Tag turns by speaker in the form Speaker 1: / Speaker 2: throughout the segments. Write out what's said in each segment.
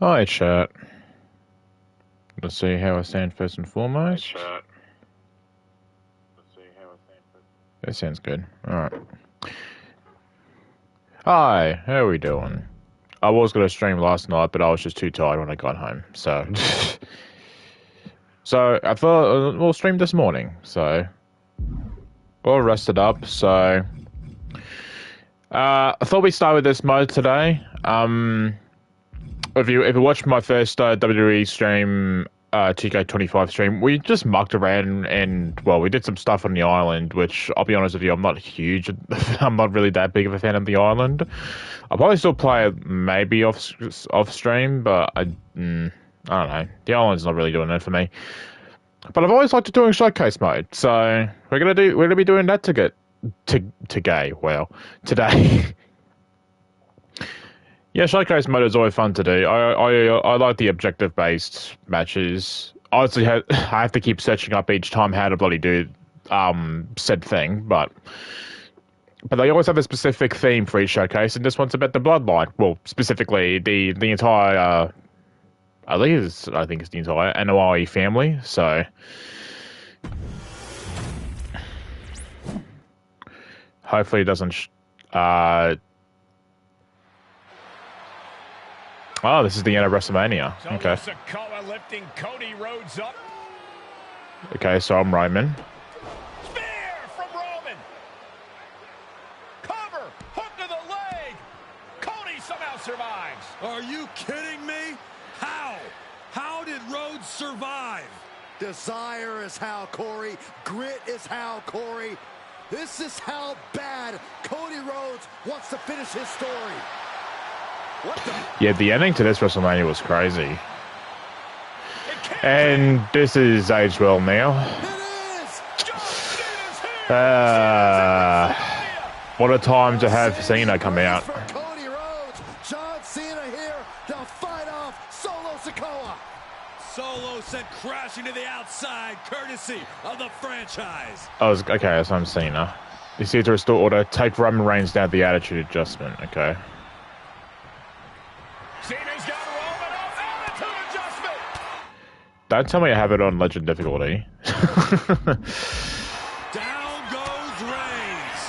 Speaker 1: Hi, chat. Let's see how I stand first and foremost. That sounds good. Alright. Hi, how are we doing? I was going to stream last night, but I was just too tired when I got home, so... so, I thought we'll stream this morning, so... all rested up, so... I thought we'd start with this mode today. If you watched my first WWE stream, 2K25 stream, we just mucked around and, well, we did some stuff on the island, which, I'll be honest with you, I'm not huge. I'm not really that big of a fan of the island. I'll probably still play it maybe off stream, but I don't know. The island's not really doing it for me. But I've always liked doing showcase mode, so we're gonna be doing that today. Yeah, showcase mode is always fun to do. I like the objective based matches. Honestly, I have to keep searching up each time how to bloody do said thing, but they always have a specific theme for each showcase, and this one's about the bloodline. Well, specifically the entire I think it's the entire NOI family. So hopefully it doesn't. Oh, this is the end of WrestleMania. Okay.
Speaker 2: Lifting Cody Rhodes up.
Speaker 1: Okay, so I'm Roman.
Speaker 2: Spear from Roman. Cover, hook to the leg. Cody somehow survives.
Speaker 3: Are you kidding me? How? How did Rhodes survive?
Speaker 4: Desire is how, Corey. Grit is how, Corey. This is how bad Cody Rhodes wants to finish his story.
Speaker 1: Yeah, the ending to this WrestleMania was crazy. And this is aged well now. What a time to have Cena come out.
Speaker 4: Cody Rhodes, John Cena here to fight off Solo Sikoa.
Speaker 3: Solo sent crashing to the outside, courtesy of the franchise.
Speaker 1: Okay, so I'm Cena. You see to restore order, take Roman Reigns down the attitude adjustment. Okay.
Speaker 2: Cena's got Roman off attitude adjustment.
Speaker 1: Don't tell me I have it on legend difficulty.
Speaker 3: Down goes Reigns.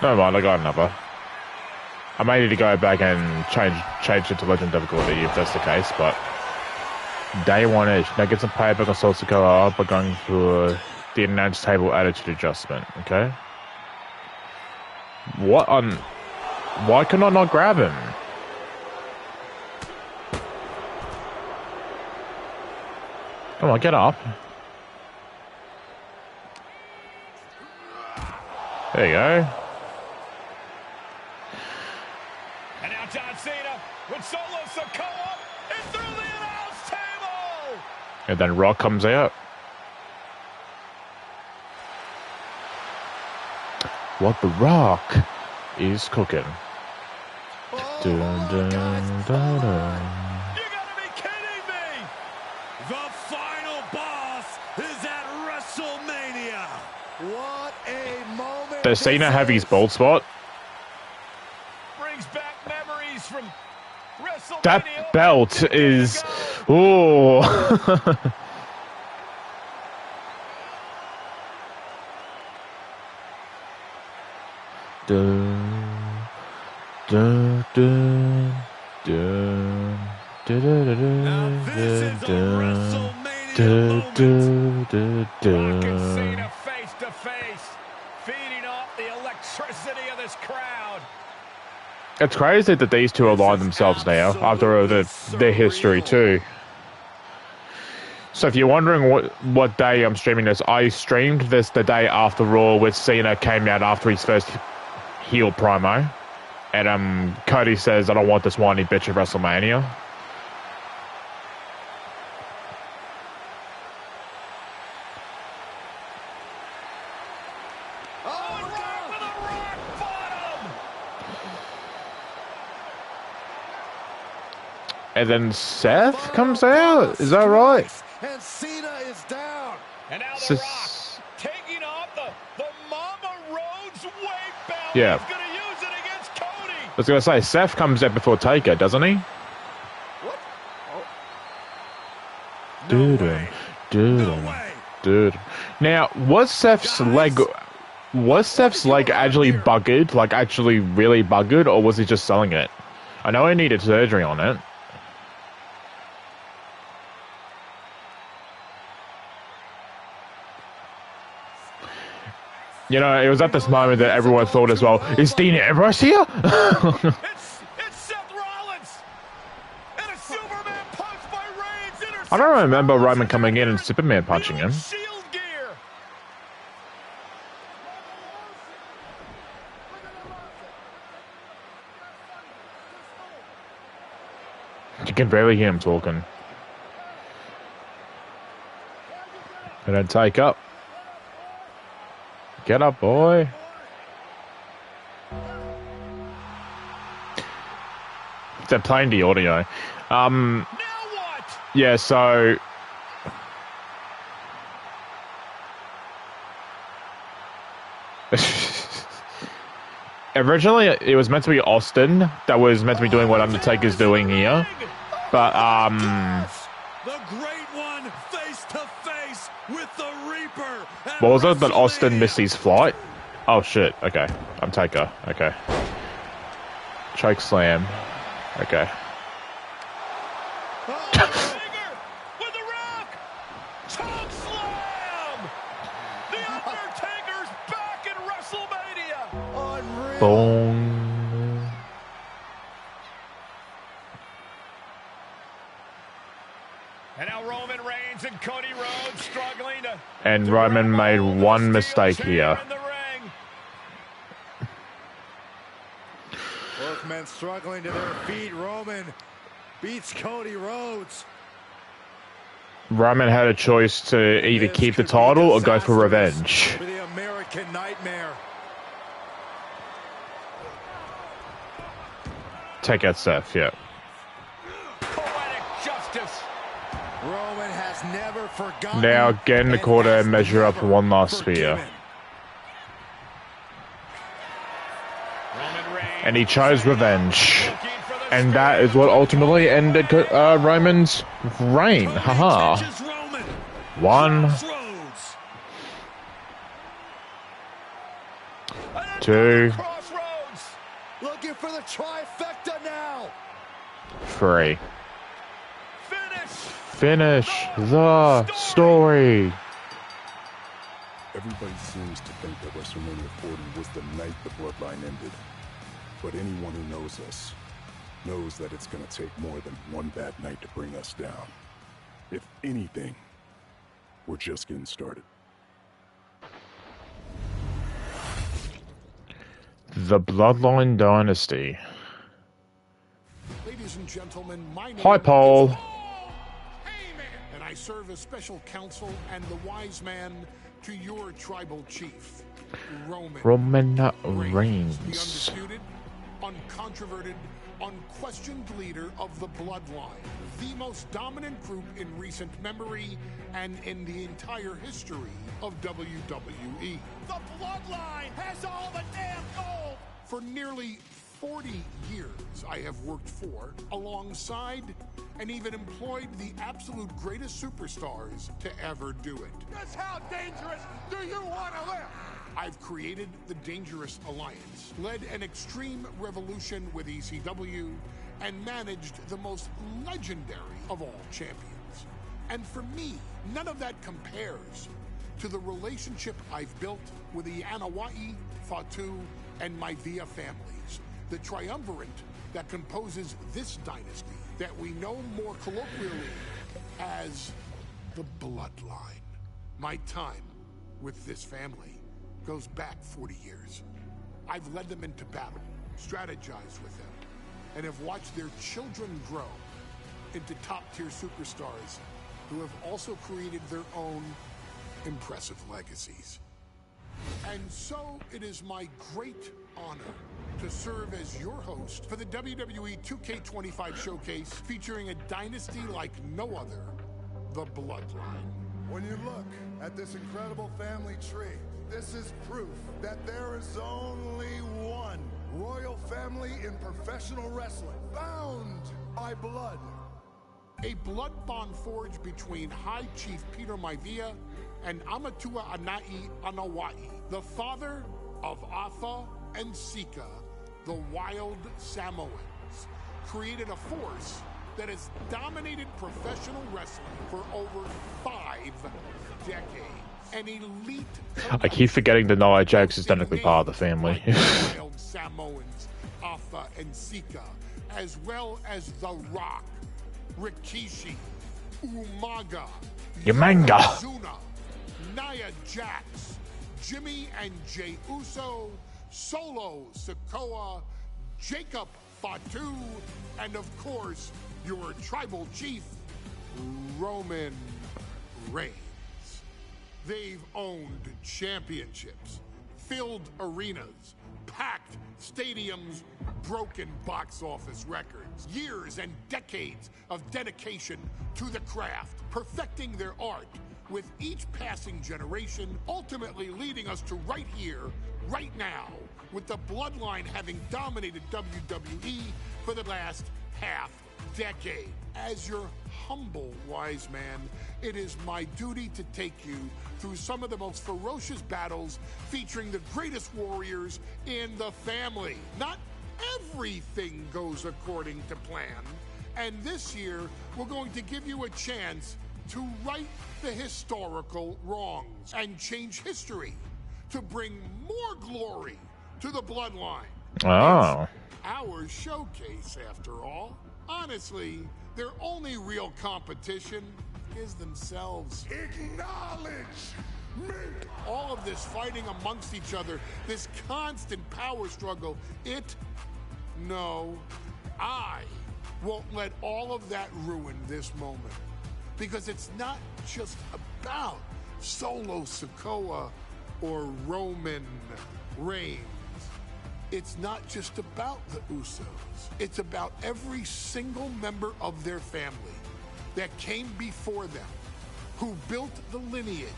Speaker 1: Never mind, I got another. I may need to go back and change it to legend difficulty if that's the case, but day one-ish. Now get some payback on Sol Sikoa by going for the announce table attitude adjustment, okay? What on... Why can I not grab him? Come on, get up. There you go.
Speaker 2: And now John Cena with Solo Sikoa and through the announce table.
Speaker 1: And then Rock comes out. What the Rock is cooking.
Speaker 4: Oh,
Speaker 1: Dun, dun, dun, dun.
Speaker 2: You gotta be kidding me.
Speaker 3: The final boss is at WrestleMania.
Speaker 4: what a moment.
Speaker 1: Does Cena have his bald spot?
Speaker 2: Brings back memories from WrestleMania.
Speaker 1: That belt is... Ooh. Dun, dun, dun, dun,
Speaker 3: Now this is a WrestleMania moment.
Speaker 2: Rock and Cena face to face, feeding off the electricity of this crowd.
Speaker 1: It's crazy that these two align themselves now after their history too. So if you're wondering what day I'm streaming this, I streamed this the day after Raw, with Cena came out after his first heel promo, and Cody says, "I don't want this whiny bitch at WrestleMania." And then Seth comes out? Is that right?
Speaker 4: And Cena is down.
Speaker 2: And now The Rock taking off the Mama Rhodes weight belt.
Speaker 1: Yeah.
Speaker 2: He's going to use it against Cody.
Speaker 1: was gonna say, Seth comes out before Taker, doesn't he?
Speaker 4: What? Oh.
Speaker 1: Dude,
Speaker 3: No way.
Speaker 1: dude,
Speaker 3: No way.
Speaker 1: dude. Now, was Seth's leg actually buggered, like actually really buggered, or was he just selling it? I know he needed surgery on it. You know, it was at this moment that everyone thought as well, is Dean Ambrose here?
Speaker 2: It's Seth Rollins! And a Superman punch by Reigns!
Speaker 1: I don't remember Roman coming in and Superman punching him.
Speaker 2: Shield gear!
Speaker 1: You can barely hear him talking. And then take up. Get up, boy. They're playing the audio.
Speaker 2: Now what?
Speaker 1: Yeah, so originally it was meant to be Austin that was meant to be doing what Undertaker's doing here. But
Speaker 3: The great one face to face with the Reaper.
Speaker 1: what was it that Austin missed his flight? Oh shit, okay. I'm Taker, okay. Choke slam. Okay.
Speaker 2: Undertaker with the Rock! Choke slam! The Undertaker's back in WrestleMania!
Speaker 4: Unreal.
Speaker 1: Boom.
Speaker 2: And now Roman Reigns and Cody Rhodes struggling to...
Speaker 1: And Roman made one mistake here.
Speaker 2: In the ring.
Speaker 4: Both men struggling to their feet. Roman beats Cody Rhodes.
Speaker 1: Roman had a choice to either keep the title or go for revenge.
Speaker 4: For the American Nightmare.
Speaker 1: Take out Seth, yeah.
Speaker 2: Poetic justice.
Speaker 4: Roman has never forgotten.
Speaker 1: Now get in the corner and measure up one last spear.
Speaker 2: Roman Reigns
Speaker 1: And he chose revenge.
Speaker 2: looking for the
Speaker 1: And that is what ultimately ended Roman's reign. Haha.
Speaker 3: Touches Roman.
Speaker 1: One,
Speaker 3: Rhodes.
Speaker 1: two,
Speaker 2: Crossroads.
Speaker 4: Looking for the trifecta now.
Speaker 1: three.
Speaker 2: Finish.
Speaker 1: Finish the story.
Speaker 5: Everybody seems to think that WrestleMania 40 was the night the bloodline ended. But anyone who knows us knows that it's going to take more than one bad night to bring us down. If anything, we're just getting started.
Speaker 1: The Bloodline Dynasty.
Speaker 6: Ladies and gentlemen, my name
Speaker 1: Hi, Paul.
Speaker 6: is Heyman, and I serve as special counsel and the wise man to your tribal chief,
Speaker 1: Roman
Speaker 6: The
Speaker 1: Reigns.
Speaker 6: undisputed, uncontroverted, unquestioned leader of the Bloodline, the most dominant group in recent memory and in the entire history of WWE.
Speaker 2: The Bloodline has all the damn gold.
Speaker 6: For nearly 40 years, I have worked for, alongside, and even employed the absolute greatest superstars to ever do it.
Speaker 2: Just how dangerous do you want to live?
Speaker 6: I've created the Dangerous Alliance, led an extreme revolution with ECW, and managed the most legendary of all champions. And for me, none of that compares to the relationship I've built with the Anawai, Fatu, and Maivia families, the triumvirate that composes this dynasty that we know more colloquially as the Bloodline. My time with this family goes back 40 years. I've led them into battle, strategized with them, and have watched their children grow into top-tier superstars who have also created their own impressive legacies. And so it is my great honor to serve as your host for the WWE 2K25 showcase featuring a dynasty like no other, the Bloodline.
Speaker 5: When you look at this incredible family tree, this is proof that there is only one
Speaker 4: royal family in professional wrestling, bound by blood.
Speaker 6: A blood bond forged between High Chief Peter Maivia and Amatua Anai Anawai, the father of Afa and Sika, the wild Samoans, created a force that has dominated professional wrestling for over 5 decades. An elite
Speaker 1: I keep forgetting that Nia Jax is technically part of the family.
Speaker 6: wild Samoans, Afa and Sika, as well as The Rock, Rikishi, Umaga,
Speaker 1: Yamanga.
Speaker 6: Yokozuna, Nia Jax, Jimmy and Jey Uso, Solo Sikoa, Jacob Fatu, and of course, your tribal chief, Roman Reigns. They've owned championships, filled arenas, packed stadiums, broken box office records, years and decades of dedication to the craft, perfecting their art with each passing generation, ultimately leading us to right here, right now, with the Bloodline having dominated WWE for the last half decade. As your humble wise man, it is my duty to take you through some of the most ferocious battles featuring the greatest warriors in the family. Not everything goes according to plan, and this year we're going to give you a chance to right the historical wrongs and change history to bring more glory to the Bloodline.
Speaker 1: Oh.
Speaker 6: It's our showcase, after all. Honestly, their only real competition is themselves.
Speaker 5: Acknowledge me!
Speaker 6: All of this fighting amongst each other, this constant power struggle, I won't let all of that ruin this moment. Because it's not just about Solo Sikoa or Roman Reigns. It's not just about the Usos. It's about every single member of their family that came before them, who built the lineage,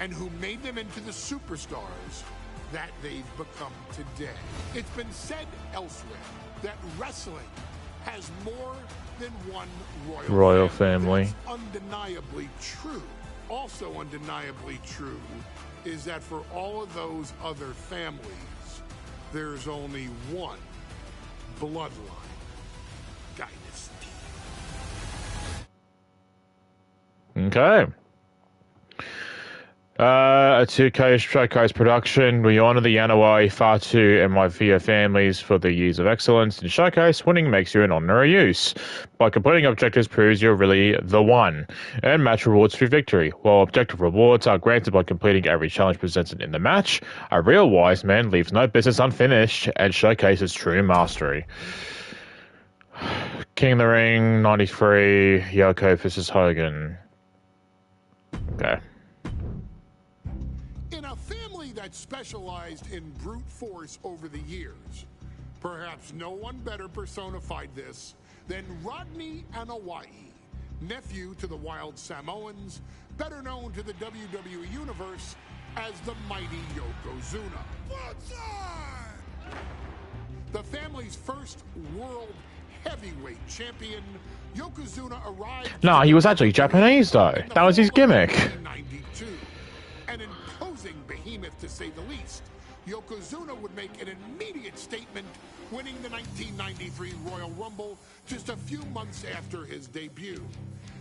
Speaker 6: and who made them into the superstars that they've become today. It's been said elsewhere that wrestling has more than one royal
Speaker 1: family.
Speaker 6: That's undeniably true. Also undeniably true is that for all of those other families, there's only one bloodline dynasty.
Speaker 1: Okay. A 2K Showcase production. We honor the Yanawai, Fatu, and Maivia families for their years of excellence. In Showcase, winning makes you an honorary use. By completing objectives proves you're really the one. Earn match rewards through victory. While objective rewards are granted by completing every challenge presented in the match, a real wise man leaves no business unfinished and showcases true mastery. King of the Ring, 93, Yoko vs. Hogan. Okay.
Speaker 6: In a family that specialized in brute force over the years, perhaps no one better personified this than Rodney Anawai, nephew to the Wild Samoans, better known to the WWE Universe as the mighty Yokozuna. The family's first world heavyweight champion, Yokozuna arrived...
Speaker 1: No, he was actually Japanese, though. That was his gimmick.
Speaker 6: 1992. An imposing behemoth, to say the least. Yokozuna would make an immediate statement, winning the 1993 Royal Rumble just a few months after his debut.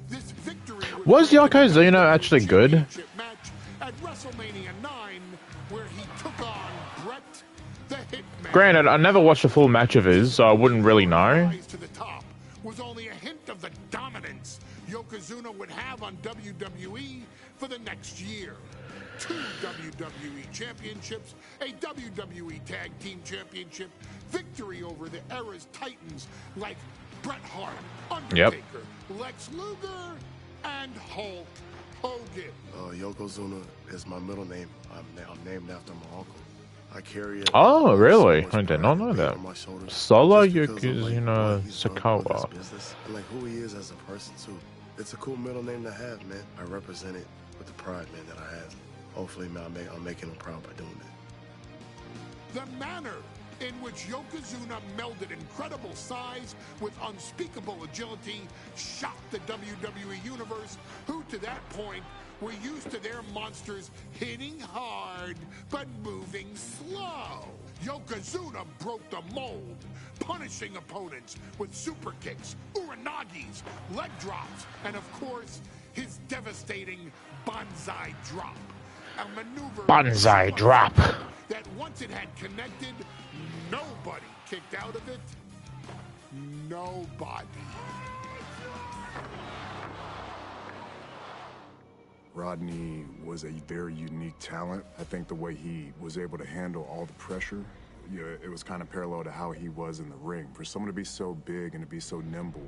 Speaker 6: This victory
Speaker 1: was Yokozuna actually good?
Speaker 6: Match at WrestleMania 9, where he took on Bret the Hitman.
Speaker 1: Granted, I never watched a full match of his, so I wouldn't really know.
Speaker 6: Rise to the top was only a hint of the dominance Yokozuna would have on WWE for the next year. 2 WWE championships, a WWE Tag Team Championship, victory over the era's titans like Bret Hart, Undertaker, Lex Luger, and Hulk Hogan.
Speaker 7: Yokozuna is my middle name. I'm named after my uncle. I carry it.
Speaker 1: Oh, really? I did not know
Speaker 7: on
Speaker 1: that.
Speaker 7: my shoulders
Speaker 1: Solo
Speaker 7: just because of,
Speaker 1: Yokozuna
Speaker 7: what he's done for this
Speaker 1: Sikoa.
Speaker 7: business and who he is as a person too. It's a cool middle name to have, man. I represent it with the pride, man, that I have. Hopefully, man, I'm making him proud by doing that.
Speaker 6: The manner in which Yokozuna melded incredible size with unspeakable agility, shocked the WWE Universe, who to that point were used to their monsters hitting hard but moving slow. Yokozuna broke the mold, punishing opponents with super kicks, uranagis, leg drops, and of course, his devastating Banzai drop. A maneuver
Speaker 1: Banzai drop.
Speaker 6: that once it had connected, nobody kicked out of it. Nobody.
Speaker 5: Rodney was a very unique talent. I think the way he was able to handle all the pressure, it was kind of parallel to how he was in the ring. For someone to be so big and to be so nimble,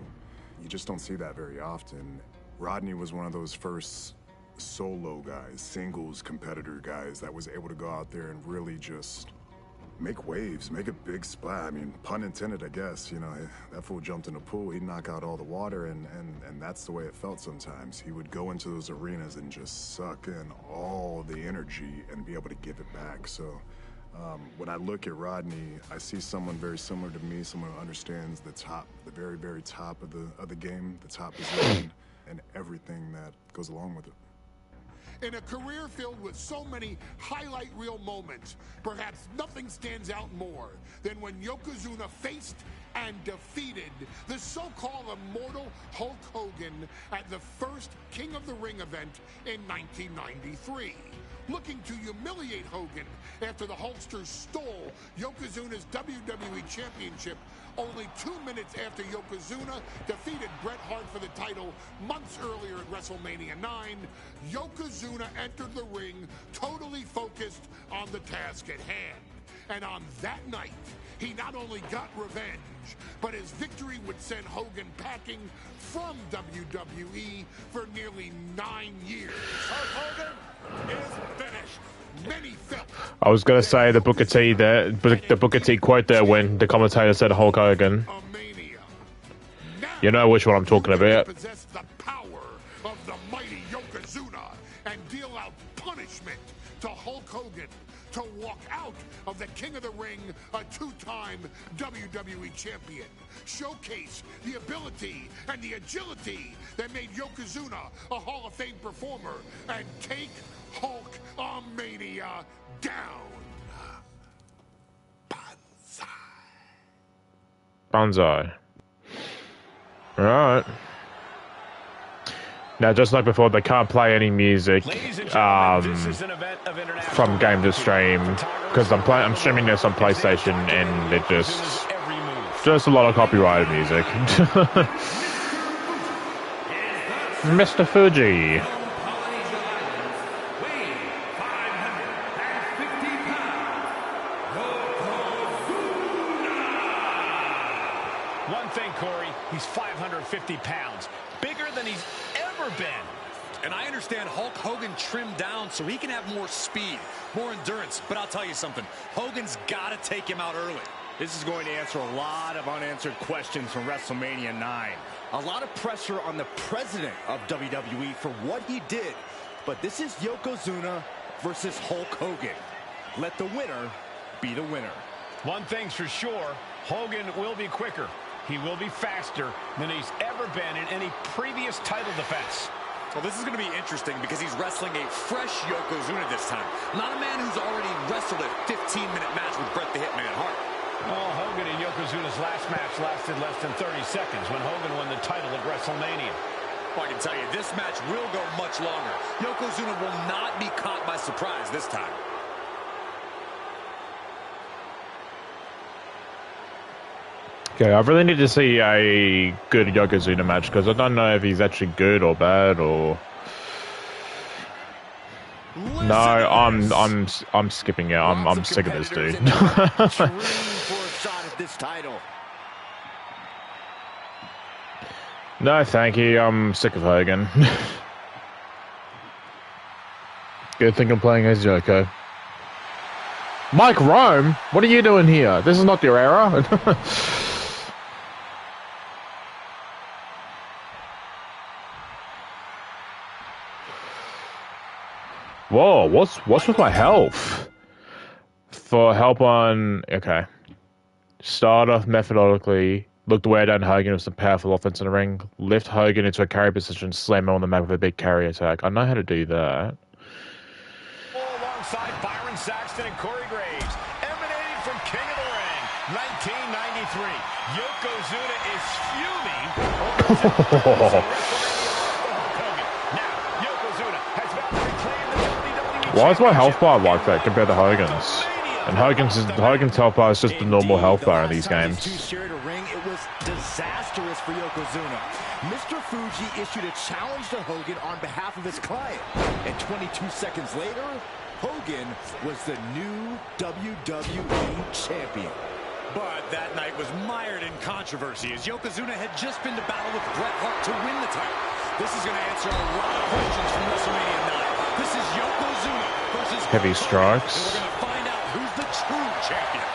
Speaker 5: you just don't see that very often. Rodney was one of those first solo guys, singles competitor guys that was able to go out there and really just make waves, make a big splash. I mean, pun intended, I guess. You know, that fool jumped in the pool, he'd knock out all the water, and that's the way it felt sometimes. He would go into those arenas and just suck in all the energy and be able to give it back. So when I look at Rodney, I see someone very similar to me, someone who understands the top, the very, very top of the game, the top position, and everything that goes along with it.
Speaker 6: In a career filled with so many highlight reel moments, perhaps nothing stands out more than when Yokozuna faced and defeated the so-called immortal Hulk Hogan at the first King of the Ring event in 1993. Looking to humiliate Hogan after the Hulkster stole Yokozuna's WWE Championship only 2 minutes after Yokozuna defeated Bret Hart for the title months earlier at WrestleMania 9, Yokozuna entered the ring totally focused on the task at hand. And on that night, he not only got revenge, but his victory would send Hogan packing from WWE for nearly 9 years. Hulk Hogan is finished. Many felt
Speaker 1: I was gonna say the Booker T there, the Booker T quote there when the commentator said Hulk Hogan.
Speaker 6: a mania. Now,
Speaker 1: You know which one I'm talking about.
Speaker 6: possess the power of the mighty Yokozuna and deal out punishment to Hulk Hogan to walk out of the King of the Ring, a two-time WWE champion. Showcase the ability and the agility that made Yokozuna a Hall of Fame performer and take Hulkamania down. Banzai.
Speaker 1: Banzai. Alright. Now, just like before, they can't play any music
Speaker 2: Ladies and gentlemen, this is an event of international
Speaker 1: from game to stream because I'm streaming this on PlayStation and it just
Speaker 2: every move.
Speaker 1: a lot of copyrighted music. Mr. Fuji.
Speaker 2: One thing, Corey, he's 550 pounds, bigger than he's ever been.
Speaker 3: And I understand Hulk Hogan trimmed down so he can have more speed, more endurance. But I'll tell you something, Hogan's got to take him out early.
Speaker 8: This is going to answer a lot of unanswered questions from WrestleMania 9. A lot of pressure on the president of WWE for what he did. But this is Yokozuna versus Hulk Hogan. Let the winner be the winner.
Speaker 2: One thing's for sure, Hogan will be quicker. He will be faster than he's ever been in any previous title defense.
Speaker 3: Well, this is going to be interesting because he's wrestling a fresh Yokozuna this time. Not a man who's already wrestled a 15-minute match with Bret the Hitman Hart.
Speaker 2: Well, Hogan and Yokozuna's last match lasted less than 30 seconds when Hogan won the title at WrestleMania.
Speaker 3: Well, I can tell you, this match will go much longer. Yokozuna will not be caught by surprise this time.
Speaker 1: Okay, I really need to see a good Yokozuna match because I don't know if he's actually good or bad or. No, I'm skipping it. I'm sick of this dude.
Speaker 8: For a shot at this title.
Speaker 1: No, thank you. I'm sick of Hogan. Good thing I'm playing as Yoko. Mike Rome, what are you doing here? This is not your era. Whoa, what's with my health? For help on... Okay. Start off methodically, look to wear down Hogan with some powerful offense in the ring, lift Hogan into a carry position, slam him on the mat with a big carry attack. I know how to do that.
Speaker 2: Alongside Byron Saxton and Corey Graves, emanating from King of the Ring, 1993. Yokozuna is fuming over his Now, Yokozuna has vowed to reclaim the WWE.
Speaker 1: Why is my health bar like that compared to Hogan's? And Hogan's health bar is just the normal health bar in these games.
Speaker 8: It was disastrous for Yokozuna. Mr. Fuji issued a challenge to Hogan on behalf of his client. And 22 seconds later, Hogan was the new WWE champion.
Speaker 3: But that night was mired in controversy as Yokozuna had just been to battle with Bret Hart to win the title. This is going to answer a lot of questions from WrestleMania 9. This is Yokozuna versus
Speaker 1: Heavy strikes.
Speaker 3: And we're going to find out who's the true champion.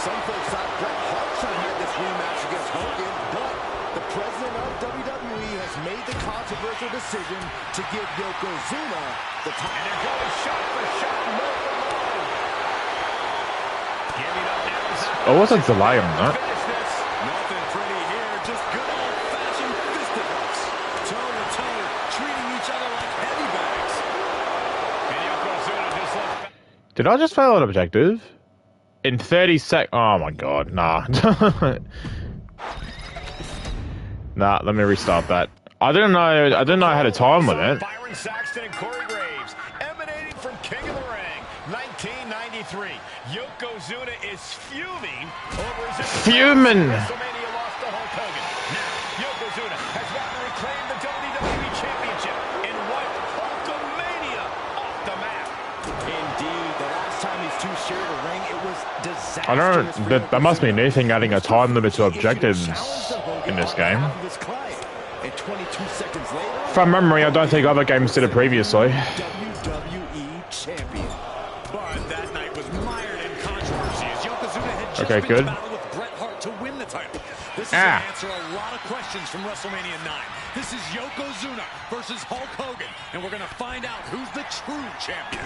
Speaker 8: Some folks thought Bret Hart should have had this rematch against Hogan, but the president of WWE has made the controversial decision to give Yokozuna the title.
Speaker 2: And they're going shot for shot, low for low. Giving up now is
Speaker 1: Oh, what's a delay on that?
Speaker 2: finish this.
Speaker 3: Nothing pretty here, just good old-fashioned fisticuffs. Toe-to-toe, treating each other like heavy bags.
Speaker 2: And Yokozuna just left.
Speaker 1: Did I just fail an objective? In 30 sec. Oh my god, nah. Nah, let me restart that. I didn't know I had a time limit.
Speaker 2: Byron Saxton and Corey Graves, emanating from King of the Ring, 1993. Yokozuna is fuming over his
Speaker 1: Fuming.
Speaker 2: WrestleMania loss to Hulk Hogan. Now, Yokozuna has vowed to reclaim the WWE Championship and wipe Hulkamania off the map.
Speaker 8: Indeed, the last time these two shared a ring, it was disastrous.
Speaker 1: I don't. That must be anything adding a time limit to objectives in this game.
Speaker 8: And 22 seconds later,
Speaker 1: From memory, I don't think other games did it previously.
Speaker 8: WWE champion.
Speaker 3: But that night was mired in controversy as Yokozuna had just
Speaker 1: Okay,
Speaker 3: been
Speaker 1: good.
Speaker 3: to battle with Bret Hart to win the title. This is going to answer a lot of questions from WrestleMania 9. This is Yokozuna versus Hulk Hogan, and we're going to find out who's the true champion.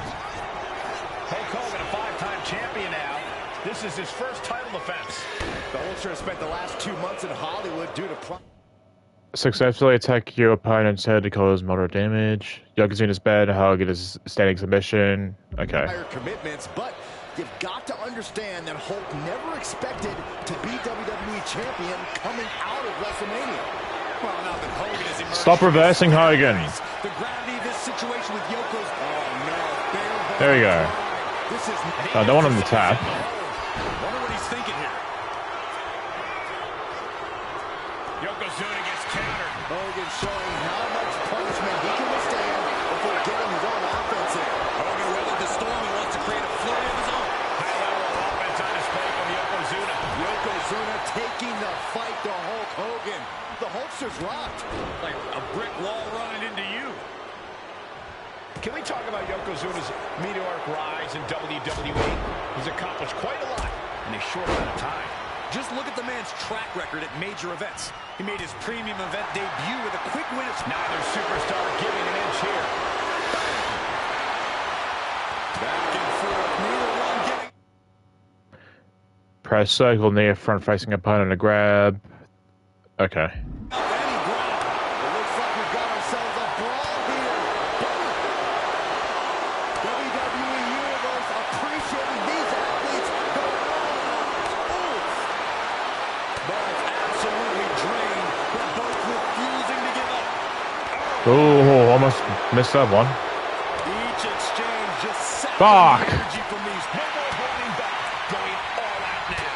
Speaker 2: Hulk Hogan, a five-time champion now. This is his first title defense.
Speaker 8: The Hulkster has spent the last 2 months in Hollywood due to
Speaker 1: Successfully attack your opponent's head to cause moderate damage. Yokozuna's bed, Hogan is standing submission. Okay.
Speaker 8: prior commitments, but you've got to understand that Hulk never expected to be WWE champion coming out of WrestleMania.
Speaker 3: Well, now that Hogan is emerging,
Speaker 1: Stop reversing Hogan.
Speaker 3: the gravity of this situation with Yoko's. Oh no!
Speaker 1: There we go.
Speaker 8: This is
Speaker 1: I don't want him to tap.
Speaker 3: Wonder what he's thinking here.
Speaker 2: Yokozuna gets countered.
Speaker 8: Hogan showing how much punishment he can withstand before getting his own offense in.
Speaker 3: Hogan weathered the storm and wants to create a flurry of his own.
Speaker 2: High level of offense on display from Yokozuna.
Speaker 8: Yokozuna taking the fight to Hulk Hogan. The Hulkster's rocked.
Speaker 3: Like a brick wall running into you.
Speaker 2: Can we talk about Yokozuna's meteoric rise in WWE? He's accomplished quite a lot in a short amount of time.
Speaker 3: Just look at the man's track record at major events. He made his premium event debut with a quick win at
Speaker 2: Neither superstar giving an inch here.
Speaker 3: back and forth. Neither one getting.
Speaker 1: Press circle near front facing opponent to grab. Okay.
Speaker 8: Any ground. It looks like we've got ourselves a brawl here. WWE Universe appreciating these athletes going on.
Speaker 3: But it's absolutely drained. They're both refusing to give up.
Speaker 1: Oh, almost missed that one.
Speaker 3: Each exchange just sapping
Speaker 1: Fuck.
Speaker 3: the energy from these.
Speaker 2: No more holding back. Going all out now.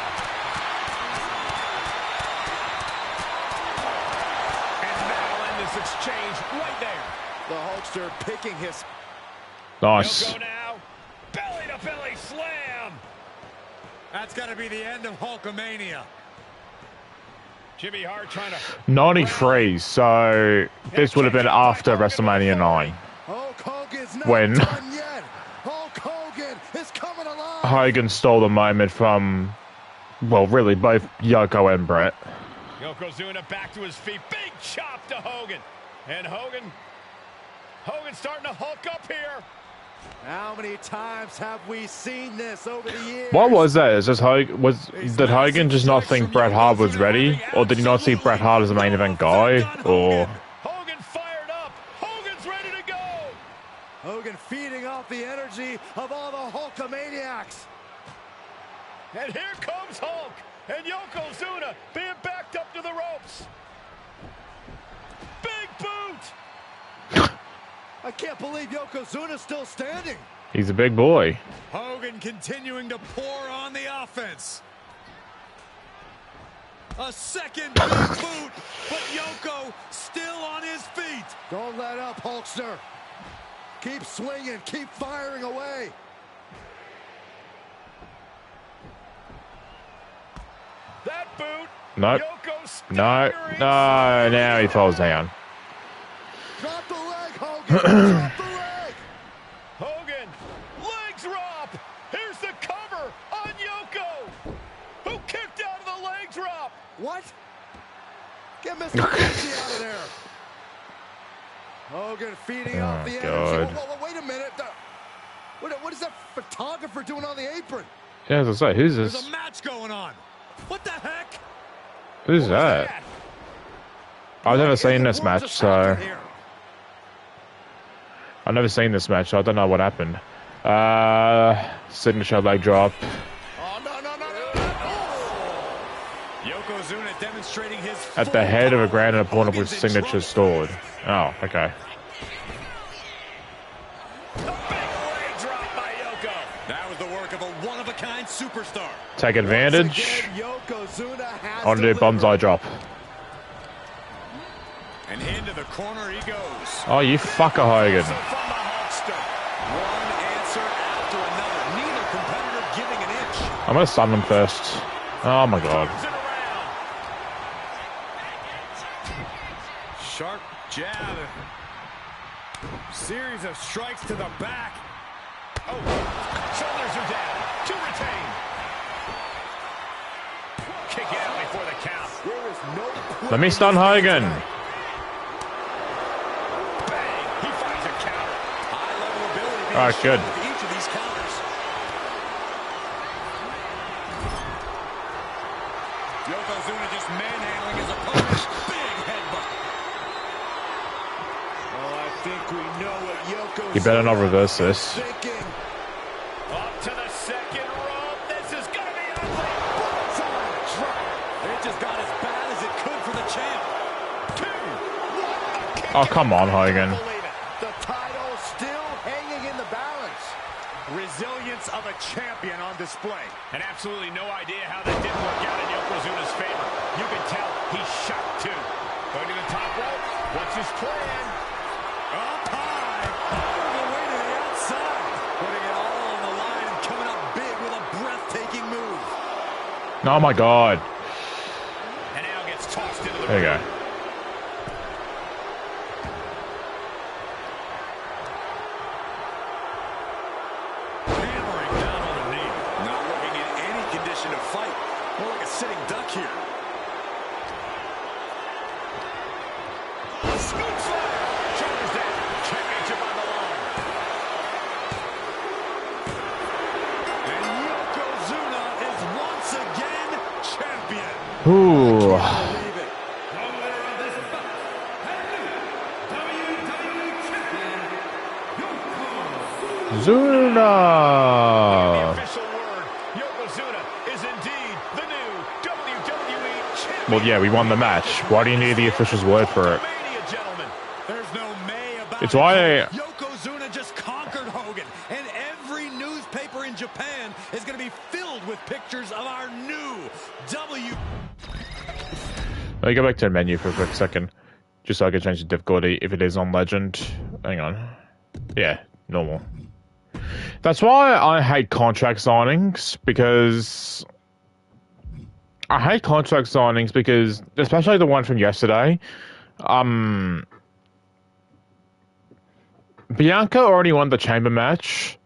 Speaker 2: And that'll end this exchange right there.
Speaker 8: The Hulkster picking his.
Speaker 1: Nice.
Speaker 2: Yoko now. Belly to belly slam.
Speaker 3: That's got to be the end of Hulkamania.
Speaker 2: Jimmy Hart trying to
Speaker 1: 93, so this would have been after WrestleMania 9.
Speaker 8: Hulk Hogan's not
Speaker 1: When
Speaker 8: done yet. Hulk Hogan is coming alive.
Speaker 1: Hogan stole the moment from, well, really both Yoko and Bret.
Speaker 2: Yokozuna back to his feet. Big chop to Hogan. And Hogan starting to hulk up here.
Speaker 4: How many times have we seen this over the years?
Speaker 1: What was that? Is this did Hogan just not think Bret Hart was ready, or did he not see Bret Hart as the main event guy, or?
Speaker 2: Hogan fired up. Hogan's ready to go.
Speaker 4: Hogan feeding off the energy of all the Hulkamaniacs.
Speaker 2: And here comes Hulk and Yokozuna being backed up to the ropes. Big boot.
Speaker 4: I can't believe Yokozuna's still standing.
Speaker 1: He's a big boy.
Speaker 3: Hogan continuing to pour on the offense. A second big boot, but Yoko still on his feet.
Speaker 4: Don't let up, Hulkster. Keep swinging, keep firing away.
Speaker 2: That boot.
Speaker 1: Nope.
Speaker 2: Yoko's
Speaker 1: No. No. Now he falls down.
Speaker 4: Drop the leg, Hogan. Drop the leg.
Speaker 2: Hogan, leg drop. Here's the cover on Yoko, who kicked out of the leg drop.
Speaker 4: What? Get Mr. Gucci out of there. Hogan feeding off the energy. Whoa, wait a minute. What is that photographer doing on the apron?
Speaker 1: Yeah, as I say, who's
Speaker 3: There's
Speaker 1: this?
Speaker 3: a match going on. What the heck?
Speaker 1: Who's that? I've never seen this match, so I've never seen this match, so I don't know what happened. Signature leg drop.
Speaker 4: Oh, no.
Speaker 3: Yokozuna demonstrating his
Speaker 1: At the head of a grand opponent with signature stored. Oh, okay.
Speaker 2: A big leg drop by Yoko.
Speaker 3: That was the work of a one-of-a-kind superstar.
Speaker 1: Take advantage.
Speaker 4: Yokozuna has
Speaker 1: On to
Speaker 4: delivered.
Speaker 1: bonsai drop.
Speaker 3: And into the corner he goes.
Speaker 1: Oh, you fucker, Hogan.
Speaker 2: From the Hulkster.
Speaker 3: One answer after another. Neither competitor giving an inch.
Speaker 1: I'm gonna stun them first. Oh my god.
Speaker 2: Turns it around.
Speaker 3: Sharp jab. Series of strikes to the back.
Speaker 2: Oh, shoulders are down. To retain. Kick out before the count.
Speaker 4: There is no
Speaker 1: Let me stun Hogan.
Speaker 2: Bang. He finds a counter.
Speaker 3: High-level ability being
Speaker 1: Alright,
Speaker 3: shown
Speaker 1: good.
Speaker 3: with each of these counters. Yokozuna just manhandling his opponent. Big headbutt.
Speaker 4: Oh, I think we know what Yokozuna
Speaker 1: You better not reverse this.
Speaker 4: thinking.
Speaker 2: Up to the second rope. This is going to be ugly.
Speaker 3: It just got as bad as it could for the champ.
Speaker 2: 2, 1. A kick
Speaker 1: Oh, come on, Hogan.
Speaker 2: Believe it.
Speaker 4: The title still hanging in the balance.
Speaker 8: Resilience of a champion on display.
Speaker 2: And absolutely no idea how that didn't work out in Yokozuna's favor. You can tell he's shocked too. Going to the top rope. What's his plan?
Speaker 3: Up high. All the way to the outside. Putting it all on the line and coming up big with a breathtaking move.
Speaker 1: Oh my god.
Speaker 2: And now gets tossed into the
Speaker 1: There you
Speaker 2: ring.
Speaker 1: go.
Speaker 3: Hammering down on the knee. Not looking in any condition to fight. More like a sitting duck here.
Speaker 2: Scoop slam. Shoulders down. Championship on the line.
Speaker 3: And Yokozuna is once again champion.
Speaker 1: Ooh.
Speaker 3: Believe it.
Speaker 1: Zuna.
Speaker 2: Official word. Yokozuna is indeed the new WWE champion.
Speaker 1: Well, yeah, we won the match. Why do you need the official's word for it?
Speaker 2: Mania, gentlemen.
Speaker 3: There's no May about
Speaker 1: It's
Speaker 3: it.
Speaker 1: why
Speaker 3: Yokozuna just conquered Hogan, and every newspaper in Japan is going to be filled with pictures of our new W.
Speaker 1: Let me go back to the menu for a quick second. Just so I can change the difficulty if it is on Legend. Hang on. Yeah, normal. That's why I hate contract signings, because especially the one from yesterday, Bianca already won the chamber match,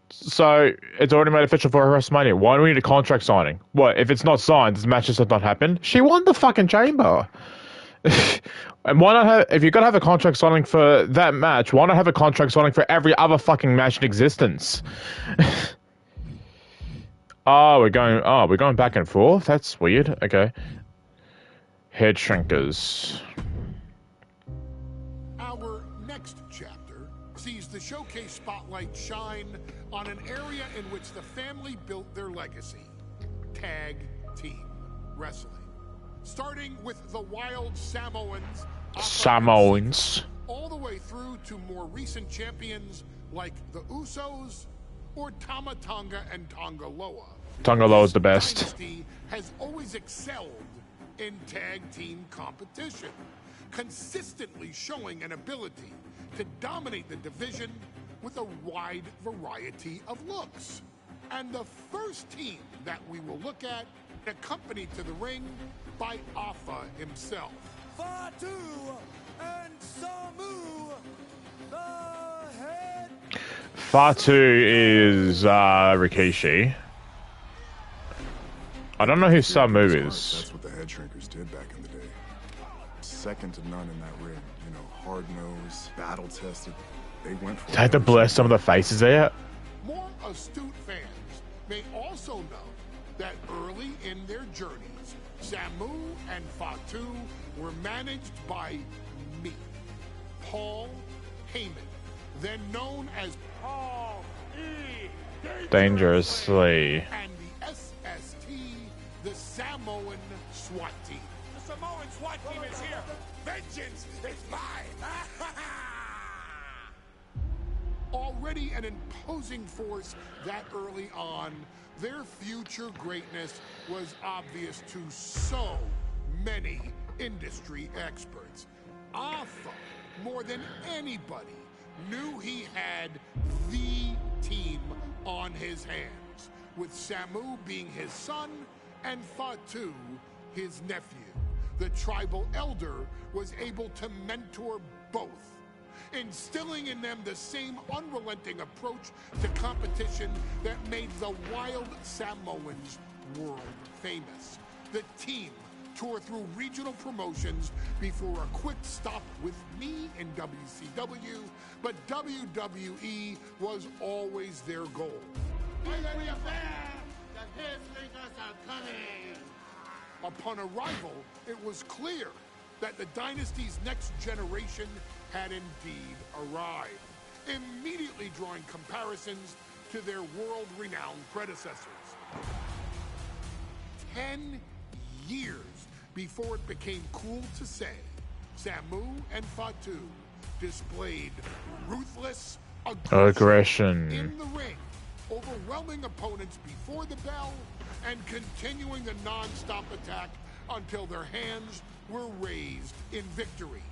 Speaker 1: so it's already made official for her WrestleMania. Why do we need a contract signing? What, if it's not signed, this match just has not happened? She won the fucking chamber. And why not have, if you're gonna have a contract signing for that match, why not have a contract signing for every other fucking match in existence? We're going back and forth? That's weird. Okay. Head shrinkers.
Speaker 6: Our next chapter sees the showcase spotlight shine on an area in which the family built their legacy: tag team wrestling. Starting with the Wild Samoans, all the way through to more recent champions like the Usos or Tama Tonga and Tonga Loa.
Speaker 1: Tonga Loa is the best.
Speaker 6: Dynasty has always excelled in tag team competition, consistently showing an ability to dominate the division with a wide variety of looks. And the first team that we will look at, accompanied to the ring by Alpha himself.
Speaker 3: Fatu and Samu, the head.
Speaker 1: Fatu is Rikishi. I don't know who Samu is.
Speaker 5: That's what the head shrinkers did back in the day. Second to none in that ring. You know, hard-nosed, battle-tested. They went for it.
Speaker 1: Had to blur some of the faces out.
Speaker 6: More astute fans may also know that early in their journeys, Samu and Fatu were managed by me, Paul Heyman, then known as Paul E.
Speaker 1: Dangerously.
Speaker 6: And the SST, the Samoan SWAT team.
Speaker 2: The Samoan SWAT team is here. Vengeance is mine.
Speaker 6: Already an imposing force that early on, their future greatness was obvious to so many industry experts. Alpha, more than anybody, knew he had the team on his hands, with Samu being his son and Fatu his nephew. The tribal elder was able to mentor both, instilling in them the same unrelenting approach to competition that made the Wild Samoans world famous. The team toured through regional promotions before a quick stop with me in WCW, but WWE was always their goal. Upon arrival, it was clear that the dynasty's next generation had indeed arrived, immediately drawing comparisons to their world-renowned predecessors. 10 years before it became cool to say, Samu and Fatu displayed ruthless aggression in the ring, overwhelming opponents before the bell and continuing a non-stop attack until their hands were raised in victory.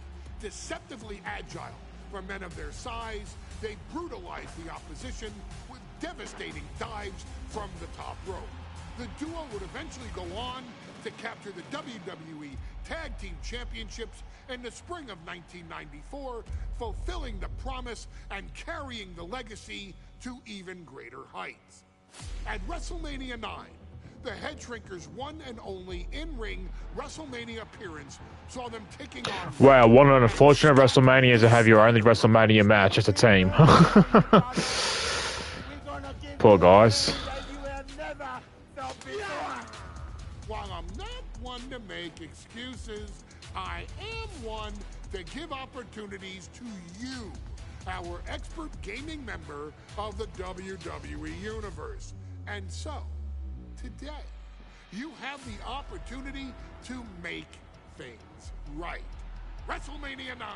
Speaker 6: Deceptively agile for men of their size, they brutalized the opposition with devastating dives from the top rope. The duo would eventually go on to capture the WWE Tag Team Championships in the spring of 1994, fulfilling the promise and carrying the legacy to even greater heights. At WrestleMania 9, the Head Shrinkers' one and only in-ring WrestleMania appearance saw them taking on...
Speaker 1: Wow, one of the unfortunate WrestleManias to have your only WrestleMania match as a team. Poor guys.
Speaker 6: While I'm not one to make excuses, I am one to give opportunities to you, our expert gaming member of the WWE Universe. And so, today, you have the opportunity to make things right. WrestleMania 9,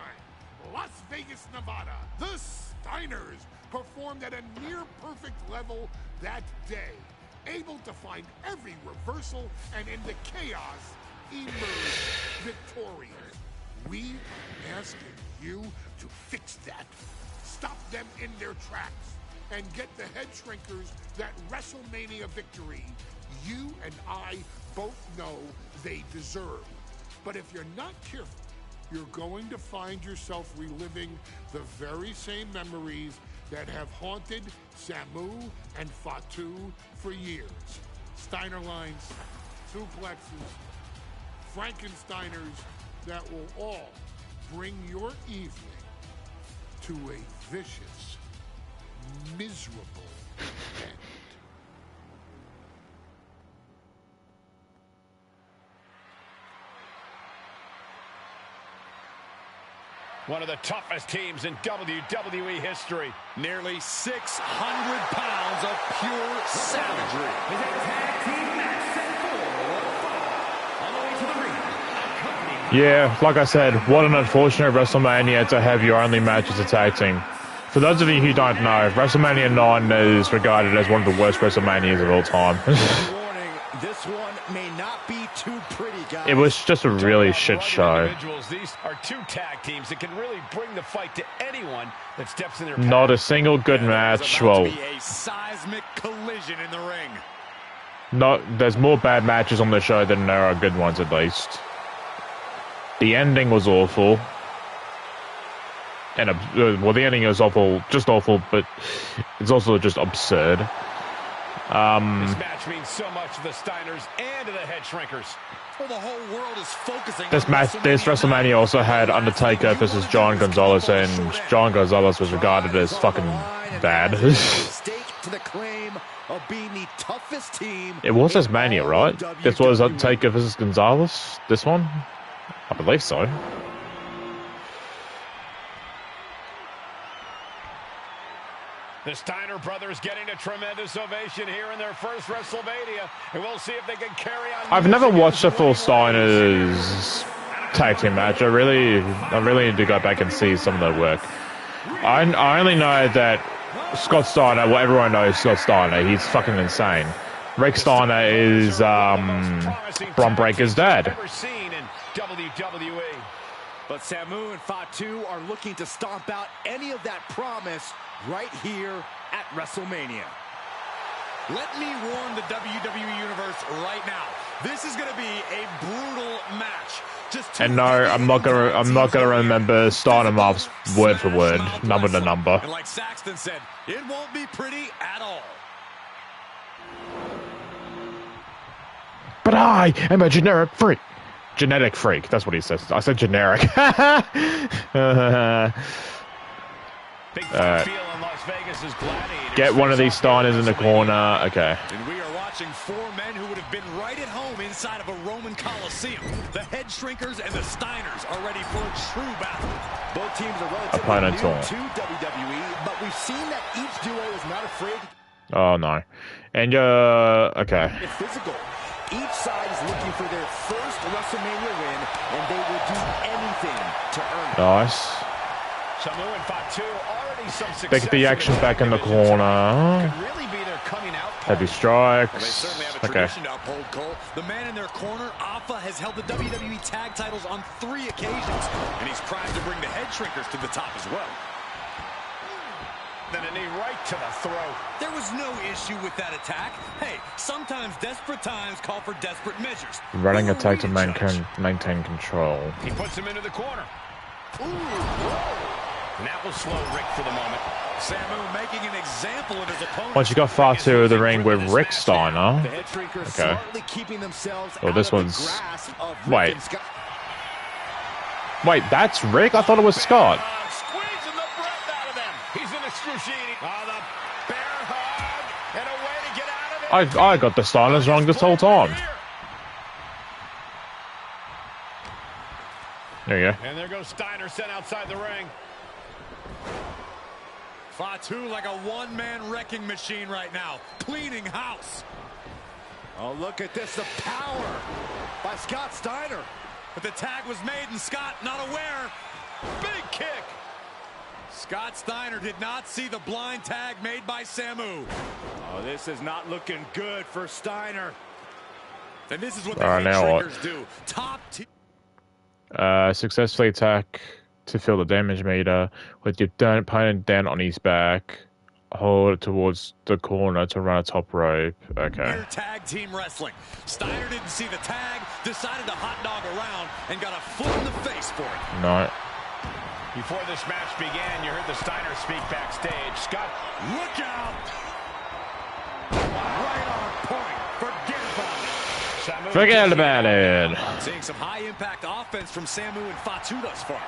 Speaker 6: Las Vegas, Nevada. The Steiners performed at a near-perfect level that day, able to find every reversal and in the chaos emerge victorious. We are asking you to fix that, stop them in their tracks, and get the Head Shrinkers that WrestleMania victory you and I both know they deserve. But if you're not careful, you're going to find yourself reliving the very same memories that have haunted Samu and Fatu for years. Steiner lines, suplexes, Frankensteiners, that will all bring your evening to a vicious, miserable end.
Speaker 2: One of the toughest teams in WWE history.
Speaker 3: Nearly 600 pounds of pure savagery.
Speaker 9: Is a tag team match set for on the way to the ring.
Speaker 1: Yeah, like I said, what an unfortunate WrestleMania to have your only match as a tag team. For those of you who don't know, WrestleMania 9 is regarded as one of the worst WrestleManias of all time.
Speaker 8: Warning, this one may not be too pretty, guys.
Speaker 1: It was just a really shit show.
Speaker 2: These are two tag teams that can really bring the fight to anyone that steps in their path.
Speaker 1: Not a single good match. Well,
Speaker 3: A seismic collision in the ring.
Speaker 1: there's more bad matches on the show than there are good ones, at least. The ending was awful. And, well, the ending is awful, just awful, but it's also just absurd.
Speaker 2: This match means so much to the Steiners and to the Head Shrinkers.
Speaker 3: Well, the whole world is focusing
Speaker 1: This WrestleMania also had Undertaker versus John Gonzalez, and John Gonzalez was regarded as fucking bad. It was this Mania, right? This was Undertaker versus Gonzalez? This one? I believe so.
Speaker 2: The Steiner brothers getting a tremendous ovation here in their first WrestleMania, and we'll see if they can carry on.
Speaker 1: I've never watched a full Steiners tag team match. I really need to go back and see some of their work. I only know that Scott Steiner, well, everyone knows Scott Steiner. He's fucking insane. Rick Steiner is Bron Breakker's dad.
Speaker 2: Ever seen in WWE.
Speaker 8: But Samu and Fatu are looking to stomp out any of that promise right here at WrestleMania.
Speaker 3: Let me warn the WWE Universe right now. This is going to be a brutal match.
Speaker 1: And no, I'm not gonna remember Steiner Marv's word for word, number to number.
Speaker 3: And like Saxton said, it won't be pretty at all.
Speaker 1: But I am a genetic freak. Genetic freak, that's what he says. I said generic.
Speaker 2: Big feel in Las Vegas is gladiators.
Speaker 1: Get one of these Steiners in the corner. Okay.
Speaker 3: And we are watching four men who would have been right at home inside of a Roman Coliseum. The Head Shrinkers and the Steiners are ready for a true battle.
Speaker 8: Both teams are relatively new to WWE, but we've seen that each duo is not afraid.
Speaker 1: Oh no. And okay.
Speaker 8: It's physical. Each side is looking for their first WrestleMania win, and they will do anything to earn it.
Speaker 1: Nice.
Speaker 2: Samu and Fatu already some success.
Speaker 1: They get the action back in the corner.
Speaker 2: Could really be their coming out.
Speaker 1: Heavy strikes.
Speaker 3: Well, they certainly have a tradition to uphold, Cole. The man in their corner, Alpha, has held the WWE tag titles on 3 occasions, and he's primed to bring the Head Shrinkers to the top as well.
Speaker 2: Then a knee right to the throat.
Speaker 3: There was no issue with that attack. Hey, sometimes desperate times call for desperate measures.
Speaker 1: Running attack to maintain control.
Speaker 2: He puts him into the corner. Ooh, and that will slow Rick for the moment.
Speaker 3: Samu making an example of his opponent.
Speaker 1: Once you got far to the ring with Rick Steiner.
Speaker 8: The Head Shrinkers smartly keeping themselves
Speaker 1: Oh, this
Speaker 8: out of
Speaker 1: one's.
Speaker 8: the grasp of Rick
Speaker 1: Wait.
Speaker 8: and Scott.
Speaker 1: Wait, that's Rick? I thought it was Scott.
Speaker 2: Squeezing the breath out of them. He's in excruciating. The bear hug. And a way to get out of it.
Speaker 1: I got the Steiners wrong this whole time. There you go.
Speaker 2: And there goes Steiner sent outside the ring.
Speaker 3: Fatu like a one-man wrecking machine right now, cleaning house.
Speaker 8: Oh, look at this, the power by Scott Steiner.
Speaker 3: But the tag was made and Scott not aware. Big kick. Scott Steiner did not see the blind tag made by Samu.
Speaker 8: Oh, this is not looking good for Steiner.
Speaker 3: And this is what the Head Shrinkers do. Top tier.
Speaker 1: Successfully attack to fill the damage meter with your opponent down on his back. Hold it towards the corner to run a top rope. Okay.
Speaker 3: Tag team wrestling. Steiner didn't see the tag, decided to hot dog around, and got a foot in the face for it.
Speaker 1: No.
Speaker 2: Before this match began, you heard the Steiner speak backstage. Scott,
Speaker 3: look out! Right on point. Forget about it.
Speaker 1: Forget about it.
Speaker 3: Seeing some high-impact offense from Samu and Fatu thus far.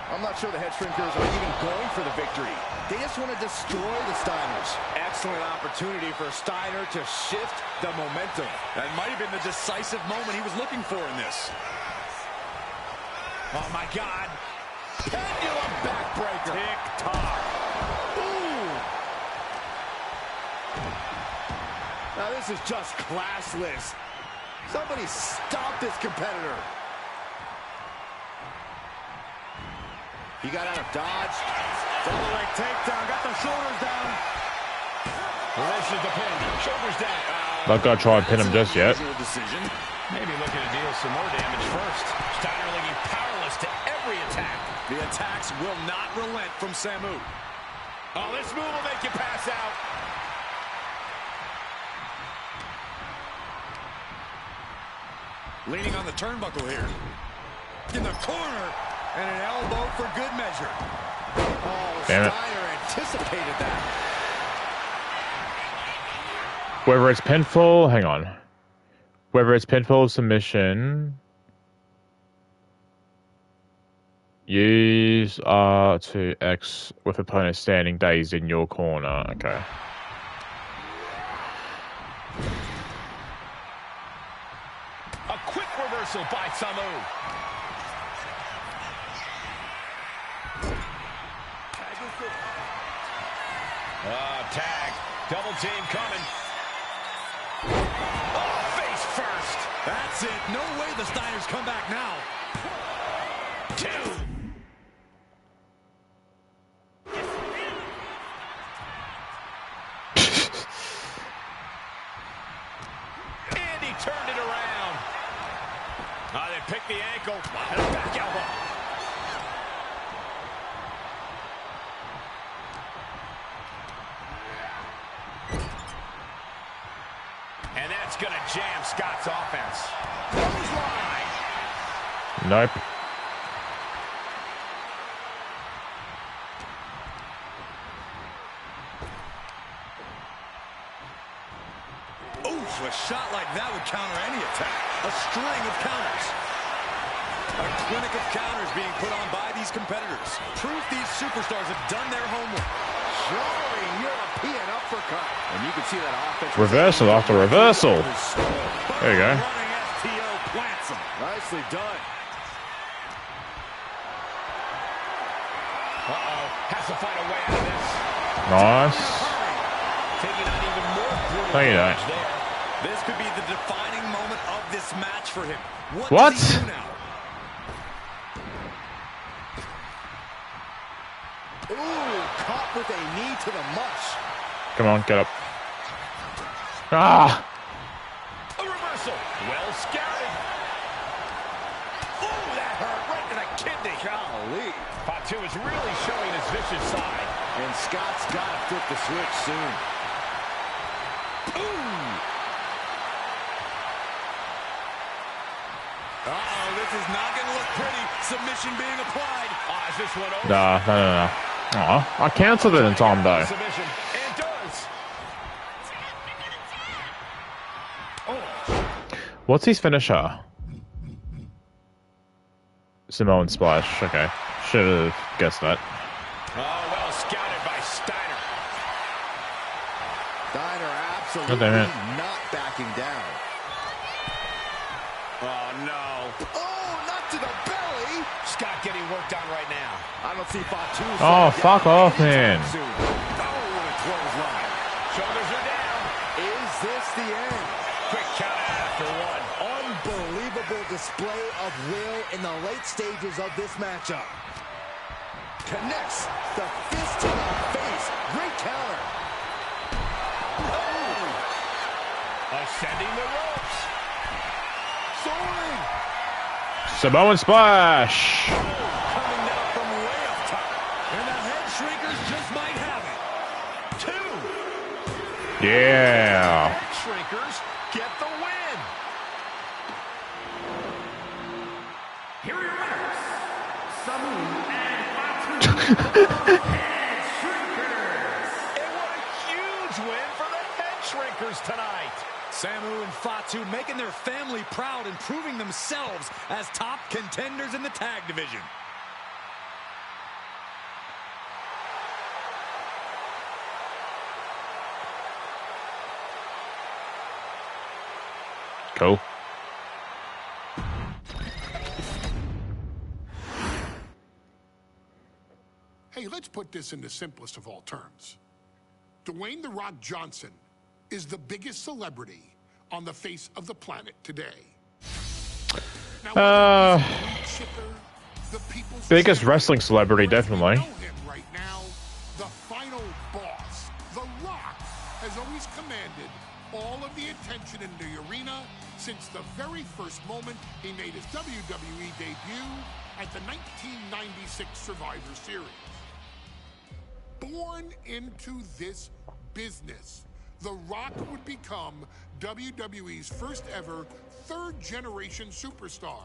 Speaker 8: I'm not sure the head shrinkers are even going for the victory. They just want to destroy the Steiners. Excellent opportunity for Steiner to shift the momentum.
Speaker 3: That might have been the decisive moment he was looking for in this. Oh, my God.
Speaker 8: Pendulum backbreaker.
Speaker 3: Tick-tock.
Speaker 8: Ooh. Now this is just classless. Somebody stop this competitor. He got out of dodge. Double leg takedown. Got the shoulders down.
Speaker 2: This is the pin. Shoulders down.
Speaker 1: Not gonna try and pin him just yet.
Speaker 2: Decision. Maybe looking to deal some more damage first. Steiner looking powerless to every attack.
Speaker 3: The attacks will not relent from Samu.
Speaker 2: Oh, this move will make you pass out.
Speaker 3: Leaning on the turnbuckle here. In the corner. And an elbow for good measure.
Speaker 8: Oh,
Speaker 1: Damn
Speaker 8: Steiner anticipated that.
Speaker 1: Whether it's pinfall, hang on. Whether it's pinfall or submission, use R to X with opponent standing dazed in your corner. Okay.
Speaker 2: A quick reversal by Samu. Tag. Double team coming. Oh, face first.
Speaker 3: That's it. No way the Steiners come back now.
Speaker 2: 2. And he turned it around. They picked the ankle. And a back elbow. And that's going to jam Scott's offense. Clothesline.
Speaker 1: Nope.
Speaker 3: Oof, a shot like that would counter any attack. A string of counters. A clinic of counters being put on by these competitors. Proof these superstars have done their homework.
Speaker 8: Soaring European uppercut. And you can see that offense.
Speaker 1: Reversal after reversal. There you go.
Speaker 3: Running STO plants him.
Speaker 8: Nicely done.
Speaker 2: Has to find a way out of this.
Speaker 1: Nice.
Speaker 2: Taking on even more brutal
Speaker 1: No, you don't.
Speaker 2: damage there.
Speaker 3: This could be the defining moment of this match for him.
Speaker 1: What?
Speaker 3: Does he do now?
Speaker 8: Ooh, caught with a knee to the mush.
Speaker 1: Come on, get up. Ah!
Speaker 2: A reversal. Well scouted. Ooh, that hurt right to the kidney.
Speaker 8: Golly.
Speaker 2: Fatu is really showing his vicious side.
Speaker 8: And Scott's got to flip the switch soon. Ooh.
Speaker 3: Uh-oh, this is not going to look pretty. Submission being applied.
Speaker 2: Is this one over?
Speaker 1: No. Aw, I cancelled it in time though.
Speaker 2: Submission. And does.
Speaker 1: What's his finisher? Samoan Splash. Okay. Should have guessed that.
Speaker 2: Oh, well scouted by Steiner.
Speaker 8: Steiner
Speaker 1: God
Speaker 8: absolutely
Speaker 1: damn it.
Speaker 8: not backing down.
Speaker 2: Oh, no.
Speaker 8: Oh, not to the belly.
Speaker 2: Scott getting worked on right now.
Speaker 8: I don't see Fatu.
Speaker 1: Oh, fuck off, man.
Speaker 8: Soon.
Speaker 3: Oh, what a clothesline.
Speaker 2: Shoulders are down.
Speaker 8: Is this the end?
Speaker 2: Quick count after one.
Speaker 8: Unbelievable display of will in the late stages of this matchup. Connects the fist to the face. Great counter. Oh.
Speaker 2: Ascending the ropes.
Speaker 8: Soaring.
Speaker 1: Samoan Splash!
Speaker 3: Coming down from way up top. And the head shrinkers just might have it. 2.
Speaker 1: Yeah.
Speaker 2: Head shrinkers get the win.
Speaker 9: Here are your winners, Samu and Fatu. Head Shrinkers.
Speaker 2: And what a huge win for the head shrinkers tonight.
Speaker 3: Samu and Fatu making their family proud and proving themselves as top contenders in the tag division.
Speaker 1: Cool.
Speaker 6: Hey, let's put this in the simplest of all terms. Dwayne "The Rock" Johnson is the biggest celebrity on the face of the planet today. Now,
Speaker 1: biggest wrestling celebrity, definitely.
Speaker 6: Right now, the final boss, The Rock, has always commanded all of the attention in the arena since the very first moment he made his WWE debut at the 1996 Survivor Series. Born into this business, The Rock would become WWE's first ever third-generation superstar,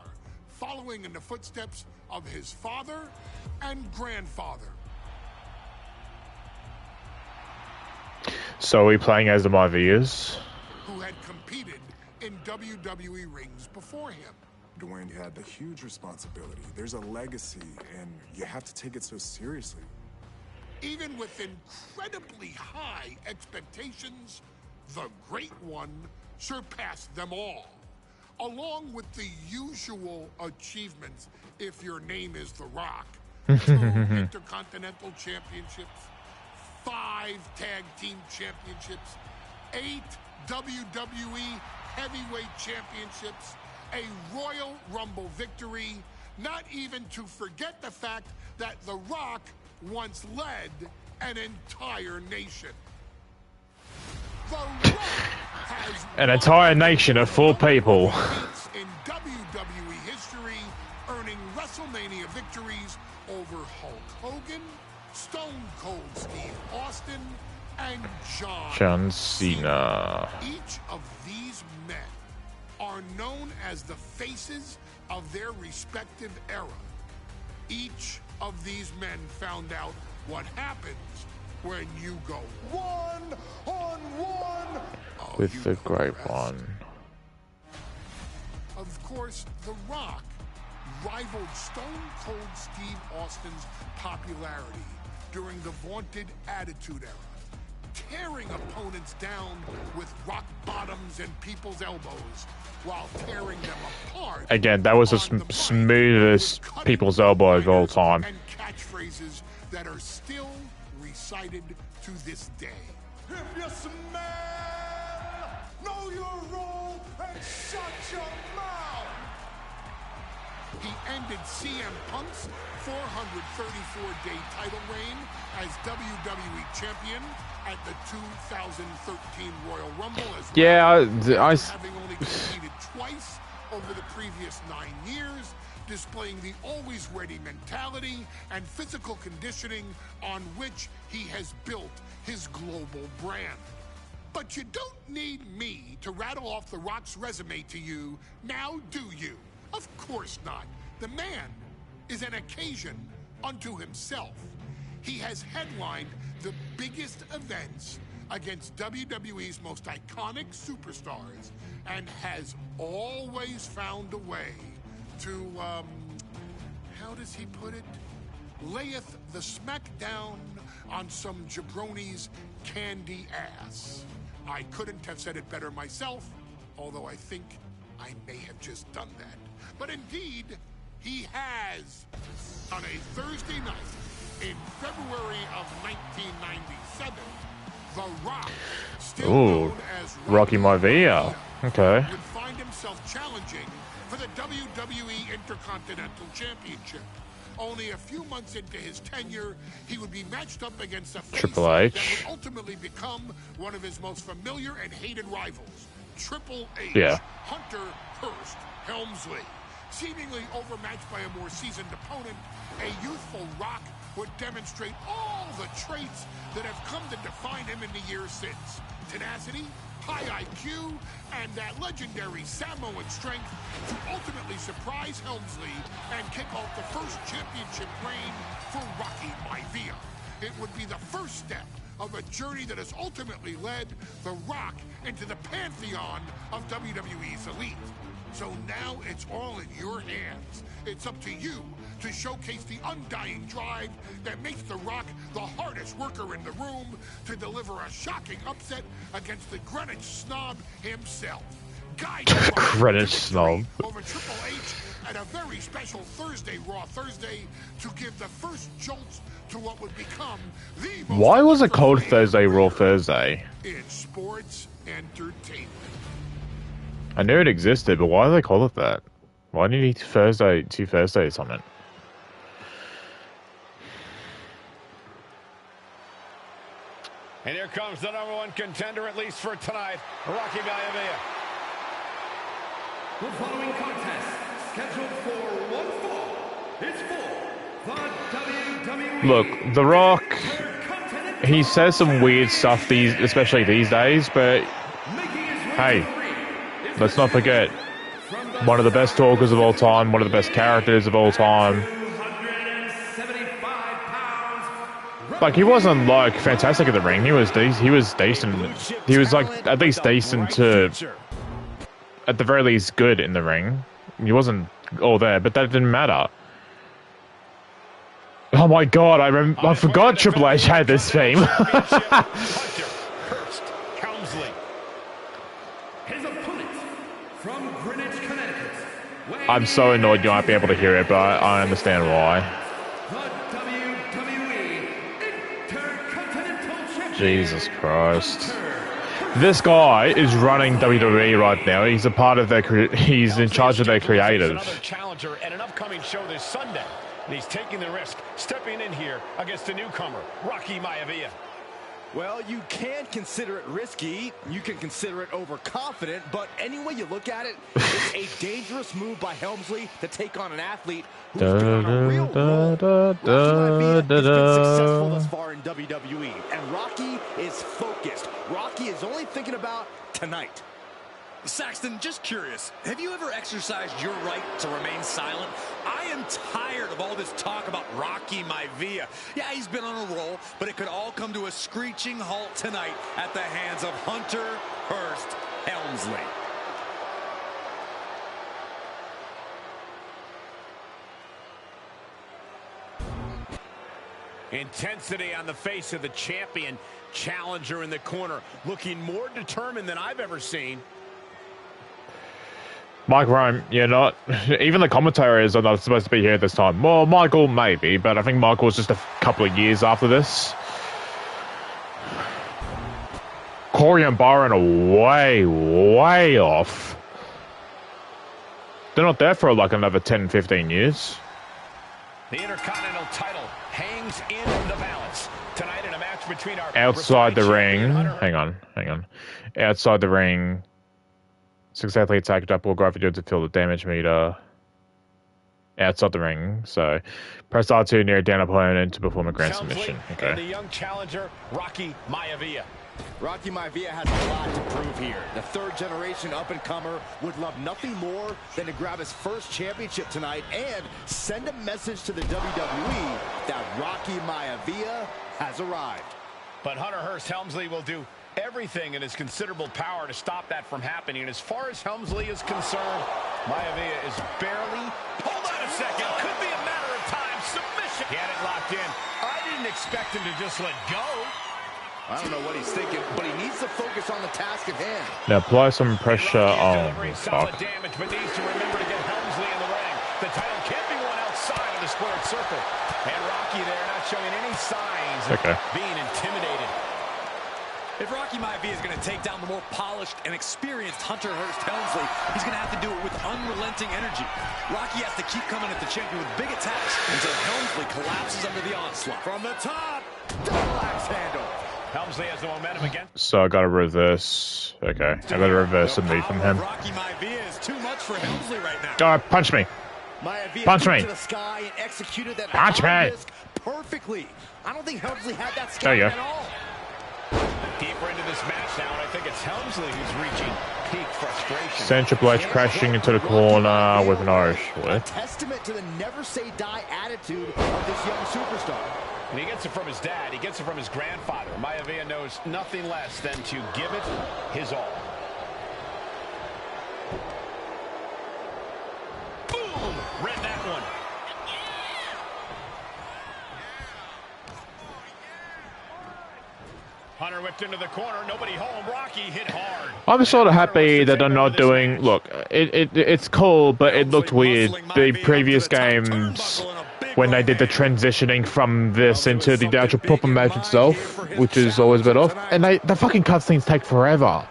Speaker 6: following in the footsteps of his father and grandfather.
Speaker 1: So are we playing as the Marvias?
Speaker 6: Who had competed in WWE rings before him.
Speaker 5: Dwayne, you had a huge responsibility. There's a legacy, and you have to take it so seriously.
Speaker 6: Even with incredibly high expectations, the Great One surpassed them all. Along with the usual achievements, if your name is The Rock, 2 Intercontinental Championships, 5 Tag Team Championships, 8 WWE Heavyweight Championships, a Royal Rumble victory, not even to forget the fact that The Rock once led an entire nation. The Rock has
Speaker 1: An entire nation of 4 people.
Speaker 6: in WWE history, earning WrestleMania victories over Hulk Hogan, Stone Cold Steve Austin, and John
Speaker 1: Cena.
Speaker 6: Each of these men are known as the faces of their respective era. Each of these men found out what happens when you go one-on-one
Speaker 1: With the Great One.
Speaker 6: Of course, The Rock rivaled Stone Cold Steve Austin's popularity during the vaunted Attitude Era, tearing opponents down with rock bottoms and people's elbows while tearing them apart.
Speaker 1: Again, that was the smoothest people's elbow of all time.
Speaker 6: And catchphrases that are still recited to this day.
Speaker 4: If you smell, know your role and shut your mouth.
Speaker 6: He ended CM Punk's 434-day title reign as WWE champion at the 2013 Royal Rumble as well, having only competed twice over the previous 9 years, displaying the always ready mentality and physical conditioning on which he has built his global brand. But you don't need me to rattle off The Rock's resume to you, now do you? Of course not. The man is an occasion unto himself. He has headlined the biggest events against WWE's most iconic superstars and has always found a way to, how does he put it? Layeth the smackdown on some jabroni's candy ass. I couldn't have said it better myself, although I think I may have just done that. But indeed, he has. On a Thursday night in February of 1997, The Rock, still known as
Speaker 1: Rocky Maivia. Okay.
Speaker 6: would find himself challenging for the WWE Intercontinental Championship. Only a few months into his tenure, he would be matched up against a face
Speaker 1: Triple H.
Speaker 6: that would ultimately become one of his most familiar and hated rivals, Triple H.
Speaker 1: Yeah.
Speaker 6: Hunter Hearst Helmsley. Seemingly overmatched by a more seasoned opponent, a youthful Rock would demonstrate all the traits that have come to define him in the years since. Tenacity, high IQ, and that legendary Samoan strength to ultimately surprise Helmsley and kick off the first championship reign for Rocky Maivia. It would be the first step of a journey that has ultimately led The Rock into the pantheon of WWE's elite. So now it's all in your hands. It's up to you to showcase the undying drive that makes The Rock the hardest worker in the room to deliver a shocking upset against the Greenwich snob himself. Guide
Speaker 1: Greenwich snob.
Speaker 6: over Triple H at a very special Thursday, Raw Thursday, to give the first jolts to what would become the most
Speaker 1: Why was it called Thursday, Raw Thursday?
Speaker 6: in sports entertainment.
Speaker 1: I knew it existed, but why do they call it that? Why do you need Thursday, 2 Thursdays on it?
Speaker 2: And here comes the #1 contender, at least for tonight, Rocky Maivia.
Speaker 9: The following contest, scheduled for one fall, is for the WWE.
Speaker 1: Look, The Rock, he says some weird stuff, especially these days, but hey, let's not forget, one of the best talkers of all time, one of the best characters of all time. Like, he wasn't, like, fantastic in the ring. He was decent. He was, like, at least decent to, at the very least, good in the ring. He wasn't all there, but that didn't matter. Oh my god, I forgot Triple H had this theme. I'm so annoyed you won't be able to hear it, but I understand why. Jesus Christ. This guy is running WWE right now. He's a part of he's in charge of their creative.
Speaker 2: Another challenger at an upcoming show this Sunday. And he's taking the risk, stepping in here against a newcomer, Rocky Maivia.
Speaker 8: Well, you can consider it risky, you can consider it overconfident, but any way you look at it, it's a dangerous move by Helmsley to take on an athlete who's been on a real roll. Rocky Maivia has been successful thus far in WWE, and Rocky is focused. Rocky is only thinking about tonight.
Speaker 3: Saxton, just curious, have you ever exercised your right to remain silent? I am tired of all this talk about Rocky Maivia. Yeah, he's been on a roll, but it could all come to a screeching halt tonight at the hands of Hunter Hearst Helmsley.
Speaker 2: Intensity on the face of the champion. Challenger in the corner, looking more determined than I've ever seen.
Speaker 1: Mike Rome, you're not. Even the commentators are not supposed to be here at this time. Well, Michael maybe, but I think Michael was just a couple of years after this. Corey and Byron are way off. They're not there for like another 10, 15 years.
Speaker 2: The Intercontinental title hangs in the balance tonight in a match between our
Speaker 1: outside the ring. Hang on. Outside the ring. Successfully attacked up or gravity to fill the damage meter outside the ring. So press R2 near a down opponent to perform a grand submission. Okay.
Speaker 2: And the young challenger, Rocky Maivia.
Speaker 8: Rocky Maivia has a lot to prove here. The third generation up-and-comer would love nothing more than to grab his first championship tonight and send a message to the WWE that Rocky Maivia has arrived.
Speaker 2: But Hunter Hearst Helmsley will do everything in his considerable power to stop that from happening. And as far as Helmsley is concerned, Maivia is barely... Hold on a second. Could be a matter of time. Submission. He had it locked in. I didn't expect him to just let go.
Speaker 8: I don't know what he's thinking, but he needs to focus on the task at hand.
Speaker 1: Now apply some pressure on...
Speaker 2: Solid damage, but needs to remember to get Helmsley in the ring. The title can't be won outside of the squared circle. And Rocky there not showing any signs of being intimidated.
Speaker 3: If Rocky Maivia is going to take down the more polished and experienced Hunter Hearst Helmsley, he's going to have to do it with unrelenting energy. Rocky has to keep coming at the champion with big attacks until Helmsley collapses under the onslaught.
Speaker 8: From the top, double axe handle.
Speaker 2: Helmsley has the momentum again.
Speaker 1: So I got to reverse. Okay, I got to reverse a move from him.
Speaker 3: Rocky Maivia is too much for Helmsley right now.
Speaker 1: Go, punch me.
Speaker 8: Maivia
Speaker 1: Punch me.
Speaker 8: to the sky and executed that
Speaker 1: punch me
Speaker 8: perfectly. I don't think Helmsley had that
Speaker 1: there you go.
Speaker 8: at all.
Speaker 2: Deeper into this match now, and I think it's Helmsley who's reaching peak frustration.
Speaker 1: Send Triple H crashing into the corner with no
Speaker 8: A
Speaker 1: sweat.
Speaker 8: testament to the never say die attitude of this young superstar.
Speaker 2: And he gets it from his dad. He gets it from his grandfather. Maivia knows nothing less than to give it his all. Boom! Read that one. Hunter whipped into the corner. Nobody home. Rocky hit hard.
Speaker 1: I'm sort of happy that they're not doing. Look, it's cool, but it looked weird. The previous games, when they did the transitioning from this into the actual proper match itself, which is always a bit off, and the fucking cutscenes take forever.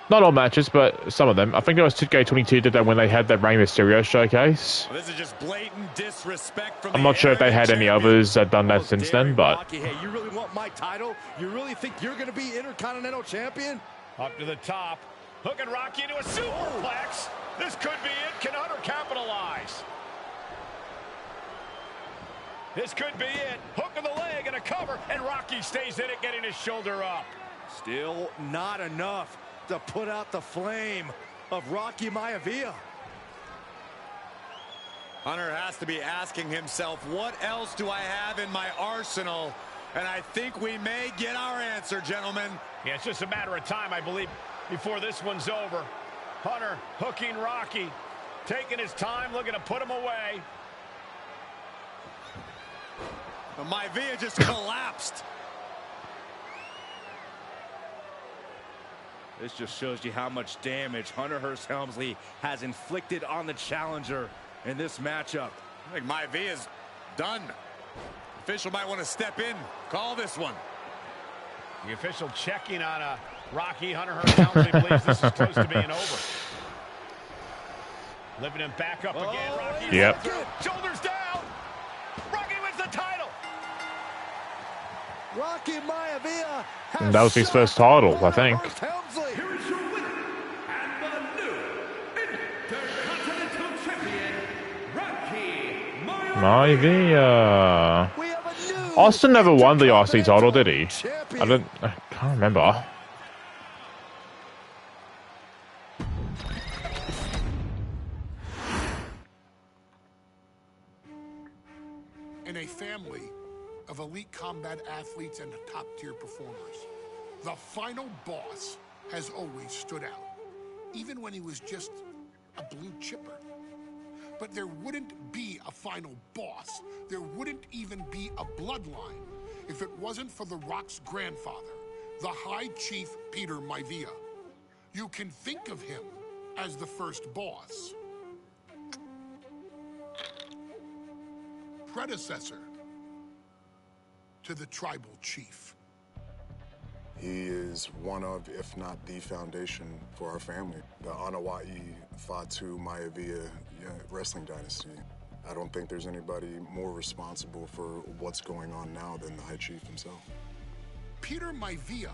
Speaker 1: Not all matches, but some of them. I think it was 2K22 did that when they had that Rey Mysterio showcase.
Speaker 3: Well, this is just blatant disrespect from
Speaker 1: I'm not sure if they had any others that done that since then, but
Speaker 4: Rocky, hey, you really want my title? You really think you're going to be Intercontinental Champion?
Speaker 2: Up to the top. Hooking Rocky into a superplex. This could be it. Can Hunter capitalize? This could be it. Hook of the leg and a cover, and Rocky stays in it, getting his shoulder up.
Speaker 4: Still not enough to put out the flame of Rocky Maivia.
Speaker 3: Hunter has to be asking himself, what else do I have in my arsenal? And I think we may get our answer, gentlemen.
Speaker 2: Yeah, it's just a matter of time, I believe, before this one's over. Hunter hooking Rocky, taking his time, looking to put him away.
Speaker 3: Maivia just collapsed. This just shows you how much damage Hunter Hearst Helmsley has inflicted on the challenger in this matchup. I think Maivia's done. Official might want to step in, call this one.
Speaker 2: The official checking on Rocky. Hunter Hearst Helmsley believes this is close to being over. Lifting him back up again. Rocky.
Speaker 1: Yep.
Speaker 2: Shoulders down. Rocky wins the title.
Speaker 4: Rocky Maivia.
Speaker 1: and that was his first title, I think.
Speaker 9: Here is your winner, and the new Intercontinental Champion, Rocky
Speaker 1: Maivia. Austin never won the RC title, did he? I can't remember.
Speaker 6: In a family of elite combat athletes and top-tier performers, the final boss has always stood out, even when he was just a blue chipper. But there wouldn't be a final boss. There wouldn't even be a bloodline if it wasn't for The Rock's grandfather, the High Chief Peter Maivia. You can think of him as the first boss. Predecessor to the tribal chief.
Speaker 5: He is one of, if not the foundation for our family. The Anawai Fatu Maivia wrestling dynasty. I don't think there's anybody more responsible for what's going on now than the High Chief himself.
Speaker 6: Peter Maivia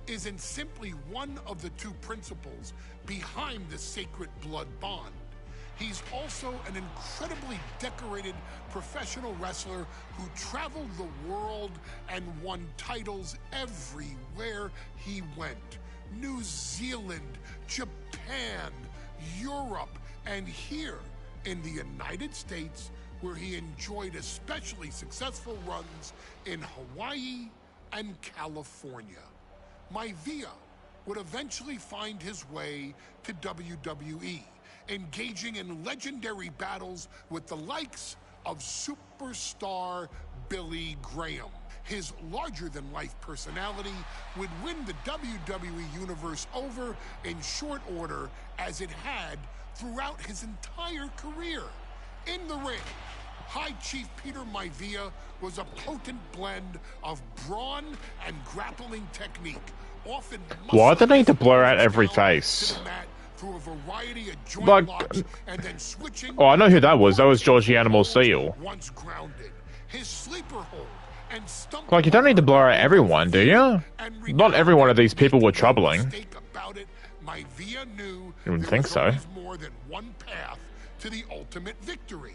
Speaker 6: isn't simply one of the two principals behind the sacred blood bond. He's also an incredibly decorated professional wrestler who traveled the world and won titles everywhere he went. New Zealand, Japan, Europe, and here in the United States, where he enjoyed especially successful runs in Hawaii and California. Maivia would eventually find his way to WWE, engaging in legendary battles with the likes of superstar Billy Graham. His larger-than-life personality would win the WWE Universe over in short order, as it had throughout his entire career. In the ring, High Chief Peter Maivia was a potent blend of brawn and grappling technique, often
Speaker 1: Why do they need to blur out every face?
Speaker 6: through a variety of joint
Speaker 1: Like,
Speaker 6: locks, and then switching.
Speaker 1: Oh, I know who that was. That was George the Animal Seal.
Speaker 6: Once grounded, his sleeper hold and stump.
Speaker 1: Like, you don't need to blur out everyone, do you? Not every one of these people were troubling.
Speaker 6: About it, Maivia knew
Speaker 1: You wouldn't
Speaker 6: there
Speaker 1: think
Speaker 6: was
Speaker 1: so.
Speaker 6: always more than one path to the ultimate victory.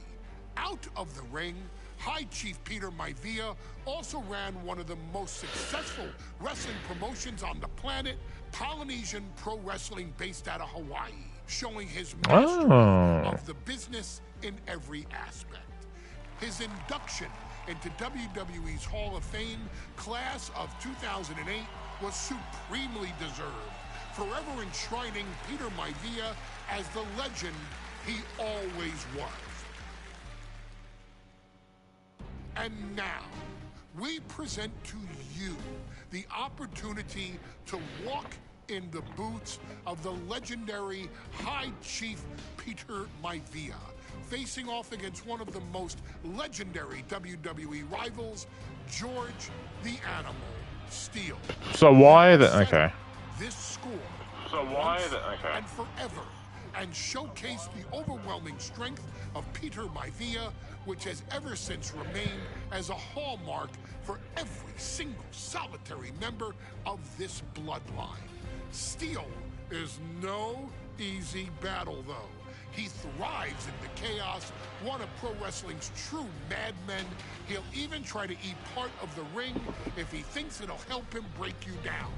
Speaker 6: Out of the ring, High Chief Peter Maivia also ran one of the most successful wrestling promotions on the planet, Polynesian Pro Wrestling, based out of Hawaii, showing his mastery of the business in every aspect. his induction into WWE's Hall of Fame class of 2008 was supremely deserved, forever enshrining Peter Maivia as the legend he always was. And now, we present to you the opportunity to walk in the boots of the legendary High Chief Peter Maivia, facing off against one of the most legendary WWE rivals, George the Animal Steele.
Speaker 1: So why the okay?
Speaker 6: This score. So why the okay? And forever, and showcase the overwhelming strength of Peter Maivia, which has ever since remained as a hallmark for every single solitary member of this bloodline. Steele is no easy battle, though. He thrives in the chaos, one of pro wrestling's true madmen. He'll even try to eat part of the ring if he thinks it'll help him break you down.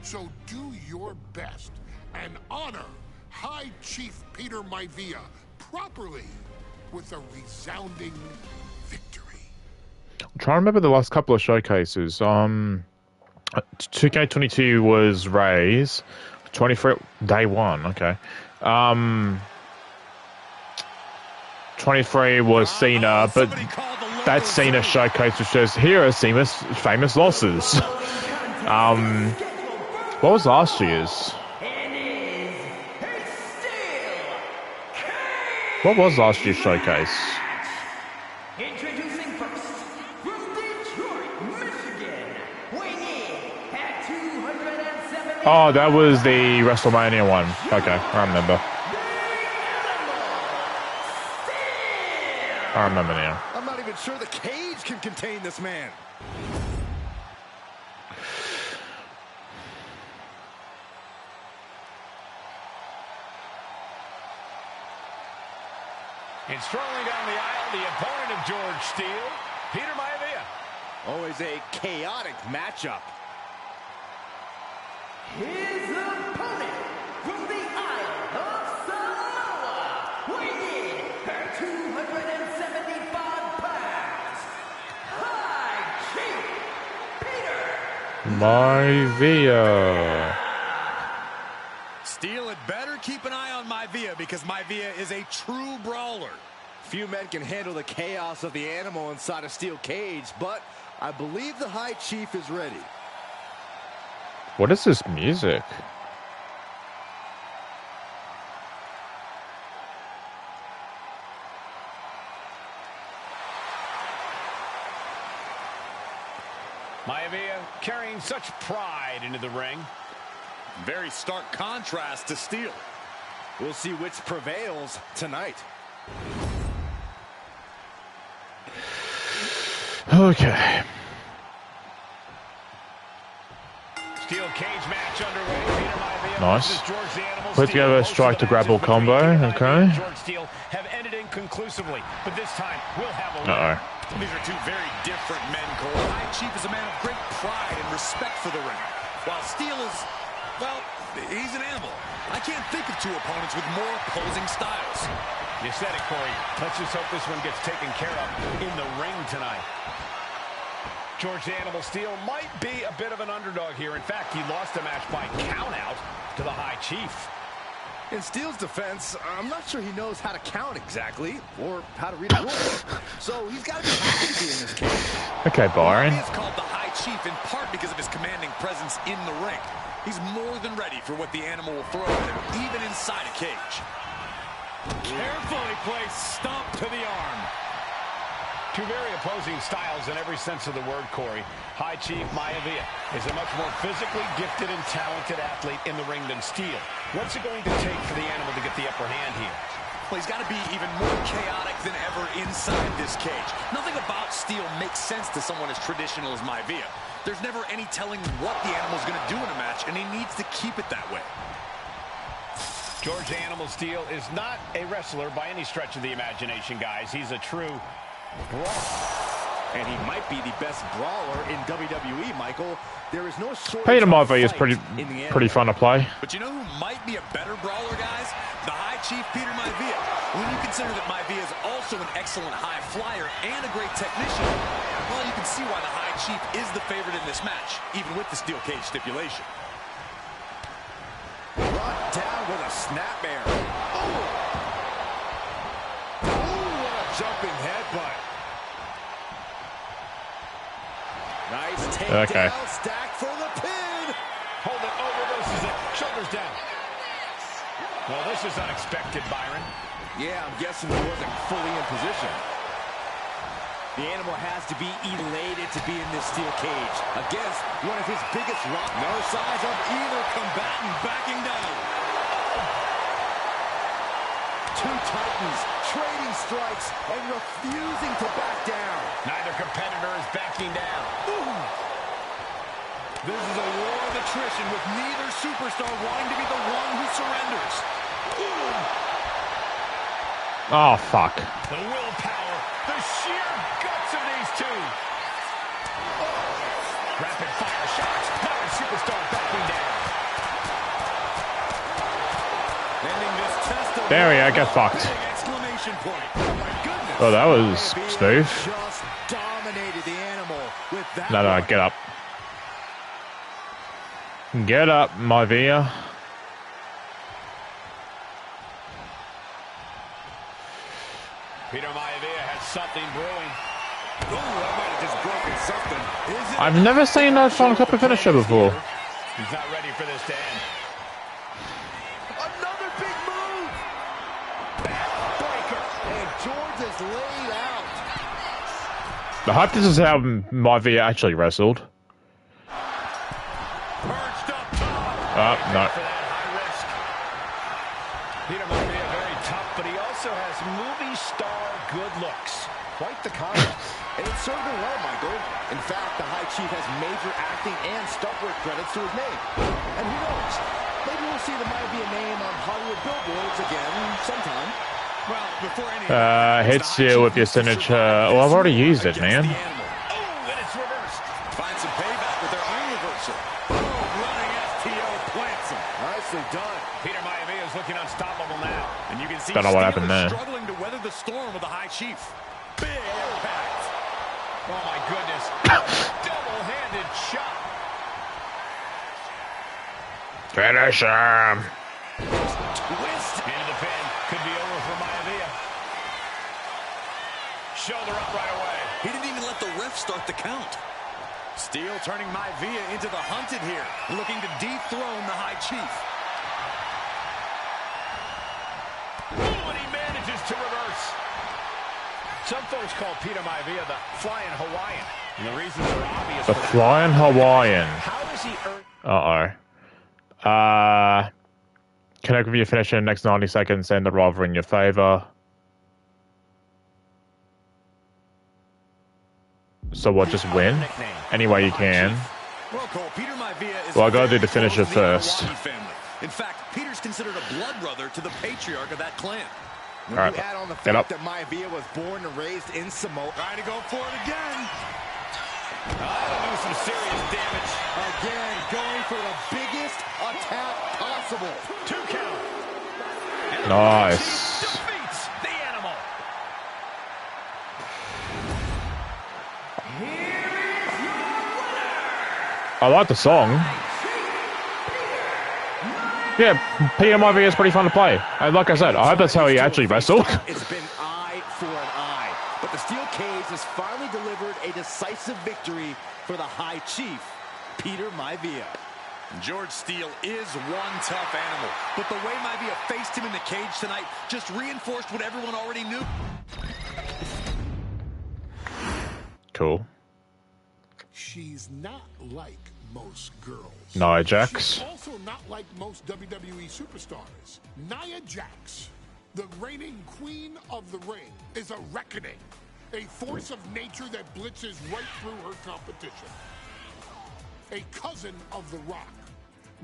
Speaker 6: So do your best and honor High Chief Peter Maivia properly with a resounding victory.
Speaker 1: I'm trying to remember the last couple of showcases. 2K22 was Ray's. 23 day one. Okay. 23 was Cena, but that Cena showcase was just here are Cena's famous losses. What was last year's? What was last year's showcase?
Speaker 9: Introducing first, from Detroit, Michigan, weighing in at 270.
Speaker 1: Oh, that was the WrestleMania one. Okay, I remember. I remember now.
Speaker 8: I'm not even sure the cage can contain this man.
Speaker 2: And strolling down the aisle, the opponent of George Steele, Peter Maivia.
Speaker 8: Always a chaotic matchup.
Speaker 9: His opponent from the Isle of Samoa, weighing in at 275 pounds, High Chief Peter
Speaker 1: Maivia.
Speaker 3: Steele had better keep an eye on Maivia because Maivia is a true brawler.
Speaker 8: Few men can handle the chaos of the animal inside a steel cage, but I believe the High Chief is ready.
Speaker 1: What is this music?
Speaker 2: Maivia carrying such pride into the ring.
Speaker 3: Very stark contrast to Steele.
Speaker 8: We'll see which prevails tonight.
Speaker 1: Okay.
Speaker 2: Steel cage match underway. Peter Maivia
Speaker 1: Nice.
Speaker 2: versus George the Animal
Speaker 1: Put
Speaker 2: Steele.
Speaker 1: together a
Speaker 2: Most of
Speaker 1: strike
Speaker 2: the
Speaker 1: to grapple
Speaker 2: matches between
Speaker 1: combo,
Speaker 2: Peter Maivia
Speaker 1: okay.
Speaker 2: and George Steele have ended inconclusively, but this time we'll have a winner.
Speaker 3: These are two very different men, Cole. High Chief is a man of great pride and respect for the ring, while Steele is, well, he's an animal. I can't think of two opponents with more opposing styles.
Speaker 2: You said it, Corey. Let's just hope this one gets taken care of in the ring tonight. George the Animal Steele might be a bit of an underdog here. In fact, he lost a match by countout to the High Chief.
Speaker 8: In Steele's defense, I'm not sure he knows how to count exactly, or how to read a rule. So he's got to be happy to be in this cage.
Speaker 1: Okay, Byron.
Speaker 3: He is called the High Chief in part because of his commanding presence in the ring. He's more than ready for what the animal will throw at him, even inside a cage. Carefully placed stomp to the arm.
Speaker 2: Two very opposing styles in every sense of the word, Corey. High Chief Maivia is a much more physically gifted and talented athlete in the ring than Steele. What's it going to take for the animal to get the upper hand here?
Speaker 3: Well, he's got to be even more chaotic than ever inside this cage. Nothing about Steele makes sense to someone as traditional as Maivia. There's never any telling what the animal's going to do in a match, and he needs to keep it that way.
Speaker 2: George the Animal Steele is not a wrestler by any stretch of the imagination, guys. He's a true brawler.
Speaker 8: And he might be the best brawler in WWE, Michael. There is no shortage
Speaker 1: Peter
Speaker 8: of
Speaker 1: Maivia is
Speaker 8: fight in the
Speaker 1: pretty fun to play.
Speaker 3: But you know who might be a better brawler, guys? The High Chief Peter Maivia. When you consider that Maivia is also an excellent high flyer and a great technician, well, you can see why the High Chief is the favorite in this match, even with the steel cage stipulation.
Speaker 8: Brought down with a snapmare. Oh! Ooh, what a jumping headbutt. Nice takedown, stack for the pin.
Speaker 2: Hold it, reverses it, shoulders down. Well, this is unexpected, Byron.
Speaker 8: Yeah, I'm guessing he wasn't fully in position. The animal has to be elated to be in this steel cage against one of his biggest rivals. No signs of either combatant backing down. Two titans trading strikes and refusing to back down.
Speaker 2: Neither competitor is backing down.
Speaker 3: Ooh. This is a war of attrition with neither superstar wanting to be the one who surrenders. Ooh.
Speaker 1: Oh, fuck.
Speaker 2: The willpower, the sheer guts of these two. Rapid fire shots, neither superstar backing down.
Speaker 3: Ending this test of
Speaker 1: There we go, get fucked.
Speaker 3: exclamation point. Oh my goodness.
Speaker 1: Oh, that was smooth.
Speaker 8: Just dominated the animal with that.
Speaker 1: No, get up. Get up, Maivia.
Speaker 2: Peter Maivia has something brewing.
Speaker 8: Ooh, that might have just broken something.
Speaker 1: I've never seen that Final Cup finisher before.
Speaker 2: He's not ready for this to end.
Speaker 8: Another big move.
Speaker 2: Backbreaker.
Speaker 8: And George is laid out.
Speaker 1: I hope this is how Maivia actually wrestled.
Speaker 2: Perched up top.
Speaker 1: No.
Speaker 2: For that high risk. Peter Maivia very tough, but he also has movie star good looks. Quite the combo.
Speaker 8: And it served him well, Michael. In fact, the High Chief has major acting and stunt work credits to his name. And who knows? Maybe we'll see the Maivia name on Hollywood billboards again sometime.
Speaker 3: Well, before any
Speaker 1: Hits you with your signature. Oh, I've already used it, man.
Speaker 2: Oh, and it's reversed.
Speaker 3: Find some payback with their own reversal. Oh, running FTO plants him.
Speaker 8: Nicely done.
Speaker 2: Peter Maivia is looking unstoppable now.
Speaker 3: And you can see
Speaker 1: Don't know what
Speaker 3: Steele
Speaker 1: happened
Speaker 3: is
Speaker 1: there.
Speaker 3: struggling to weather the storm of the High Chief. Big impact.
Speaker 2: Oh my goodness. Double-handed shot.
Speaker 1: Finish him.
Speaker 2: Twist. Into the pin. Could be over for Maivia. Shoulder up right away.
Speaker 3: He didn't even let the ref start the count. Steele turning Maivia into the hunted here, looking to dethrone the High Chief.
Speaker 2: Oh, and he manages to reverse. Some folks call Peter Maivia the Flying Hawaiian. And the reasons are obvious.
Speaker 1: The Flying Hawaiian.
Speaker 2: How does he earn...
Speaker 1: Connect with your finisher in the next 90 seconds and the rival in your favor. So what, just win? Any way you can.
Speaker 3: Well, Cole, Peter Maivia is
Speaker 1: Well, I gotta do the finisher first.
Speaker 3: In fact, Peter's considered a blood brother to the patriarch of that clan.
Speaker 8: When
Speaker 1: All right,
Speaker 8: you add on the
Speaker 1: get up.
Speaker 8: fact that Maivia was born and raised in Samoa.
Speaker 3: Trying to go for it again.
Speaker 2: That'll do some serious damage.
Speaker 8: Again, going for the biggest attack possible.
Speaker 2: 2 count. And
Speaker 1: Nice.
Speaker 2: defeats the animal.
Speaker 1: I like the song. Yeah, Peter Maivia is pretty fun to play. And like I said, I hope that's how he actually wrestled.
Speaker 8: It's been eye for an eye. But the steel cage has finally delivered a decisive victory for the High Chief, Peter Maivia.
Speaker 3: George Steele is one tough animal, but the way Maivia faced him in the cage tonight just reinforced what everyone already knew.
Speaker 1: Cool.
Speaker 6: She's not like most girls.
Speaker 1: Nia Jax.
Speaker 6: She's also not like most WWE superstars. Nia Jax, the reigning queen of the ring, is a reckoning. A force of nature that blitzes right through her competition. A cousin of The Rock.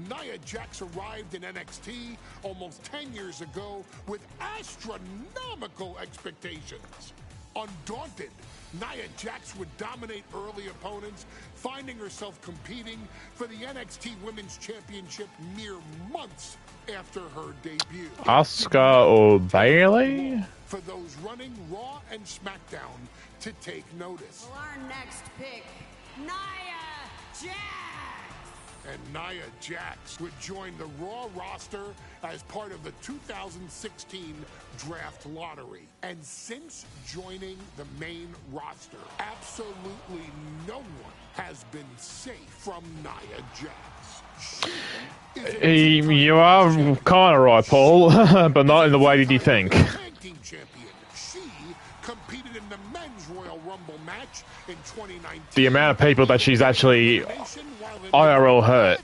Speaker 6: Nia Jax arrived in NXT almost 10 years ago with astronomical expectations. Undaunted, Nia Jax would dominate early opponents, finding herself competing for the NXT Women's Championship mere months after her debut.
Speaker 1: Asuka or Bayley?
Speaker 6: For those running Raw and SmackDown to take notice.
Speaker 10: Well, our next pick, Nia Jax.
Speaker 6: And Nia Jax would join the Raw roster as part of the 2016 draft lottery. And since joining the main roster, absolutely no one has been safe from Nia Jax.
Speaker 1: You are kind of right, Paul, but not in the way that you think.
Speaker 6: Tag team champion. She competed in the men's Royal Rumble match in 2019.
Speaker 1: The amount of people that she's actually IRL hurt.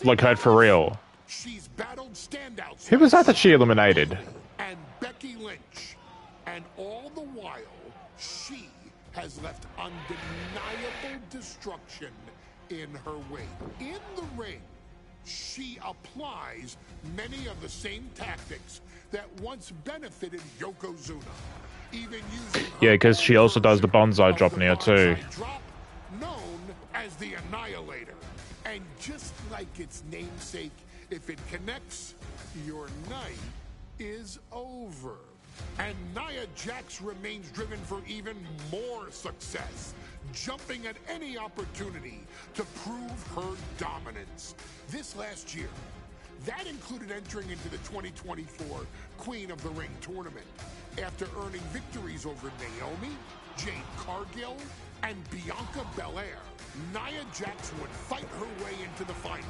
Speaker 1: Like hurt for real.
Speaker 6: She's battled standouts.
Speaker 1: Who was that she eliminated?
Speaker 6: And Becky Lynch. And all the while, she has left undeniable destruction in her wake. In the ring, she applies many of the same tactics that once benefited Yokozuna. Even using
Speaker 1: Yeah, because she also does the bonsai drop now too.
Speaker 6: drop, known as the Annihilator. And just like its namesake, if it connects, your night is over. And Nia Jax remains driven for even more success, jumping at any opportunity to prove her dominance. This last year, that included entering into the 2024 Queen of the Ring tournament after earning victories over Naomi, Jade Cargill, and Bianca Belair. Nia Jax would fight her way into the finals,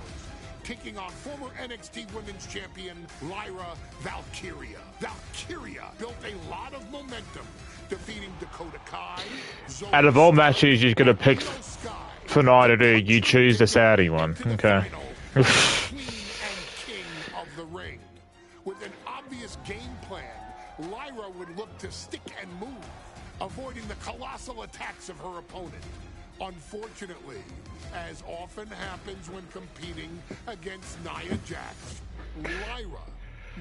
Speaker 6: taking on former NXT Women's Champion Lyra Valkyria. Valkyria built a lot of momentum, defeating Dakota Kai.
Speaker 1: Out of all matches you could have picked for Nia to do, you choose the Saudi one. Okay.
Speaker 6: Queen and king of the ring. With an obvious game plan, Lyra would look to stick and move, avoiding the colossal attacks of her opponent. Unfortunately, as often happens when competing against Nia Jax, Lyra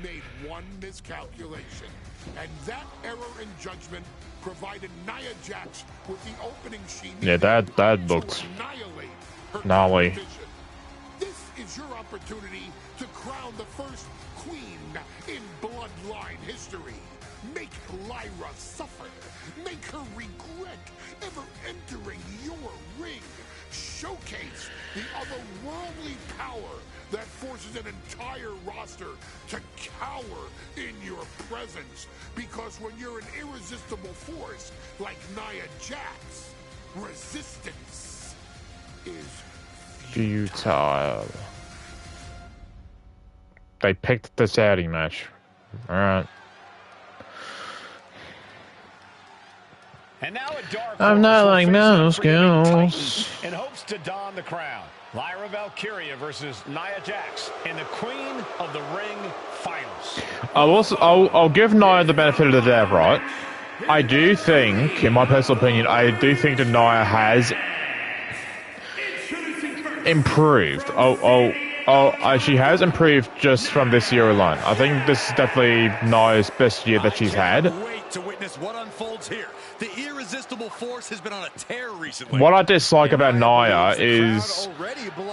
Speaker 6: made one miscalculation, and that error in judgment provided Nia Jax with the opening she needed.
Speaker 1: Yeah, that looked
Speaker 6: to annihilate her
Speaker 1: gnarly.
Speaker 6: competition. This is your opportunity to crown the first queen in Bloodline history. Make Lyra suffer. Make her regret ever entering your ring. Showcase the otherworldly power that forces an entire roster to cower in your presence. Because when you're an irresistible force like Nia Jax, resistance is
Speaker 1: futile. They picked the Saudi match. Alright.
Speaker 2: And now a dark
Speaker 1: I'm not like
Speaker 2: horse
Speaker 1: those girls.
Speaker 2: in hopes to don the crown. Lyra Valkyria versus Nia Jax in the Queen of the Ring finals.
Speaker 1: I'll give Nia the benefit of the doubt, right? I do think, in my personal opinion, I do think that Nia has improved. She has improved just from this year alone. I think this is definitely Nia's best year that she's had.
Speaker 3: Wait to witness what unfolds here. The irresistible force has been on a tear recently.
Speaker 1: What I dislike about Nia is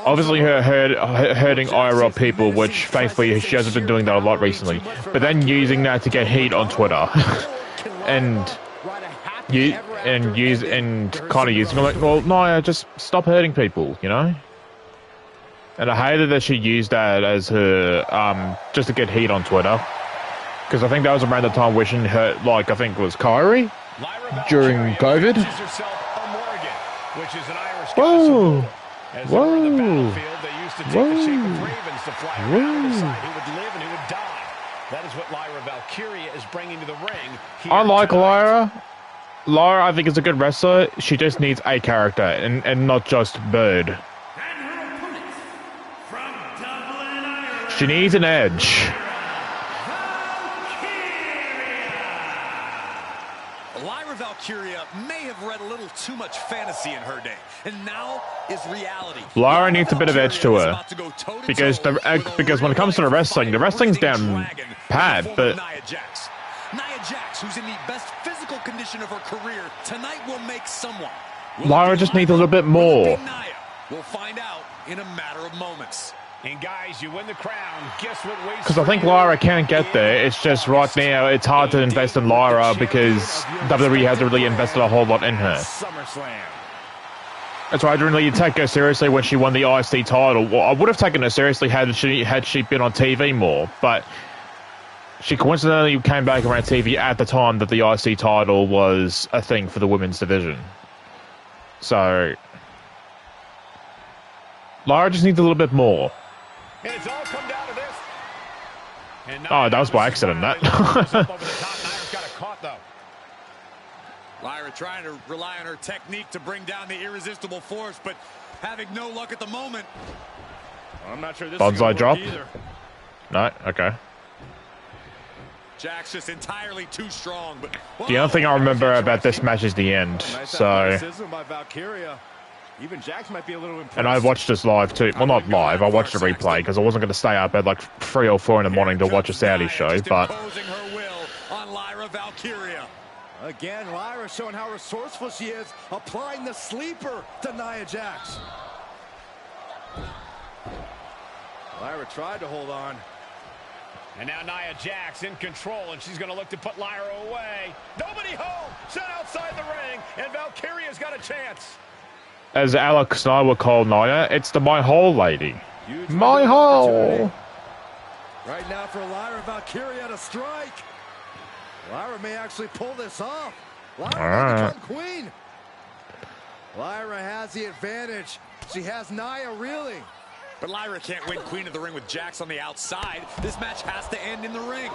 Speaker 1: obviously her hurting IRL people, which thankfully she hasn't been doing that a lot recently. But then using that to get heat on Twitter, and kind of using it like, well, Nia, just stop hurting people, you know. And I hated that she used that as her just to get heat on Twitter, because I think that was around the time where she hurt, like, I think it was Kyrie during COVID. Whoa! Whoa!
Speaker 2: That is what Lyra Valkyria is bringing to the ring.
Speaker 1: I like Lyra. Lyra, I think, is a good wrestler. She just needs a character and not just Bird. She needs an edge.
Speaker 3: Lyra Valkyria may have read a little too much fantasy in her day, and now is reality.
Speaker 1: Lyra needs a bit of edge to her, because when it comes to the wrestling's down pat, but
Speaker 3: Nia Jax, who's in the best physical physical condition of her career, tonight will make someone.
Speaker 1: Lyra just needs a little bit more.
Speaker 3: We'll find out in a matter of moments.
Speaker 2: And guys, you win the crown. Guess what waits?
Speaker 1: Because I think Lyra can get there. It's just right now it's hard to invest in Lyra because WWE hasn't really invested a whole lot in her.
Speaker 8: SummerSlam.
Speaker 1: That's why I didn't really take her seriously when she won the IC title. Well, I would have taken her seriously had she been on TV more, but she coincidentally came back around TV at the time that the IC title was a thing for the women's division. So Lyra just needs a little bit more.
Speaker 2: And it's all come down to this.
Speaker 1: Oh, that was by accident, that.
Speaker 3: Lyra trying to rely on her technique to bring down the irresistible force, but having no luck at the moment.
Speaker 8: I'm not sure this
Speaker 1: Bonsai
Speaker 8: is
Speaker 1: drop?
Speaker 8: either.
Speaker 1: No? Okay.
Speaker 3: Jack's just entirely too strong. But
Speaker 1: The only thing I remember about this match is the end.
Speaker 8: Nice
Speaker 1: So,
Speaker 8: athleticism by Valkyria. Even Jax might be a little impressed.
Speaker 1: and I watched this live too. Well, not live. I watched the replay because I wasn't going to stay up at like 3 or 4 in the morning to watch a Saudi show. But
Speaker 3: imposing her will on Lyra Valkyria.
Speaker 4: Again, Lyra showing how resourceful she is, applying the sleeper to Nia Jax.
Speaker 8: Lyra tried to hold on.
Speaker 2: And now Nia Jax in control, and she's going to look to put Lyra away. Nobody home, set outside the ring, and Valkyria's got a chance.
Speaker 1: as Alex and I would call Nia, it's the My Hole lady. My Hole!
Speaker 4: Right now for Lyra Valkyria to strike. Lyra may actually pull this off. Lyra may become queen. Lyra has the advantage. She has Nia reeling.
Speaker 3: But Lyra can't win Queen of the Ring with Jax on the outside. This match has to end in the ring.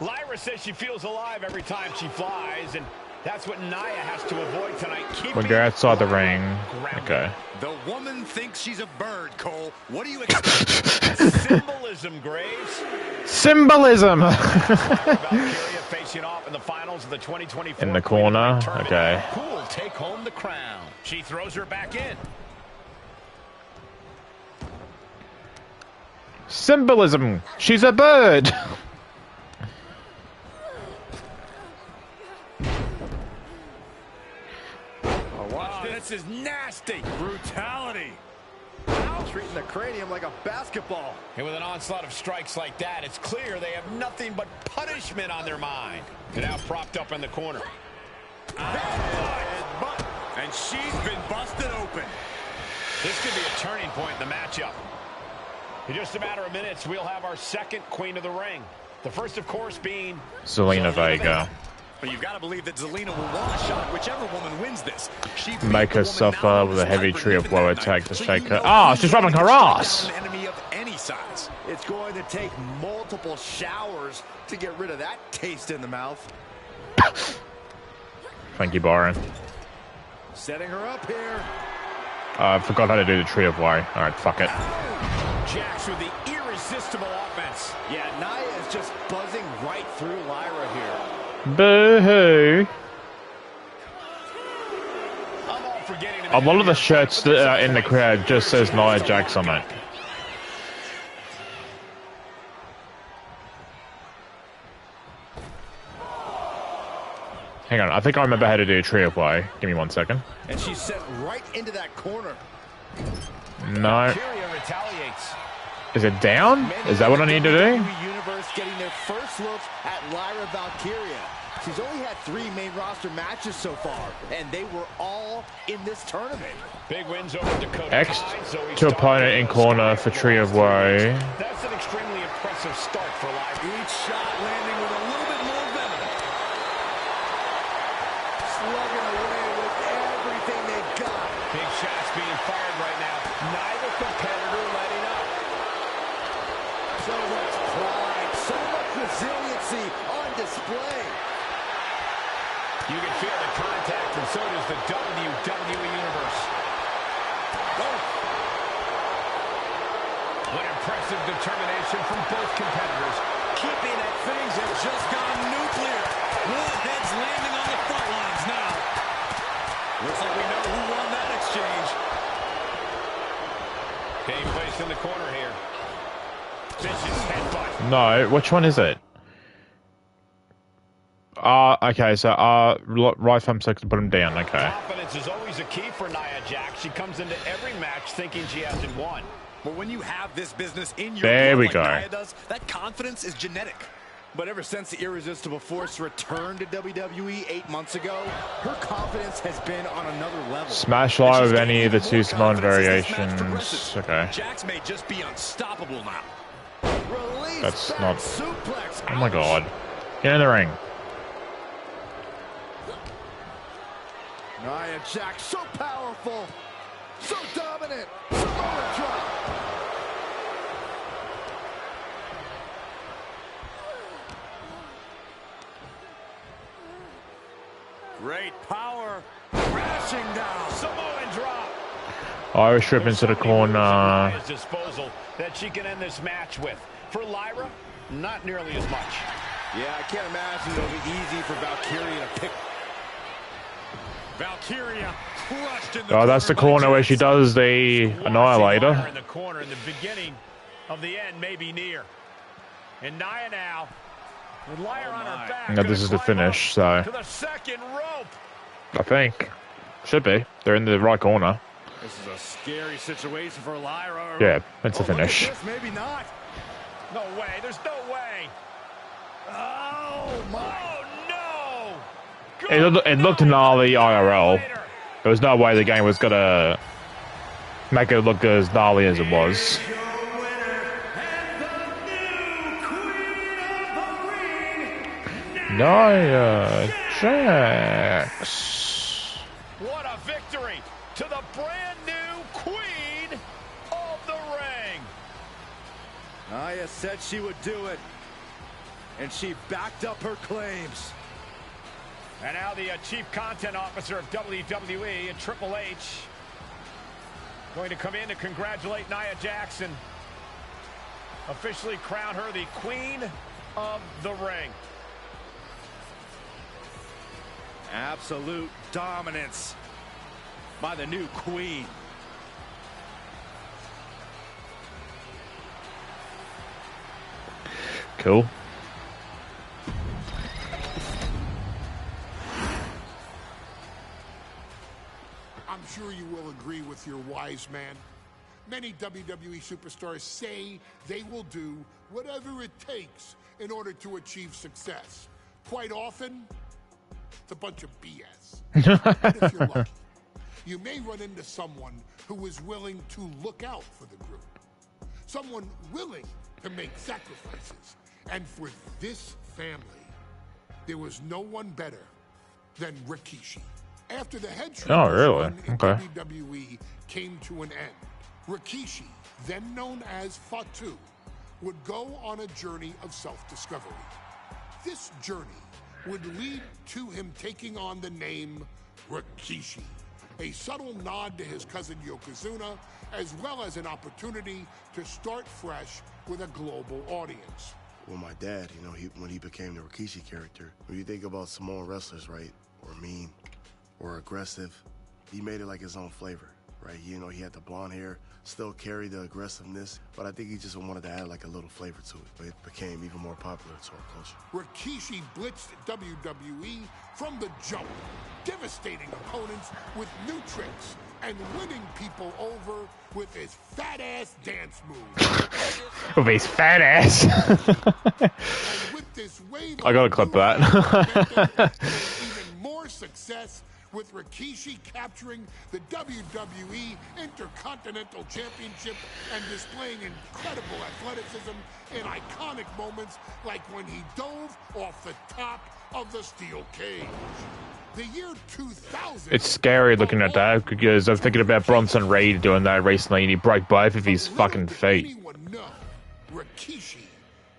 Speaker 2: Lyra says she feels alive every time she flies, and that's what Nia has to avoid tonight.
Speaker 1: When you're outside the ring. Okay.
Speaker 3: The woman thinks she's a bird, Cole. What do you expect?
Speaker 2: Symbolism, Graves.
Speaker 1: Symbolism!
Speaker 2: Valkyria facing off in the finals of the 2024
Speaker 1: in the corner. Okay.
Speaker 2: Who will take home the crown? She throws her back in.
Speaker 1: Symbolism! She's a bird!
Speaker 3: Wow, this is nasty. Brutality.
Speaker 4: Treating the cranium like a basketball.
Speaker 2: And with an onslaught of strikes like that, it's clear they have nothing but punishment on their mind. And now propped up in the corner.
Speaker 3: And she's been busted open.
Speaker 2: This could be a turning point in the matchup. In just a matter of minutes, we'll have our second Queen of the Ring. The first, of course, being
Speaker 1: Zelina Vega.
Speaker 3: But you've got to believe that Zelina will want a shot, whichever woman wins this.
Speaker 1: Make her suffer with a heavy tree of woe attack to shake her. Oh, she's rubbing her ass!
Speaker 3: An enemy of any size.
Speaker 4: It's going to take multiple showers to get rid of that taste in the mouth.
Speaker 1: Thank you, Byron.
Speaker 4: Setting her up here.
Speaker 1: I forgot how to do the tree of woe. Alright, fuck it.
Speaker 2: Jax with the irresistible offense.
Speaker 4: Yeah, Nia is just buzzing right through Lyra here.
Speaker 1: Boo-hoo.
Speaker 2: I'm all for getting
Speaker 1: A lot of the shirts that are in the crowd just says Nia Jax on it. Hang on, I think I remember how to do a tree of woe. Give me 1 second.
Speaker 4: And she's set right into that corner.
Speaker 1: No.
Speaker 2: Valkyria retaliates.
Speaker 1: Is it down? Is that what I need to do?
Speaker 4: WWE Universe getting their first looks at Lyra Valkyria. She's only had 3 main roster matches so far, and they were all in this tournament.
Speaker 2: Big wins over Dakota.
Speaker 1: X to opponent in corner for tree of woe.
Speaker 2: That's an extremely impressive start for Lyra.
Speaker 3: Each shot landing with a little bit more venom.
Speaker 4: Slugging away with everything they've got.
Speaker 2: Big shots being fired right now. Neither competitor letting up.
Speaker 4: So much pride, so much resiliency on display.
Speaker 2: You can feel the contact, and so does the WWE Universe. What impressive determination from both competitors.
Speaker 3: Keeping it, things have just gone nuclear. Warheads landing on the front lines now. Looks like we know who won that exchange.
Speaker 2: Game placed in the corner here. Vicious headbutt.
Speaker 1: No, which one is it? Okay, so right thumb six to put him down. Okay.
Speaker 2: Confidence is always a key for Nia Jax. She comes into every match thinking she hasn't won.
Speaker 3: But when you have this business in your
Speaker 1: There
Speaker 3: blood
Speaker 1: we
Speaker 3: like
Speaker 1: go.
Speaker 3: Nia does, that confidence is genetic.
Speaker 8: But ever since the Irresistible Force returned to WWE 8 months ago, her confidence has been on another level.
Speaker 1: Smash live with any of the two Simone variations. Okay.
Speaker 3: Jax may just be unstoppable now.
Speaker 8: Release
Speaker 1: That's
Speaker 8: back
Speaker 1: not.
Speaker 8: suplex.
Speaker 1: Oh my god. Get in the ring.
Speaker 4: Nia Jax, so powerful, so dominant. Samoa drop.
Speaker 3: Great power. Crashing down.
Speaker 2: Samoan drop.
Speaker 1: Irish rip into the corner.
Speaker 2: At Nia's disposal that she can end this match with. For Lyra, not nearly as much.
Speaker 8: Yeah, I can't imagine it'll be easy for Valkyria to pick.
Speaker 3: Valkyria crushed in the
Speaker 1: Oh, that's the corner where she does the Annihilator.
Speaker 2: In the corner, and the beginning of the end may be near. And Nia now, with Lyra on her back.
Speaker 1: No, this is the finish, so
Speaker 2: To the second rope.
Speaker 1: I think should be. They're in the right corner.
Speaker 3: This is a scary situation for Lyra.
Speaker 1: Yeah, it's a finish.
Speaker 4: This, maybe not.
Speaker 2: No way. There's no way.
Speaker 4: Oh my.
Speaker 2: Oh no.
Speaker 1: It looked gnarly IRL. There was no way the game was gonna make it look as gnarly as it was. Nia Jax.
Speaker 2: What a victory to the brand new queen of the ring.
Speaker 4: Nia said she would do it, and she backed up her claims.
Speaker 2: And now the chief content officer of WWE and Triple H going to come in to congratulate Nia Jax, officially crown her the queen of the ring.
Speaker 8: Absolute dominance by the new queen.
Speaker 1: Cool.
Speaker 6: I'm sure you will agree with your wise man. Many WWE superstars say they will do whatever it takes in order to achieve success. Quite often, it's a bunch of BS. But if you're lucky, you may run into someone who is willing to look out for the group. Someone willing to make sacrifices. And for this family, there was no one better than Rikishi. After the head run in WWE came to an end, Rikishi, then known as Fatu, would go on a journey of self-discovery. This journey would lead to him taking on the name Rikishi, a subtle nod to his cousin Yokozuna, as well as an opportunity to start fresh with a global audience.
Speaker 7: Well, my dad, you know, when he became the Rikishi character, when you think about Samoan wrestlers, right, or mean, or aggressive, he made it like his own flavor, right? You know, he had the blonde hair, still carried the aggressiveness, but I think he just wanted to add like a little flavor to it. But it became even more popular to our culture.
Speaker 6: Rikishi blitzed WWE from the jump, devastating opponents with new tricks and winning people over with his fat-ass dance moves.
Speaker 1: With his fat ass.
Speaker 6: With this wave
Speaker 1: I gotta clip that.
Speaker 6: even more success with Rikishi capturing the WWE Intercontinental Championship and displaying incredible athleticism in iconic moments like when he dove off the top of the steel cage. The year 2000.
Speaker 1: It's scary looking at that because I'm thinking about Bronson Reed doing that recently and he broke both of his fucking feet.
Speaker 6: Anyone know, Rikishi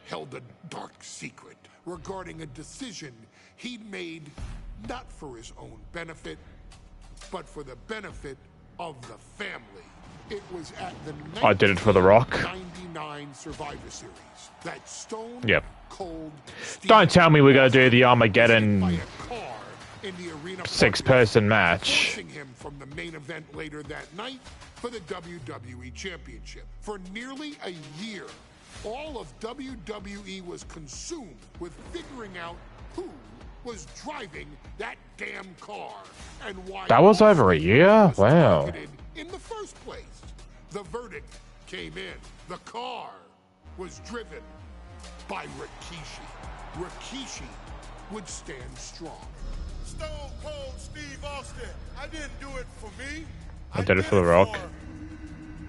Speaker 6: held a dark secret regarding a decision he'd made not for his own benefit, but for the benefit of the family. It was at the
Speaker 1: I did it for The Rock.
Speaker 6: 99 Survivor Series that Stone Cold Steve
Speaker 1: Don't tell me we're gonna do the Armageddon
Speaker 6: by a car in the arena
Speaker 1: 6-person match.
Speaker 6: forcing him from the main event later that night for the WWE Championship. For nearly a year, all of WWE was consumed with figuring out who was driving that damn car and why
Speaker 1: That was over a year?
Speaker 6: was
Speaker 1: Wow.
Speaker 6: targeted in the first place. The verdict came in. The car was driven by Rikishi. Rikishi would stand strong.
Speaker 11: Stone Cold Steve Austin. I didn't do it for me.
Speaker 1: I did it for The Rock.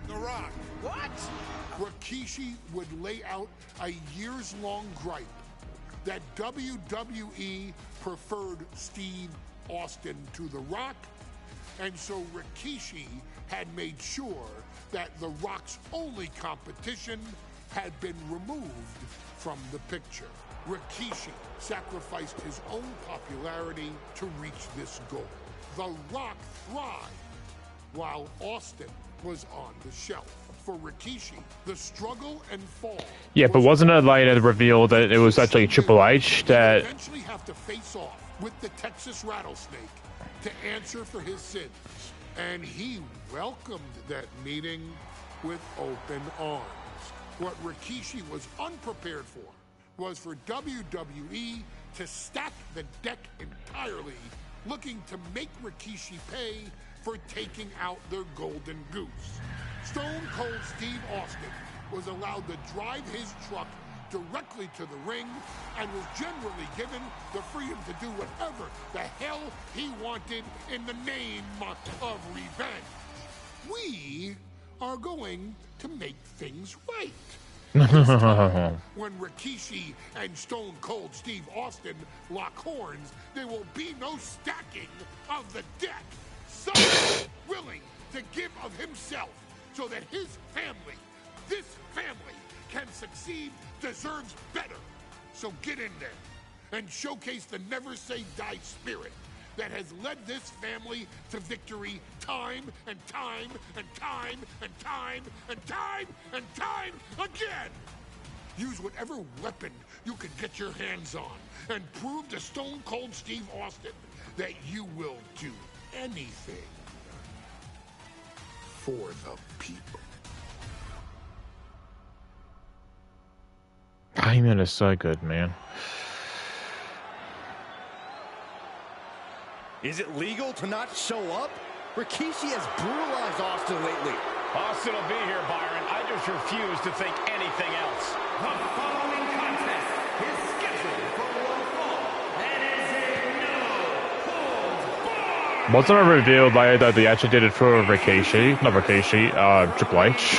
Speaker 11: The Rock.
Speaker 6: What? Rikishi would lay out a years-long gripe that WWE preferred Steve Austin to The Rock, and so Rikishi had made sure that The Rock's only competition had been removed from the picture. Rikishi sacrificed his own popularity to reach this goal. The Rock thrived while Austin was on the shelf. For Rikishi, the struggle and fall.
Speaker 1: Yeah, but wasn't it later revealed that it was actually Triple H that...
Speaker 6: eventually have to face off with the Texas Rattlesnake to answer for his sins. And he welcomed that meeting with open arms. What Rikishi was unprepared for was for WWE to stack the deck entirely, looking to make Rikishi pay for taking out their golden goose. Stone Cold Steve Austin was allowed to drive his truck directly to the ring and was generally given the freedom to do whatever the hell he wanted in the name of revenge. We are going to make things right. When Rikishi and Stone Cold Steve Austin lock horns, there will be no stacking of the deck. Someone willing to give of himself so that his family, this family, can succeed, deserves better. So get in there and showcase the never say die spirit that has led this family to victory time and time and time and time and time and time again. Use whatever weapon you can get your hands on and prove to Stone Cold Steve Austin that you will do anything for the people.
Speaker 1: Heyman is so good, man.
Speaker 8: Is it legal to not show up? Rikishi has brutalized Austin lately.
Speaker 2: Austin will be here, Byron. I just refuse to think anything else.
Speaker 9: The following contest is scheduled for one fall and is a no-holds-barred.
Speaker 1: Wasn't it revealed later that they actually did it for Rikishi? Not Rikishi, Triple H.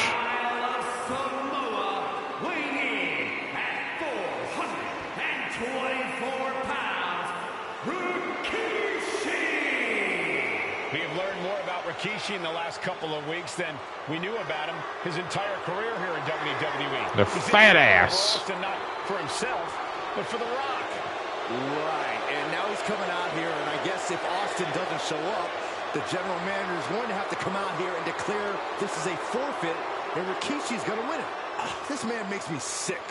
Speaker 2: Rikishi in the last couple of weeks than we knew about him his entire career here in WWE.
Speaker 1: The fat ass.
Speaker 2: Austin, not for himself, but for The Rock.
Speaker 8: Right, and now he's coming out here, and I guess if Austin doesn't show up, the general manager is going to have to come out here and declare this is a forfeit, and Rikishi's going to win it. This man makes me sick.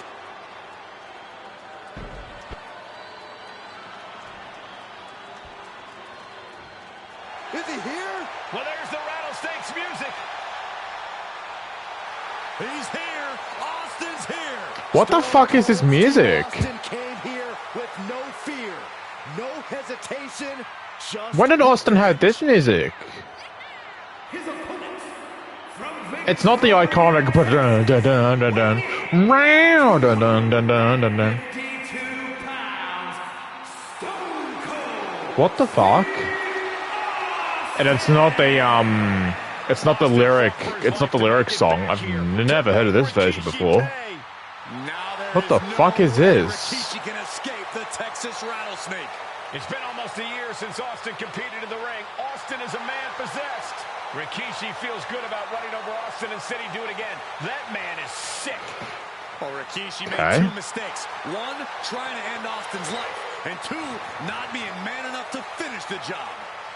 Speaker 8: Is he here?
Speaker 2: Well, there's the Rattlesnake's music.
Speaker 8: He's here. Austin's here.
Speaker 1: What the fuck is this music?
Speaker 8: Austin came here with no fear, no hesitation. Just
Speaker 1: When did Austin have this music?
Speaker 9: His opponent from
Speaker 1: It's not the iconic dun dun dun dun dun row dun dun dun dun dun dun.
Speaker 9: 52 pounds, Stone Cold.
Speaker 1: What the fuck? And it's not the lyric song. I've never heard of this version before. What the fuck is this?
Speaker 8: Rikishi can escape the Texas Rattlesnake.
Speaker 2: It's been almost a year since Austin competed in the ring. Austin is a man possessed. Rikishi feels good about running over Austin and said he'd do it again. That man is sick.
Speaker 8: Well, Rikishi
Speaker 1: Okay.
Speaker 8: made two mistakes. One, trying to end Austin's life. And two, not being man enough to finish the job.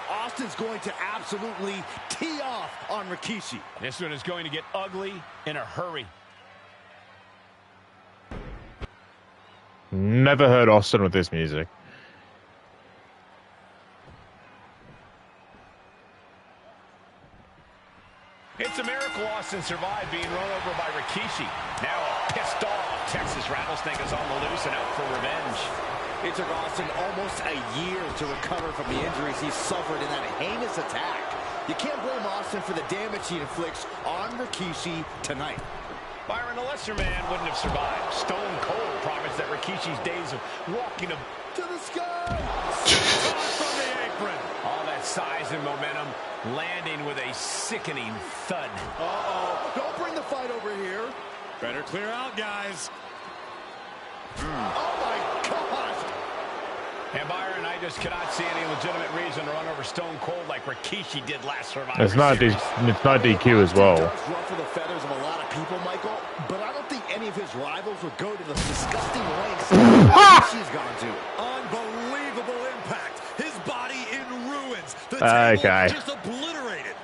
Speaker 8: Austin's going to absolutely tee off on Rikishi.
Speaker 2: This one is going to get ugly in a hurry.
Speaker 1: Never heard Austin with this music.
Speaker 2: It's a miracle Austin survived being run over by Rikishi. Now a pissed off Texas Rattlesnake is on the loose and out for revenge.
Speaker 8: It took Austin almost a year to recover from the injuries he suffered in that heinous attack. You can't blame Austin for the damage he inflicts on Rikishi tonight.
Speaker 2: Byron, a lesser man wouldn't have survived. Stone Cold promised that Rikishi's days of walking to
Speaker 4: the sky.
Speaker 3: From the apron.
Speaker 2: All that size and momentum landing with a sickening thud.
Speaker 4: Uh-oh. Don't bring the fight over here.
Speaker 3: Better clear out, guys.
Speaker 4: Oh, my gosh.
Speaker 2: And Byron, I just cannot see any legitimate reason to run over Stone Cold like Rikishi did last Survivor
Speaker 1: It's not
Speaker 2: Series.
Speaker 1: it's not DQ as well.
Speaker 8: It does ruffle the feathers of a lot of people, Michael, but I don't think any of his rivals would go to the disgusting lengths Rikishi's gone to.
Speaker 3: Unbelievable impact. His body in ruins. The
Speaker 1: Okay.
Speaker 3: table just obliterated.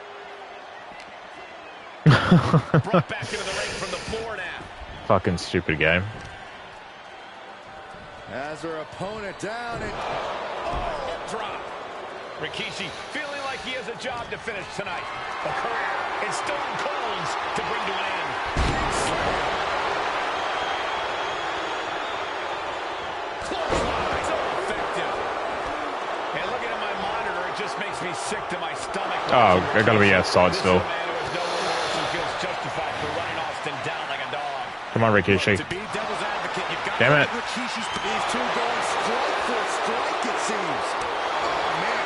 Speaker 2: Brought back into the ring from the floor now.
Speaker 1: Fucking stupid game.
Speaker 4: Has her opponent down and
Speaker 2: Drop. Rikishi feeling like he has a job to finish tonight. A career in Stone Cold's to bring to an end. Clothesline. So effective. And looking at my monitor, it just makes me sick to my stomach.
Speaker 1: Oh, I gotta be outside still.
Speaker 2: This is a man who has no remorse and feels justified for running Austin down like a dog.
Speaker 1: Come on, Rikishi.
Speaker 3: To be devil's advocate, you've got
Speaker 1: Damn it.
Speaker 3: Rikishi's
Speaker 4: these two going strike for strike, it seems. Oh, man.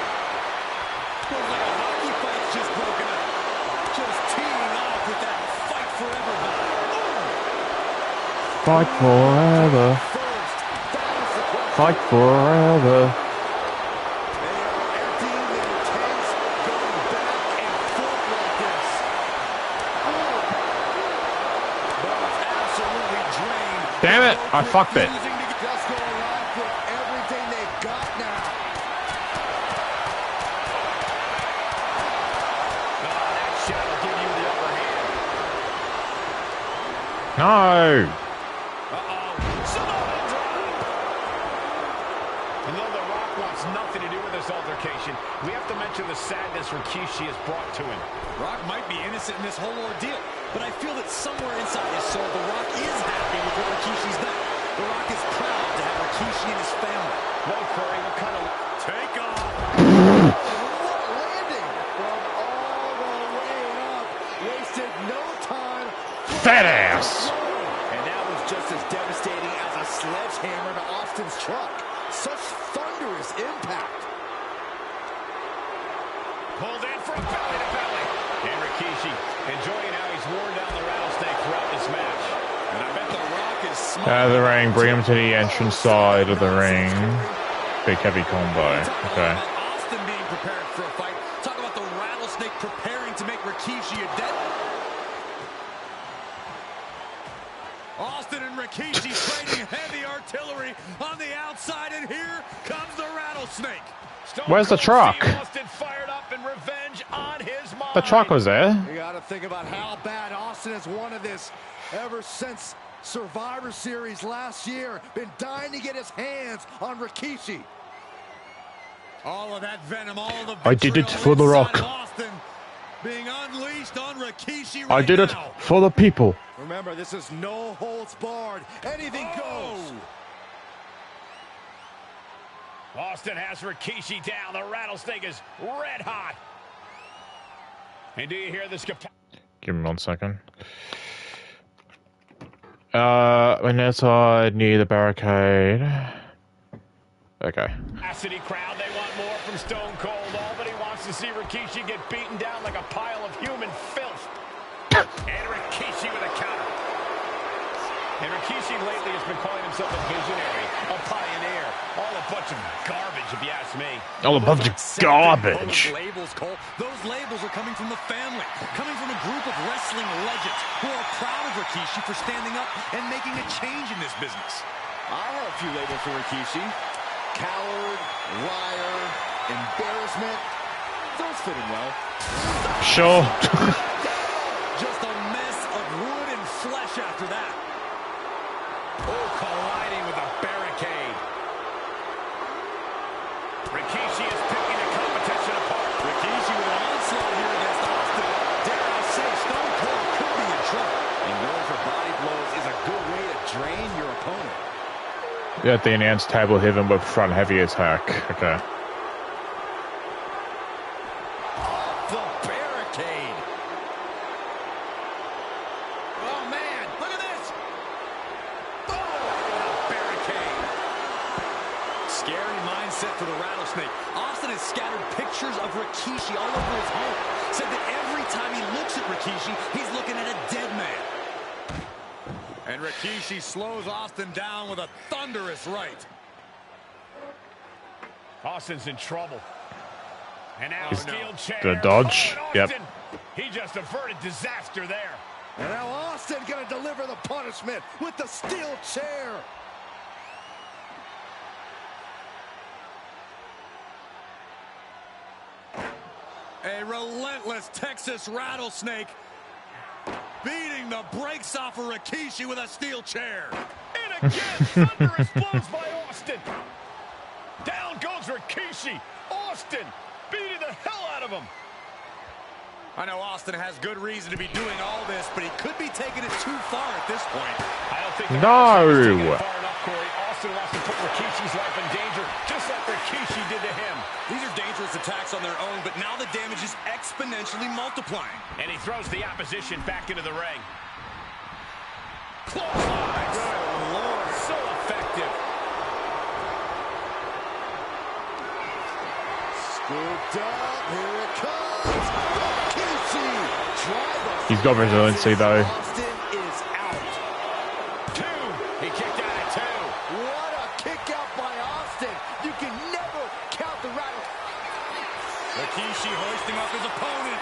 Speaker 3: Feels like a hockey fight's just broken up. Just teeing off with that fight forever vibe.
Speaker 1: Fight forever.
Speaker 4: First, that is the question.
Speaker 1: Fight forever.
Speaker 4: They are emptying their tanks, going back and forth like this.
Speaker 3: But it's absolutely drained.
Speaker 1: Damn it! I fucked it.
Speaker 4: Just going off with everything they've got now.
Speaker 2: That shot will give you the upper hand.
Speaker 1: No.
Speaker 2: Samoa drop. And though The Rock wants nothing to do with this altercation, we have to mention the sadness Rikishi has brought to him.
Speaker 3: Rock might be innocent in this whole ordeal, but I feel that somewhere inside his soul, The Rock is happy with what Rikishi's done. The Rock is proud to have Rikishi and his family.
Speaker 2: Well, Corey, what kind of...
Speaker 3: Take off.
Speaker 4: What a landing from all the way up. Wasted no time.
Speaker 1: Fat ass.
Speaker 8: And that was just as devastating as a sledgehammer to Austin's truck. Such thunderous impact.
Speaker 2: Pulled in for a belly-to-belly. And Rikishi enjoying how he's worn down the rattlesnake throughout this match.
Speaker 3: And I bet The Rock is smart.
Speaker 1: Out of the ring, bring him to the entrance side of the ring. Big heavy combo. Okay.
Speaker 3: Austin being prepared for a fight. Talk about the rattlesnake preparing to make Rikishi a dead. Austin and Rikishi trading heavy artillery on the outside, and here comes the rattlesnake.
Speaker 1: Where's the truck?
Speaker 2: Austin fired up in revenge on his mind.
Speaker 1: The truck was there.
Speaker 4: You got to think about how bad Austin has wanted this ever since Survivor Series last year. Been dying to get his hands on Rikishi.
Speaker 3: All of that venom, all of the
Speaker 1: I did it
Speaker 3: vitriol
Speaker 1: for The
Speaker 3: inside
Speaker 1: Rock.
Speaker 3: Austin being unleashed on Rikishi right
Speaker 1: I did it
Speaker 3: now.
Speaker 1: for the people.
Speaker 4: Remember, this is no holds barred. Anything goes.
Speaker 2: Austin has Rikishi down. The rattlesnake is red hot. And do you hear this?
Speaker 1: Give me 1 second. When outside near the barricade. Okay.
Speaker 2: Capacity crowd, they want more from Stone Cold. Albany wants to see Rikishi get beaten down like a pile of human filth. And Rikishi with a counter. And Rikishi lately has been calling himself a visionary, a pioneer. All a bunch of garbage, if you ask me.
Speaker 1: All a bunch of garbage.
Speaker 3: Those labels, Cole. Those labels are coming from the family, coming from a group of wrestling legends who are proud of Rikishi for standing up and making a change in this business.
Speaker 8: I have a few labels for Rikishi. Coward, liar, embarrassment. Those fit him well.
Speaker 1: Sure.
Speaker 3: Just a mess of wood and flesh after that.
Speaker 2: Oh, colliding with a barricade. Rikishi is picking the competition apart.
Speaker 3: Rikishi with an onslaught here against Austin. Dare I say, Stone Cold could be in trouble.
Speaker 8: And going for body blows is a good way to drain your opponent.
Speaker 1: at the announce table, hit him with front heavy attack. Okay.
Speaker 8: The barricade. Oh, man. Look at this. Oh, barricade. Scary mindset for the Rattlesnake. Austin has scattered pictures of Rikishi all over his home. Said that every time he looks at Rikishi, he's looking at a dead man. And Rikishi slows Austin down with a thunderous right.
Speaker 2: Austin's in trouble. And now steel chair.
Speaker 1: Good dodge.
Speaker 2: Oh,
Speaker 1: Yep.
Speaker 2: He just averted disaster there.
Speaker 4: And now Austin gonna deliver the punishment with the steel chair.
Speaker 3: A relentless Texas Rattlesnake beating the brakes off of Rikishi with a steel chair.
Speaker 2: And again, thunderous blows by Austin. Down goes Rikishi. Austin beating the hell out of him.
Speaker 3: I know Austin has good reason to be doing all this, but he could be taking it too far at this point.
Speaker 2: I don't think
Speaker 1: No.
Speaker 2: far enough, Corey. Austin wants to put Rikishi's life in danger, just like Rikishi did to him.
Speaker 3: These are dangerous attacks on their own, but now the damage is exponentially multiplying.
Speaker 2: And he throws the opposition back into the ring.
Speaker 3: Clothesline.
Speaker 2: Good Lord, so effective.
Speaker 4: Scooped up, here it comes. Rikishi.
Speaker 1: He's got resiliency though.
Speaker 4: Austin is out.
Speaker 2: 2. He kicked out at 2.
Speaker 4: What a kick out by Austin. You can never count the Rattle.
Speaker 3: Rikishi hoisting up his opponent.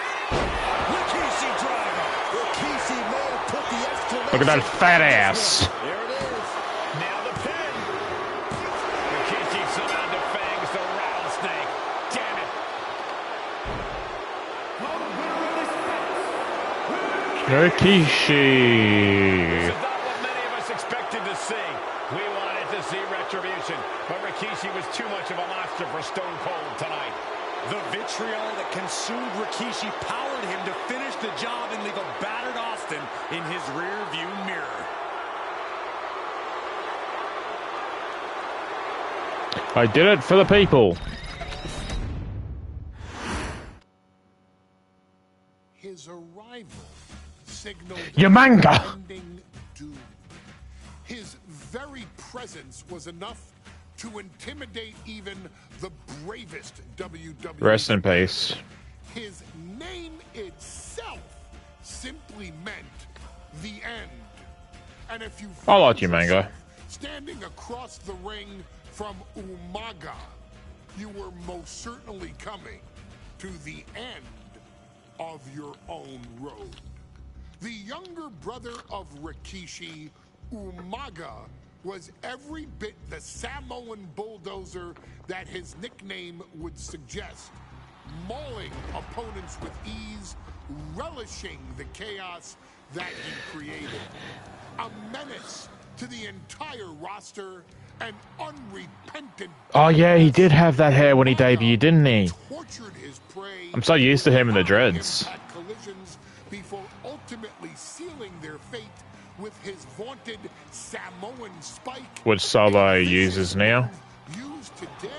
Speaker 3: Rikishi driver.
Speaker 4: Rikishi may have put the exclamation.
Speaker 1: Look at that fat ass.
Speaker 4: There it is.
Speaker 2: Now the pin. Rikishi somehow defangs the Rattlesnake. Damn it.
Speaker 1: Rikishi.
Speaker 2: This is not what many of us expected to see. We wanted to see retribution, but Rikishi was too much of a monster for Stone Cold tonight.
Speaker 3: The vitriol that consumed Rikishi powered him to finish the job and leave a battered Austin in his rear-view mirror.
Speaker 1: I did it for the people.
Speaker 6: His arrival signaled
Speaker 1: Yamanga.
Speaker 6: impending doom. His very presence was enough to intimidate even the bravest WWE.
Speaker 1: Rest in peace.
Speaker 6: His name itself simply meant the end. And if you
Speaker 1: I like
Speaker 6: found
Speaker 1: Yamanga.
Speaker 6: yourself standing across the ring from Umaga, you were most certainly coming to the end of your own road. The younger brother of Rikishi, Umaga, was every bit the Samoan bulldozer that his nickname would suggest, mauling opponents with ease, relishing the chaos that he created. A menace to the entire roster, an unrepentant...
Speaker 1: Oh yeah, he did have that hair when he debuted, didn't he?
Speaker 6: tortured his prey.
Speaker 1: I'm so used to him in the dreads.
Speaker 6: Impact collisions before ultimately sealing their fate with his vaunted Samoan spike,
Speaker 1: Which Solo
Speaker 6: a vicious
Speaker 1: uses now.
Speaker 6: used today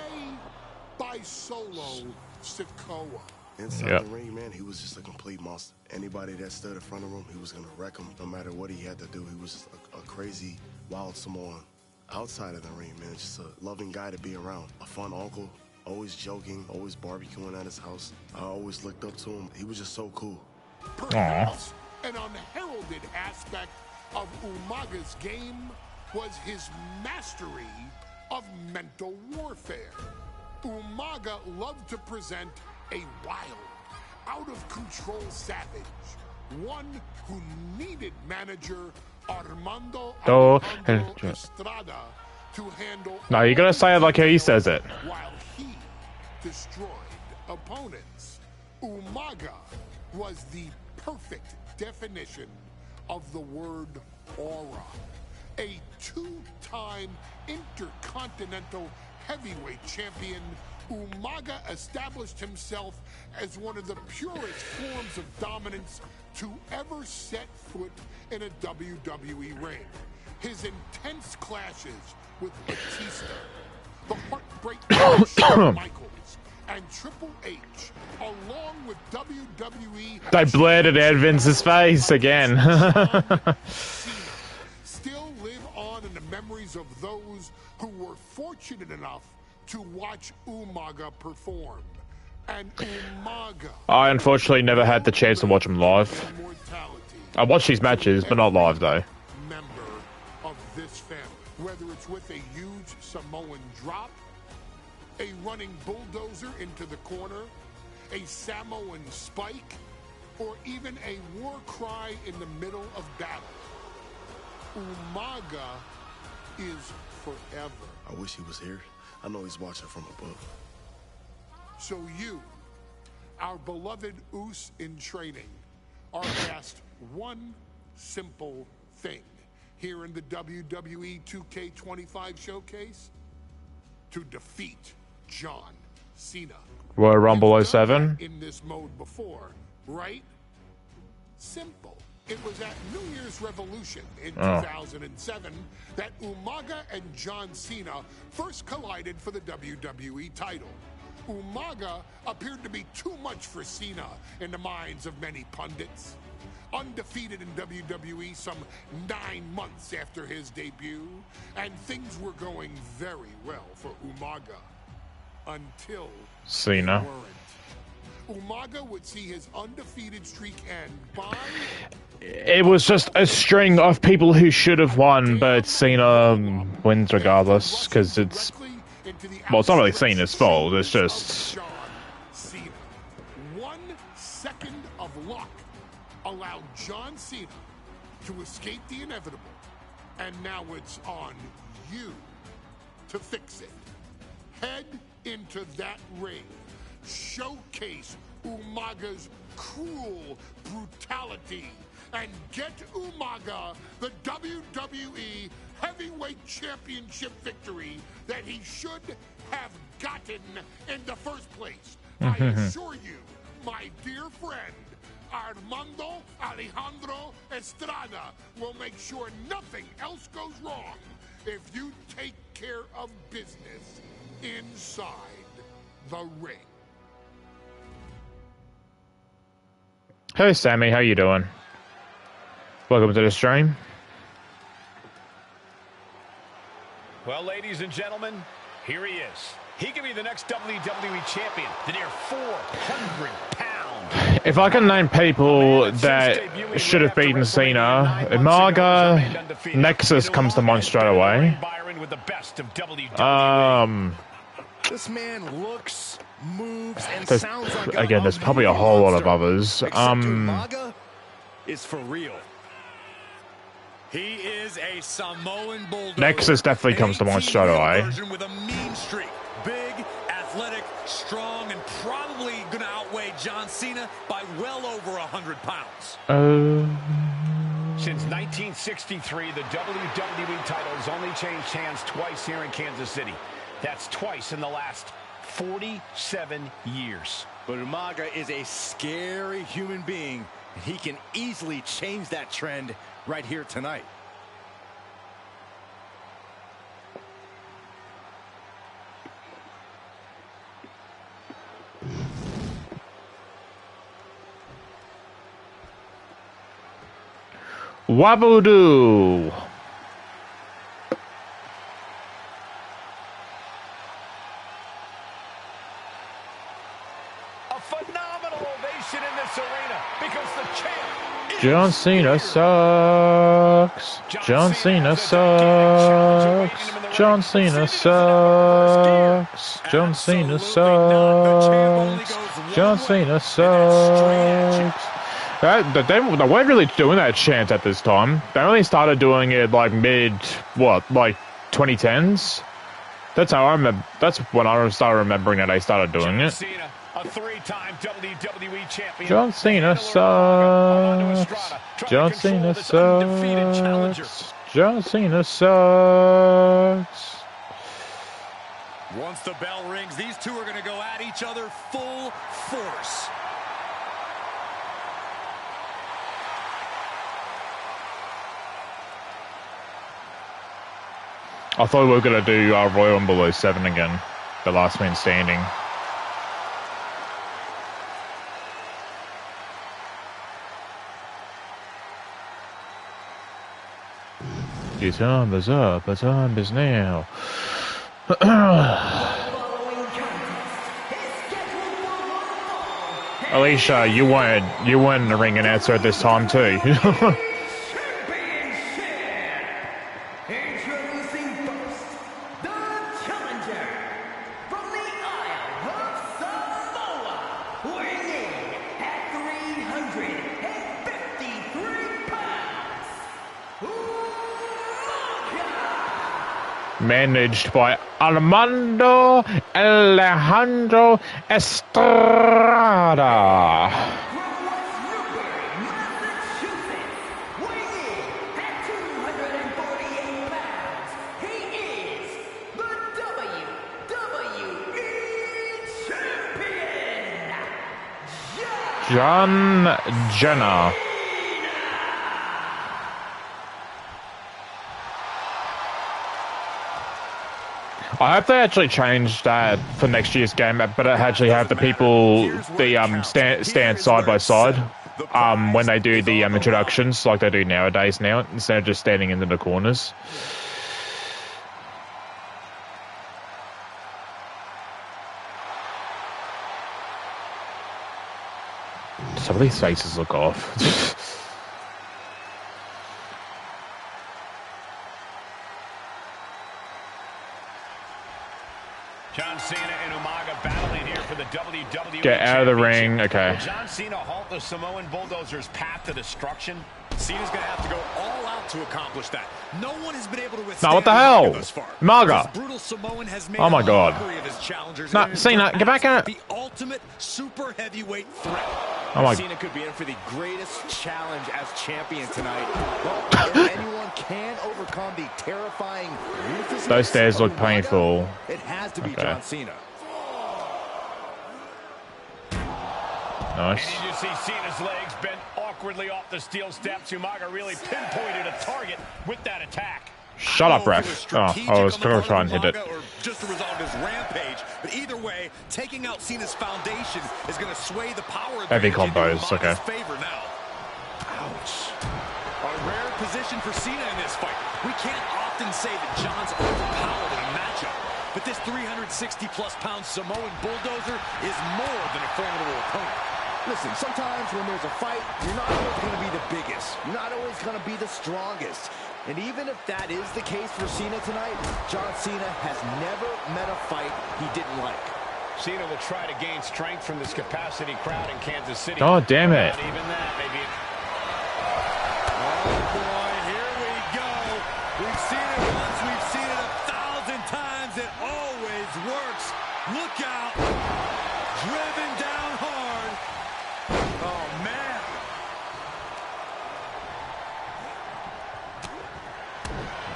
Speaker 6: by Solo Sikoa.
Speaker 7: Inside
Speaker 1: Yep.
Speaker 7: the ring, man, he was just a complete monster. Anybody that stood in front of him, he was gonna wreck him no matter what he had to do. He was just a crazy, wild Samoan. Outside of the ring, man, just a loving guy to be around. A fun uncle, always joking, always barbecuing at his house. I always looked up to him. He was just so cool.
Speaker 6: Perhaps an unheralded aspect of Umaga's game was his mastery of mental warfare. Umaga loved to present a wild, out-of-control savage, one who needed manager Armando Alejandro Estrada to handle.
Speaker 1: No, you gotta say it like how he says it.
Speaker 6: While he destroyed opponents, Umaga was the perfect definition of the word aura. A two-time intercontinental heavyweight champion Umaga established himself as one of the purest forms of dominance to ever set foot in a WWE ring. His intense clashes with Batista, the heartbreak of Shawn Michaels, and Triple H, along with WWE...
Speaker 1: They blurred it out Vince's face again.
Speaker 6: still live on in the memories of those who were fortunate enough to watch Umaga perform. And Umaga...
Speaker 1: I unfortunately never had the chance to watch him live. I watched his matches, but not live though.
Speaker 6: Member of this family, whether it's with a huge Samoan drop, a running bulldozer into the corner, a Samoan spike, or even a war cry in the middle of battle, Umaga is forever.
Speaker 7: I wish he was here. I know he's watching from above.
Speaker 6: So you, our beloved Us in training, are asked one simple thing here in the WWE 2K25 showcase: to defeat John Cena.
Speaker 1: Royal Rumble 07.
Speaker 6: In this mode before, right? Simple. It was at New Year's Revolution in 2007 that Umaga and John Cena first collided for the WWE title. Umaga appeared to be too much for Cena in the minds of many pundits. Undefeated in WWE some 9 months after his debut, and things were going very well for Umaga. Until
Speaker 1: Cena.
Speaker 6: they weren't. Umaga would see his undefeated streak end by...
Speaker 1: It was just a string of people who should have won, but Cena wins regardless, because it's... Well, it's not really Cena's fault, it's just...
Speaker 6: 1 second of luck allowed John Cena to escape the inevitable, and now it's on you to fix it. Head into that ring. Showcase Umaga's cruel brutality and get Umaga the WWE Heavyweight Championship victory that he should have gotten in the first place. I assure you, my dear friend, Armando Alejandro Estrada will make sure nothing else goes wrong if you take care of business inside the ring.
Speaker 1: Hey Sammy, how you doing? Welcome to the stream.
Speaker 2: Well, ladies and gentlemen, here he is. He could be the next WWE champion, the near 400-pound.
Speaker 1: If I can name people that should have beaten Cena, Umaga, Nexus comes to mind straight away.
Speaker 8: This man looks, moves, and
Speaker 1: There's,
Speaker 8: sounds like
Speaker 1: again, there's probably a whole lot of others.
Speaker 8: Umaga is for real.
Speaker 3: He is a Samoan bulldozer.
Speaker 1: Nexus definitely comes to mind straight away.
Speaker 3: With a mean streak. Big, athletic, strong, and probably going to outweigh John Cena by well over 100 pounds.
Speaker 2: Since 1963, the WWE title has only changed hands twice here in Kansas City. That's twice in the last 47 years.
Speaker 8: But Umaga is a scary human being. He can easily change that trend right here tonight.
Speaker 1: Waboo-doo.
Speaker 2: A phenomenal ovation in this arena because the champ.
Speaker 1: John Cena sucks. John Cena sucks. John Cena sucks. John Cena sucks. John Cena sucks. They weren't really doing that chant at this time. They only started doing it like like 2010s. That's how I remember. That's when I started remembering that they started doing it.
Speaker 2: A 3-time WWE champion.
Speaker 1: John Cena sucks. John Cena sucks. John Cena sucks.
Speaker 3: Once the bell rings, these two are going to go at each other full force.
Speaker 1: I thought we were going to do Royal Rumble 07 again. The last man standing. The time is up. The time is now. Alicia, you weren't the ring announcer at this time too. Managed by Armando Alejandro Estrada. John Jenner. I hope they actually changed that for next year's game, but it actually have the people stand side by side when they do the introductions like they do nowadays instead of just standing into the corners. Some of these faces look off.
Speaker 2: John Cena and Umaga battling here for the WWE.
Speaker 1: Get out of the ring. Okay.
Speaker 2: Will John Cena halt the Samoan Bulldozer's path to destruction?
Speaker 3: Cena's going to have to go all out to accomplish that. No one has been able to withstand.
Speaker 1: Now, what the hell?
Speaker 3: Thus far.
Speaker 1: Umaga.
Speaker 3: Brutal Samoan has made
Speaker 1: oh my God.
Speaker 3: Of his challengers.
Speaker 1: No, Cena, get back in it.
Speaker 3: The ultimate super heavyweight threat.
Speaker 1: Oh my.
Speaker 8: Cena could be in for the greatest challenge as champion tonight. Well, if anyone can overcome the terrifying ruthlessness
Speaker 1: Those stairs look
Speaker 8: of Umaga,
Speaker 1: painful.
Speaker 8: it has to be
Speaker 1: Okay.
Speaker 8: John Cena.
Speaker 1: Nice.
Speaker 2: And you see Cena's legs bent awkwardly off the steel steps. Umaga really pinpointed a target with that attack.
Speaker 1: Shut up, ref. Oh, I was going to try and hit it.
Speaker 3: Or just the result of his rampage. But either way, taking out Cena's foundation is going to sway the power
Speaker 1: Heavy
Speaker 3: advantage
Speaker 1: combos,
Speaker 3: into
Speaker 1: okay.
Speaker 3: Umaga's favor now. Ouch. A rare position for Cena in this fight. We can't often say that John's overpowered in a matchup. But this 360-plus pound Samoan Bulldozer is more than a formidable opponent.
Speaker 8: Listen, sometimes when there's a fight, you're not always going to be the biggest. You're not always going to be the strongest. And even if that is the case for Cena tonight, John Cena has never met a fight he didn't like.
Speaker 2: Cena will try to gain strength from this capacity crowd in Kansas City.
Speaker 1: Oh, damn it.
Speaker 2: Not even that, maybe.
Speaker 3: Oh, boy, here we go. We've seen it once. We've seen it 1,000 times. It always works. Look out. Driven down hard. Oh, man.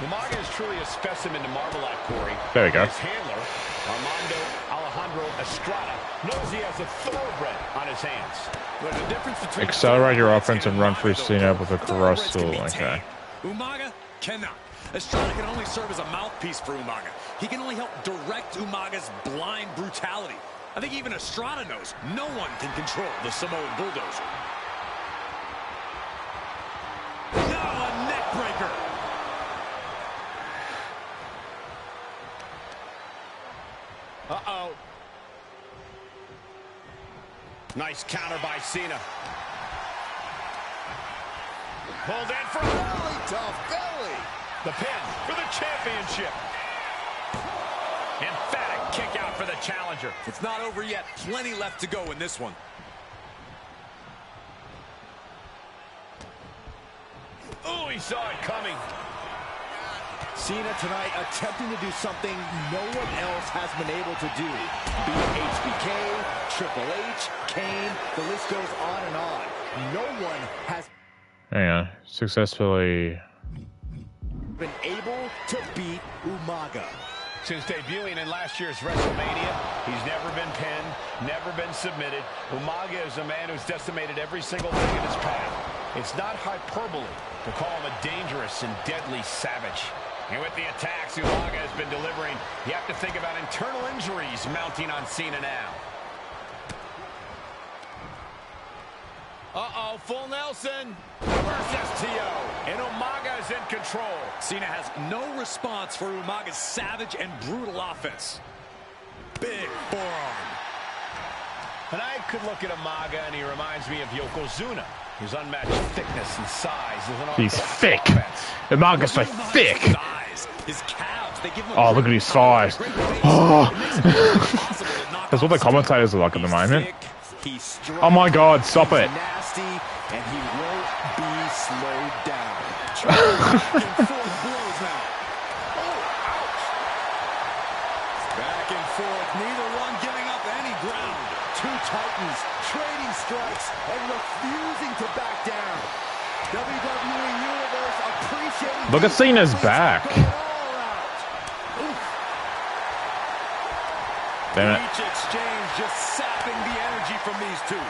Speaker 2: Umaga is truly a specimen to marvel at, Corey.
Speaker 1: There we go.
Speaker 2: His handler, Armando Alejandro Estrada, knows he has a thoroughbred on his hands.
Speaker 3: But the difference between
Speaker 1: Accelerate your offense and run through Cena with a cross tool. Okay.
Speaker 3: Umaga cannot. Estrada can only serve as a mouthpiece for Umaga. He can only help direct Umaga's blind brutality. I think even Estrada knows no one can control the Samoan Bulldozer. Now a neck breaker.
Speaker 2: Uh-oh. Nice counter by Cena. Pulled in for
Speaker 4: Belly to belly.
Speaker 2: the pin for the championship. Emphatic kick out for the challenger.
Speaker 3: It's not over yet. Plenty left to go in this one.
Speaker 2: Oh, he saw it coming.
Speaker 8: Cena tonight attempting to do something no one else has been able to do. Be it HBK, Triple H, Kane, the list goes on and on. No one has
Speaker 1: Hang on. Successfully.
Speaker 8: been able to beat Umaga.
Speaker 2: Since debuting in last year's WrestleMania, he's never been pinned, never been submitted. Umaga is a man who's decimated every single thing in his path. It's not hyperbole to call him a dangerous and deadly savage. And with the attacks Umaga has been delivering, you have to think about internal injuries mounting on Cena now.
Speaker 3: Uh-oh, full Nelson.
Speaker 2: Reverse STO, and Umaga is in control.
Speaker 3: Cena has no response for Umaga's savage and brutal offense. Big forearm.
Speaker 2: And I could look at Umaga, and he reminds me of Yokozuna. His unmatched thickness and size is an
Speaker 1: He's thick. Umaga's so thick.
Speaker 3: His calves, they give him
Speaker 1: Oh, look at his size. Oh. That's what the commentators are like at the moment. Oh my God, stop it.
Speaker 8: Nasty, and he won't be slowed down.
Speaker 3: Back and forth, neither one giving up any ground.
Speaker 8: Two titans trading strikes and refusing to back down. WWE Universe appreciating.
Speaker 1: Look at Cena's back. Damn it.
Speaker 3: Each exchange just sapping the energy from these two.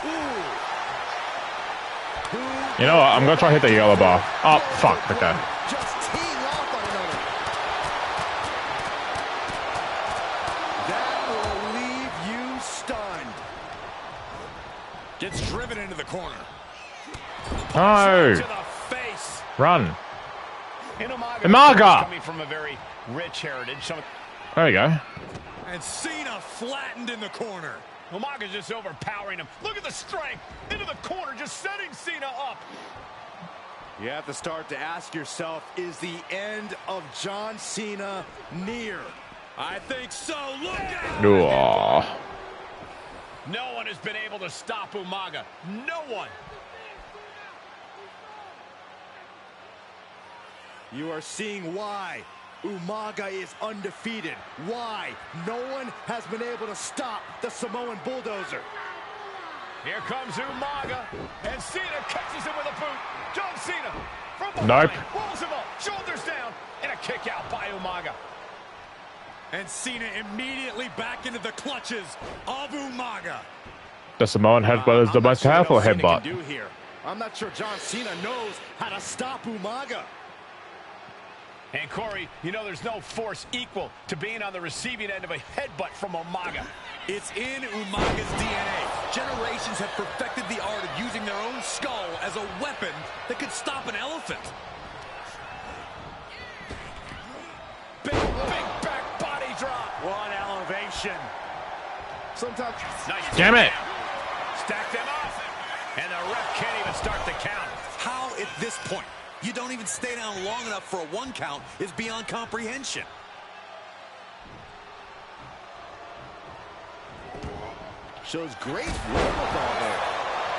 Speaker 3: Ooh.
Speaker 1: You know what? I'm gonna try to hit the yellow bar. Oh, fuck. Okay.
Speaker 8: Just teeing off on another. That will leave you stunned.
Speaker 3: Gets driven into the corner.
Speaker 1: No.
Speaker 2: To the face.
Speaker 1: Run.
Speaker 2: Umaga coming from a very rich heritage.
Speaker 1: There you go.
Speaker 3: And Cena flattened in the corner.
Speaker 2: Umaga's just overpowering him. Look at the strength into the corner, just setting Cena up.
Speaker 8: You have to start to ask yourself, is the end of John Cena near?
Speaker 3: I think so. Look out!
Speaker 2: No one has been able to stop Umaga. No one.
Speaker 8: You are seeing why Umaga is undefeated. Why no one has been able to stop the Samoan bulldozer.
Speaker 2: Here comes Umaga, and Cena catches him with a boot. John Cena from behind,
Speaker 1: Nope.
Speaker 2: rolls him up, shoulders down, and a kick out by Umaga.
Speaker 3: And Cena immediately back into the clutches of Umaga.
Speaker 1: The Samoan headbutt is the most powerful headbutt.
Speaker 8: I'm not sure John Cena knows how to stop Umaga.
Speaker 2: And Corey, you know there's no force equal to being on the receiving end of a headbutt from Umaga.
Speaker 3: It's in Umaga's DNA. Generations have perfected the art of using their own skull as a weapon that could stop an elephant.
Speaker 2: Big back body drop.
Speaker 8: What elevation. Sometimes.
Speaker 2: Nice.
Speaker 1: Damn it.
Speaker 2: Stack them up. And the ref can't even start the count.
Speaker 3: How at this point you don't even stay down long enough for a 1 count is beyond comprehension.
Speaker 8: Shows great wherewithal there.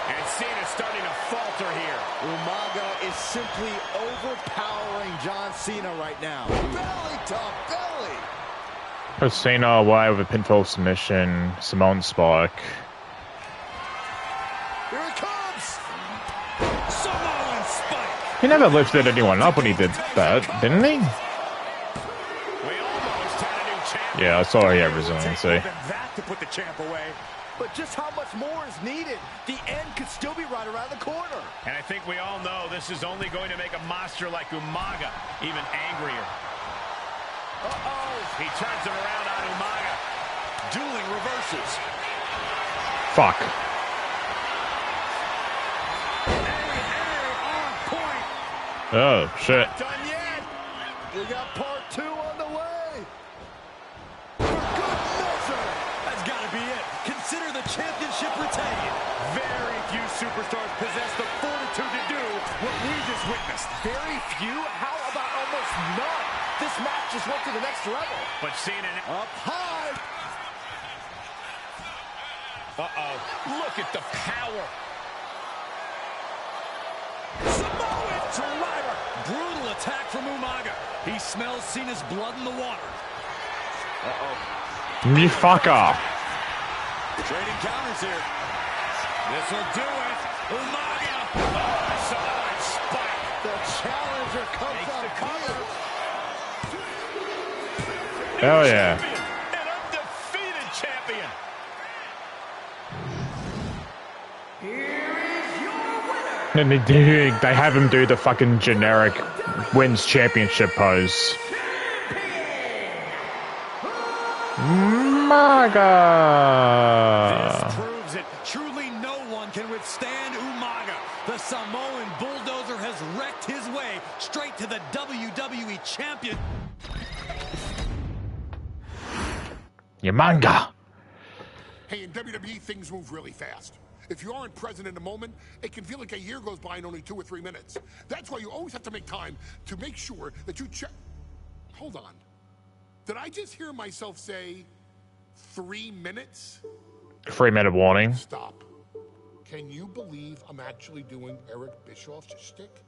Speaker 2: And Cena's starting to falter here.
Speaker 8: Umaga is simply overpowering John Cena right now. Belly to belly.
Speaker 1: Put Cena away with a pinfall submission. Samoan spike.
Speaker 8: Here it comes.
Speaker 3: Samoan spike.
Speaker 1: He never lifted anyone up when he did that, didn't he?
Speaker 2: We almost had a new champion.
Speaker 1: Yeah, I saw he had resiliency.
Speaker 8: That to put the champ away. But just how much more is needed? The end could still be right around the corner.
Speaker 2: And I think we all know this is only going to make a monster like Umaga even angrier. Uh-oh. He turns him around on Umaga.
Speaker 3: Dueling reverses.
Speaker 1: Fuck.
Speaker 8: On point.
Speaker 1: Oh, shit.
Speaker 2: Not done yet.
Speaker 8: We got part 2 on the way. For good measure.
Speaker 3: That's got to be it. Consider the championship retained.
Speaker 8: Very few superstars possess the fortitude to do what we just witnessed. Very few? How about almost none? This match just went to the next level.
Speaker 2: But Cena
Speaker 8: Up high.
Speaker 2: Uh-oh. Look at the power.
Speaker 3: Samoan driver. Brutal attack from Umaga. He smells Cena's blood in the water.
Speaker 1: You fucker.
Speaker 3: Trading counters here. This will do it. Umaga.
Speaker 2: Samoan spike.
Speaker 8: The challenger comes
Speaker 2: Makes
Speaker 8: up
Speaker 2: the cover.
Speaker 8: here.
Speaker 1: Hell yeah.
Speaker 2: An undefeated champion.
Speaker 1: And they have him do the fucking generic wins championship pose. Umaga.
Speaker 3: This proves that truly no one can withstand Umaga. The Samoan bulldozer has wrecked his way straight to the WWE champion.
Speaker 1: Umaga.
Speaker 6: Hey, in WWE, things move really fast. If you aren't present in the moment, it can feel like a year goes by in only 2 or 3 minutes. That's why you always have to make time to make sure that you check. Hold on. Did I just hear myself say 3 minutes?
Speaker 1: 3-minute warning.
Speaker 6: Stop. Can you believe I'm actually doing Eric Bischoff's shtick?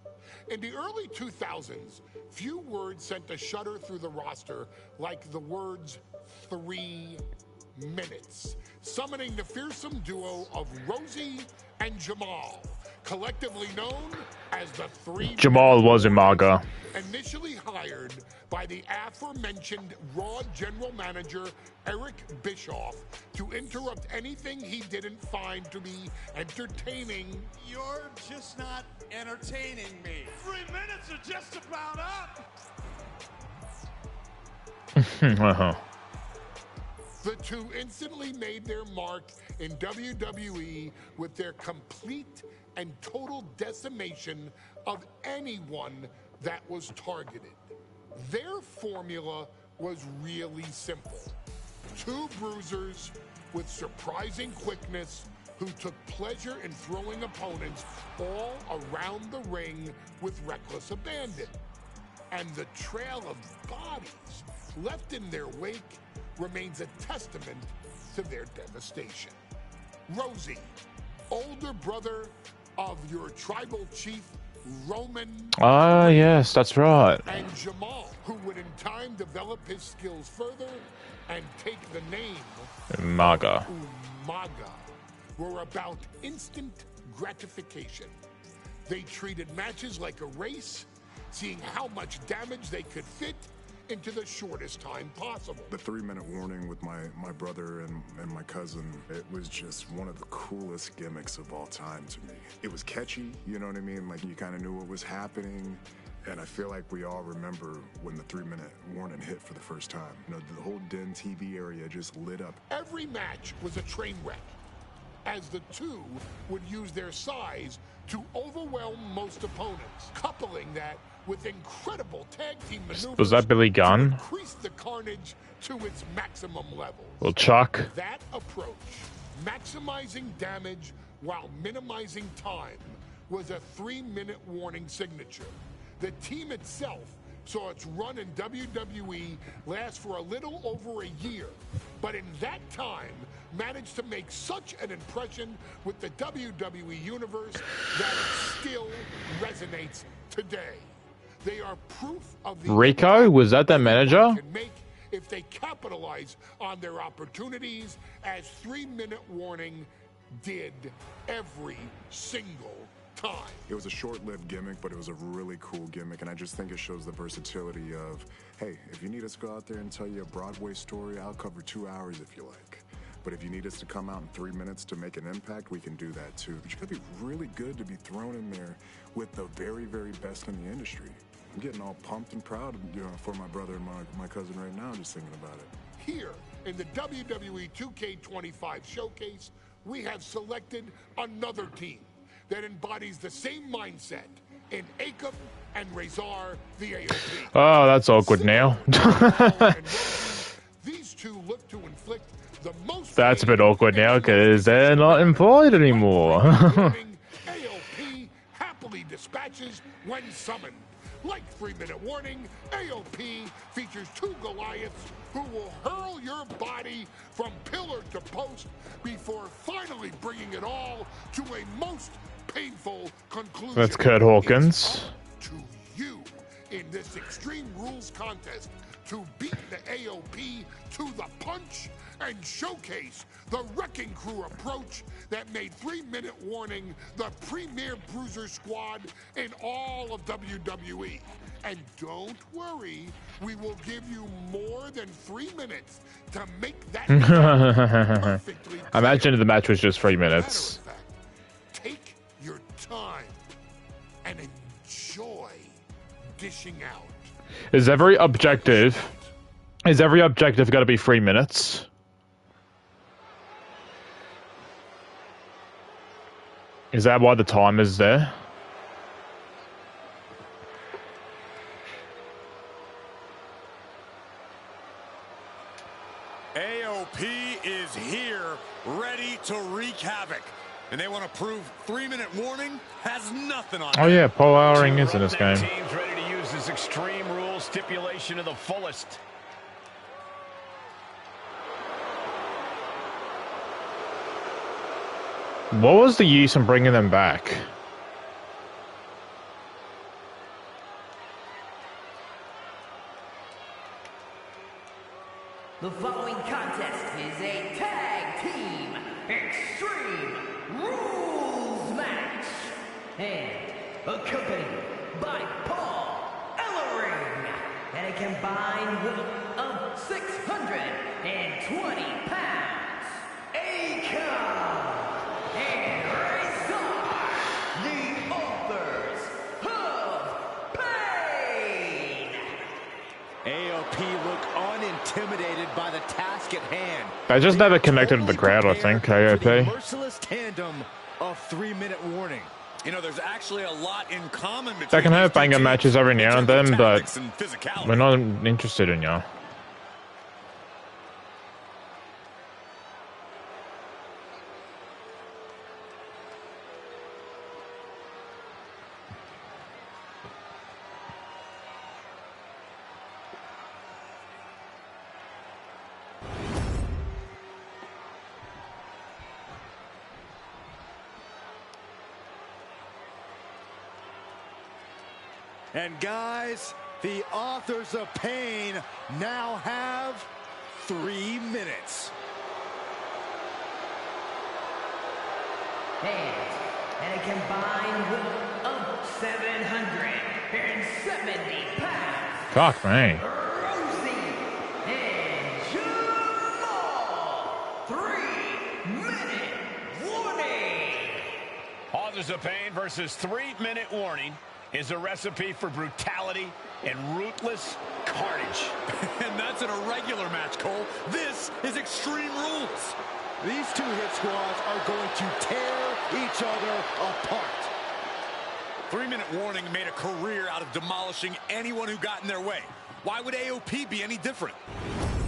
Speaker 6: In the early 2000s, few words sent a shudder through the roster like the words 3 minutes, summoning the fearsome duo of Rosie and Jamal, collectively known as the Three.
Speaker 1: Jamal was Umaga.
Speaker 6: Initially hired by the aforementioned Raw general manager Eric Bischoff to interrupt anything he didn't find to be entertaining.
Speaker 11: You're just not entertaining me. 3 minutes are just about up.
Speaker 6: The two instantly made their mark in WWE with their complete and total decimation of anyone that was targeted. Their formula was really simple. 2 bruisers with surprising quickness who took pleasure in throwing opponents all around the ring with reckless abandon. And the trail of bodies left in their wake remains a testament to their devastation. Rosie, older brother of your tribal chief, Roman.
Speaker 1: Ah, yes, that's right.
Speaker 6: And Jamal, who would in time develop his skills further and take the name
Speaker 1: Umaga.
Speaker 6: Umaga, were about instant gratification. They treated matches like a race, seeing how much damage they could fit into the shortest time possible.
Speaker 5: The 3-minute warning with my brother and my cousin, it was just one of the coolest gimmicks of all time to me. It was catchy, you know what I mean? Like, you kind of knew what was happening. And I feel like we all remember when the 3-minute warning hit for the first time. You know, the whole Den TV area just lit up.
Speaker 6: Every match was a train wreck, as the two would use their size to overwhelm most opponents, coupling that with incredible tag team maneuvers.
Speaker 1: Was that Billy Gunn?
Speaker 6: To increase the carnage to its maximum levels.
Speaker 1: Well, Chuck.
Speaker 6: That approach, maximizing damage while minimizing time, was a 3-minute warning signature. The team itself saw its run in WWE last for a little over a year, but in that time managed to make such an impression with the WWE universe that it still resonates today. They are proof of the
Speaker 1: Rico? Was that their manager?
Speaker 6: can make if they capitalize on their opportunities, as 3-minute warning did every single time.
Speaker 5: It was a short-lived gimmick, but it was a really cool gimmick, and I just think it shows the versatility of, hey, if you need us to go out there and tell you a Broadway story, I'll cover 2 hours if you like. But if you need us to come out in 3 minutes to make an impact, we can do that too. But you gotta be really good to be thrown in there with the very, very best in the industry. I'm getting all pumped and proud, you know, for my brother and my cousin right now, just thinking about it.
Speaker 6: Here in the WWE 2K25 showcase, we have selected another team that embodies the same mindset in Akam and Razor the AOP.
Speaker 1: Oh, that's awkward now.
Speaker 6: These two look to inflict the most.
Speaker 1: That's a bit awkward now because they're not employed anymore.
Speaker 6: AOP happily dispatches when summoned. Like 3-minute warning, AOP features 2 Goliaths who will hurl your body from pillar to post before finally bringing it all to a most painful conclusion.
Speaker 1: That's Kurt Hawkins.
Speaker 6: It's up to you in this Extreme Rules contest to beat the AOP to the punch and showcase the Wrecking Crew approach that made 3-minute warning the premier bruiser squad in all of WWE. And don't worry, we will give you more than 3 minutes to make that perfectly clear.
Speaker 1: Imagine the match was just 3 minutes.
Speaker 6: Fact, take your time and enjoy dishing out.
Speaker 1: Is every objective got to be 3 minutes? Is that why the time is there?
Speaker 3: AOP is here, ready to wreak havoc. And they want to prove 3-minute warning has nothing on it.
Speaker 1: Oh yeah, Paul Ellering is in this game.
Speaker 2: Teams ready to use this extreme rule stipulation to the fullest.
Speaker 1: What was the use in bringing them back?
Speaker 10: The following contest is a tag team extreme rules match and accompanied by Paul Ellering and a combined weight of 620 pounds. Akon and Razor, the authors of pain.
Speaker 8: AOP look unintimidated by the task at hand.
Speaker 1: They just never connected with the crowd, I think, AOP.
Speaker 8: Merciless tandem of 3-minute warning.
Speaker 3: You know, there's actually a lot in common between
Speaker 1: They can have
Speaker 3: these two
Speaker 1: banger
Speaker 3: teams
Speaker 1: matches every now and
Speaker 3: in terms
Speaker 1: then,
Speaker 3: of
Speaker 1: but
Speaker 3: tactics and physicality.
Speaker 1: we're not interested in y'all.
Speaker 8: And guys, the authors of pain now have 3 minutes.
Speaker 10: And a combined weight of 770 pounds.
Speaker 1: Fuck me.
Speaker 10: Rosie and Jamal. 3-minute warning.
Speaker 2: Authors of Pain versus 3-minute warning is a recipe for brutality and ruthless carnage.
Speaker 3: And that's an irregular match, Cole. This is Extreme Rules.
Speaker 8: These two hit squads are going to tear each other apart.
Speaker 3: 3-minute warning made a career out of demolishing anyone who got in their way. Why would AOP be any different?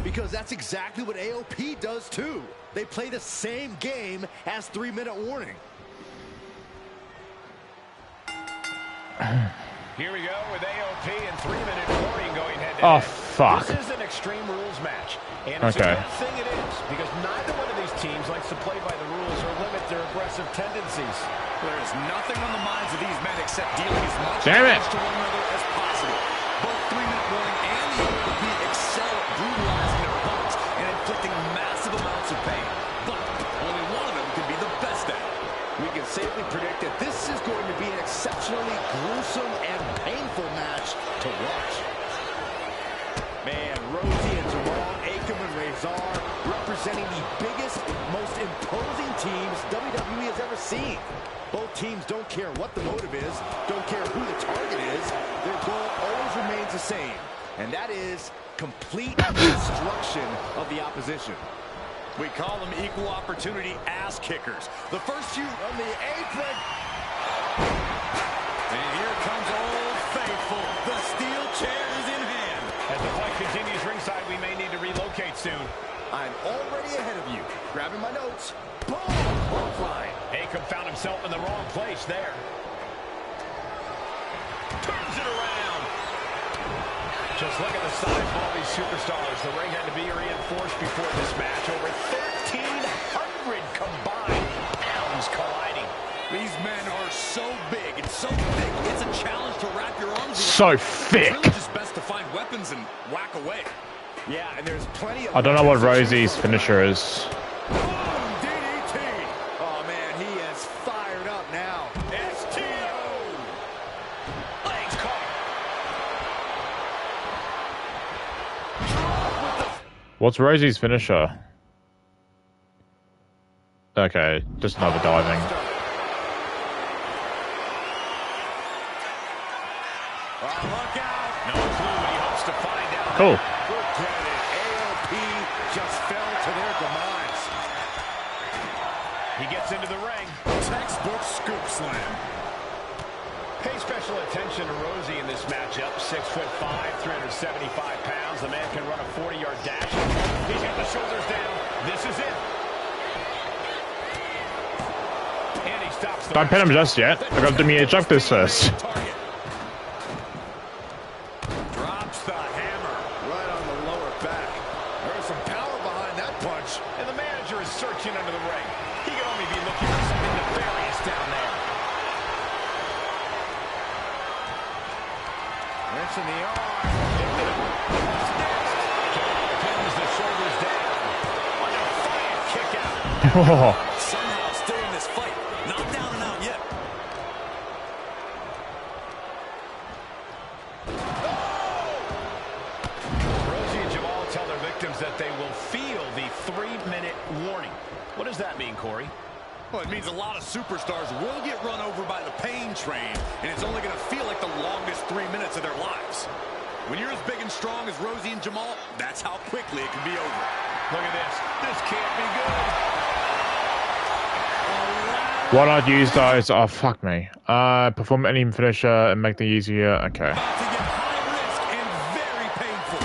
Speaker 8: Because that's exactly what AOP does too. They play the same game as 3-minute warning.
Speaker 2: Here we go with AOP and 3-minute warning going head-to-head.
Speaker 1: Oh, fuck.
Speaker 2: This is an Extreme Rules match, and it's a good thing it is, because neither one of these teams likes to play by the rules or limit their aggressive tendencies.
Speaker 3: There is nothing on the minds of these men except dealing as much
Speaker 1: Damn
Speaker 3: damage
Speaker 1: it.
Speaker 3: to one another as possible. Both 3-minute warning and the AOP excel at brutalizing their opponents and inflicting massive amounts of pain. But only one of them can be the best at it.
Speaker 8: We can safely predict that this is going to be an exceptionally gruesome and painful match to watch. Man, Rosie and Jamal, Akon and Razor representing the biggest, most imposing teams WWE has ever seen. Both teams don't care what the motive is, don't care who the target is. Their goal always remains the same, and that is complete destruction of the opposition.
Speaker 3: We call them equal opportunity ass kickers. The first few on the apron. And here comes Old Faithful. The steel chair is in hand.
Speaker 2: As the fight continues ringside, we may need to relocate soon.
Speaker 8: I'm already ahead of you. Grabbing my notes. Boom! Clothesline.
Speaker 2: Akon found himself in the wrong place there. Turns it around. Just look at the size of all these superstars. The ring had to be reinforced before this match. Over 1,300 combined pounds colliding.
Speaker 3: These men are so big and so thick, it's a challenge to wrap your arms around.
Speaker 1: So thick.
Speaker 3: It's really just best to find weapons weapons and whack away.
Speaker 8: Yeah, and there's plenty of...
Speaker 1: I don't know what Rosie's finisher is.
Speaker 8: DDT. Oh, man, he is fired up now.
Speaker 2: STO. Legs caught.
Speaker 1: What's Rosie's finisher? Okay, just another diving.
Speaker 8: Look out.
Speaker 2: No clue what he hopes to find out.
Speaker 1: Cool.
Speaker 8: Look at it. AOP just fell to their demise.
Speaker 2: He gets into the ring.
Speaker 3: Textbook scoop slam.
Speaker 2: Pay special attention to Rosie in this matchup. 6'5", 375 pounds. The man can run a 40-yard dash. He's got the shoulders down. This is it. And he stops the...
Speaker 1: Don't pin him just yet. I got to do me ejectors first.
Speaker 8: Drops the hammer right on the lower back. There's some power behind that punch.
Speaker 2: And the manager is searching under the ring. He can only be looking for something nefarious down there.
Speaker 8: Wrench in the arm.
Speaker 2: What's next? Pins the shoulders down. On a defiant kick out.
Speaker 3: Somehow still in this fight. Not down and out yet.
Speaker 2: Rosie and Jamal tell their victims that they will feel the 3-minute warning. What does that mean, Corey?
Speaker 3: Well, it means a lot of superstars will get run over by the pain train, and it's only going to feel like the longest 3 minutes of their lives. When you're as big and strong as Rosie and Jamal, that's how quickly it can be over.
Speaker 2: Look at this. This can't be good.
Speaker 1: Why not use those? Oh, fuck me. Perform any finisher and make things easier. Okay.
Speaker 3: About to get high risk and very painful.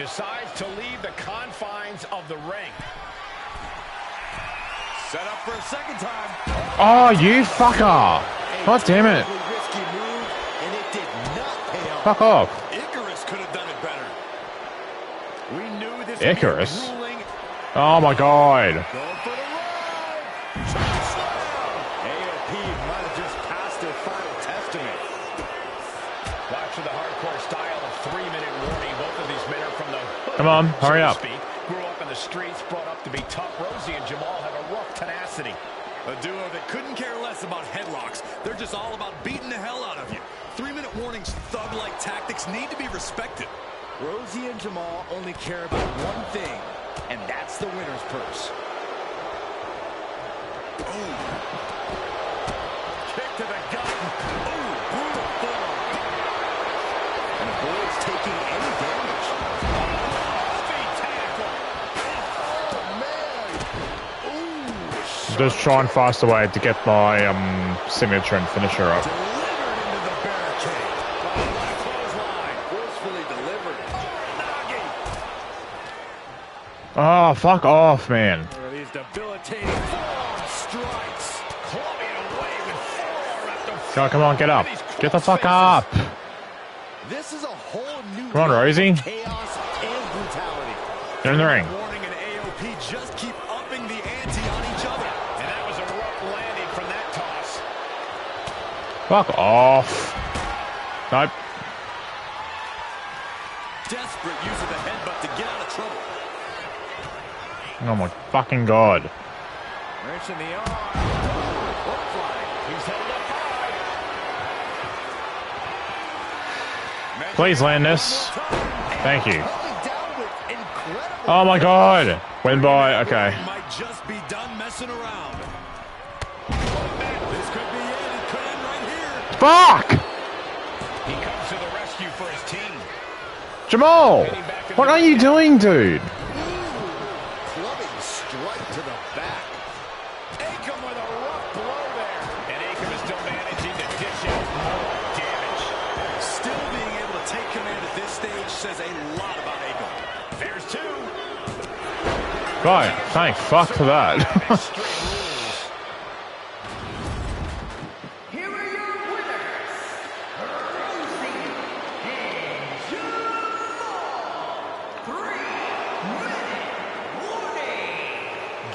Speaker 2: Decides to leave the confines of the ring.
Speaker 3: Set up for a second time.
Speaker 1: Oh, you fucker! God damn it.
Speaker 8: Risky move, and it did not pay off.
Speaker 1: Fuck off.
Speaker 3: Icarus could have done it better.
Speaker 8: We knew this
Speaker 1: Icarus?
Speaker 8: would be grueling.
Speaker 1: Oh my god.
Speaker 8: Going for the run. Slam. AOP might have just passed their final testament.
Speaker 2: Watch for the hardcore style of 3-minute warning. Both of these men are from the hood,
Speaker 1: Come on,
Speaker 2: so
Speaker 1: hurry
Speaker 2: to
Speaker 1: up.
Speaker 2: speak. Grew up in the streets, brought up to be tough. Rosie and Jamal have a rough tenacity.
Speaker 3: A duo that couldn't care less about headlocks. They're just all about beating the hell out of you. 3-minute warnings, thug-like tactics need to be respected.
Speaker 8: Rosie and Jamal only care about one thing, and that's the winner's purse.
Speaker 3: Ooh. Kick to the gut. Ooh, brutal form.
Speaker 8: And avoids taking any damage.
Speaker 2: Speed tackle.
Speaker 8: Oh, man. Ooh.
Speaker 1: Just try and fast away to get my signature and finisher up.
Speaker 8: Delivered into the barricade. Clothesline. Forcefully delivered. Nagi.
Speaker 1: Oh, fuck off, man.
Speaker 8: These debilitating forearm strikes.
Speaker 2: Clubbing away with forearm after
Speaker 1: Oh, come on, get up. Get the fuck up.
Speaker 8: This is a whole new
Speaker 1: Come on,
Speaker 8: level of
Speaker 1: Rosie.
Speaker 8: chaos and brutality.
Speaker 1: Get in the ring.
Speaker 3: Warning and AOP just keep upping the ante on each other.
Speaker 2: And that was a rough landing from that toss.
Speaker 1: Fuck off. Nope.
Speaker 3: Desperate use of the headbutt to get out of trouble.
Speaker 1: Oh my fucking god.
Speaker 8: Wrench in the arm. Butterfly.
Speaker 2: He's held up high.
Speaker 1: Please land this. Thank you.
Speaker 8: Coming down with incredible.
Speaker 1: Oh my god. Win by. Okay.
Speaker 3: Might just be done messing around. This could be it. It could end right here.
Speaker 1: Fuck!
Speaker 2: He comes to the rescue for his team.
Speaker 1: Jamal! What are you doing, dude?
Speaker 8: Clubbing strike to the back.
Speaker 2: Akam with a rough blow there. And Akam is still managing to dish out more damage.
Speaker 3: Still being able to take command at this stage says a lot about Akam.
Speaker 2: There's two.
Speaker 1: Right, thank fuck for that.
Speaker 2: Straight rules.
Speaker 9: Here are your winners, Rosie and Jamal. 3-minute warning.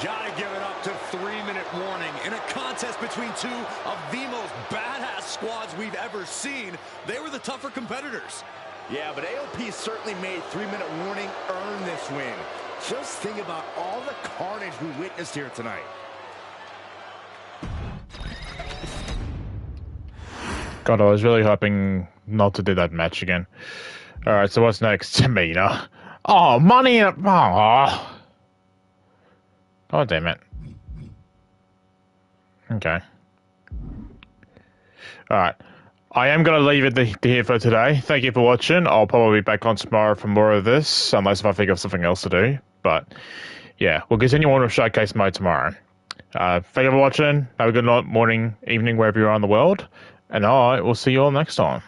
Speaker 3: Gotta give it up to 3-minute warning. In a contest between two of the most badass squads we've ever seen, they were the tougher competitors.
Speaker 8: Yeah, but AOP certainly made 3-minute warning earn this win. Just think about all the carnage we witnessed here tonight.
Speaker 1: God, I was really hoping not to do that match again. Alright, so what's next? Tamina. Oh, money in it. Oh. God damn it. Okay. Alright. I am going to leave it here for today. Thank you for watching. I'll probably be back on tomorrow for more of this, unless if I think of something else to do. But, yeah, we'll continue on with Showcase Mode tomorrow. Thank you for watching. Have a good night, morning, evening, wherever you are in the world. And I will see you all next time.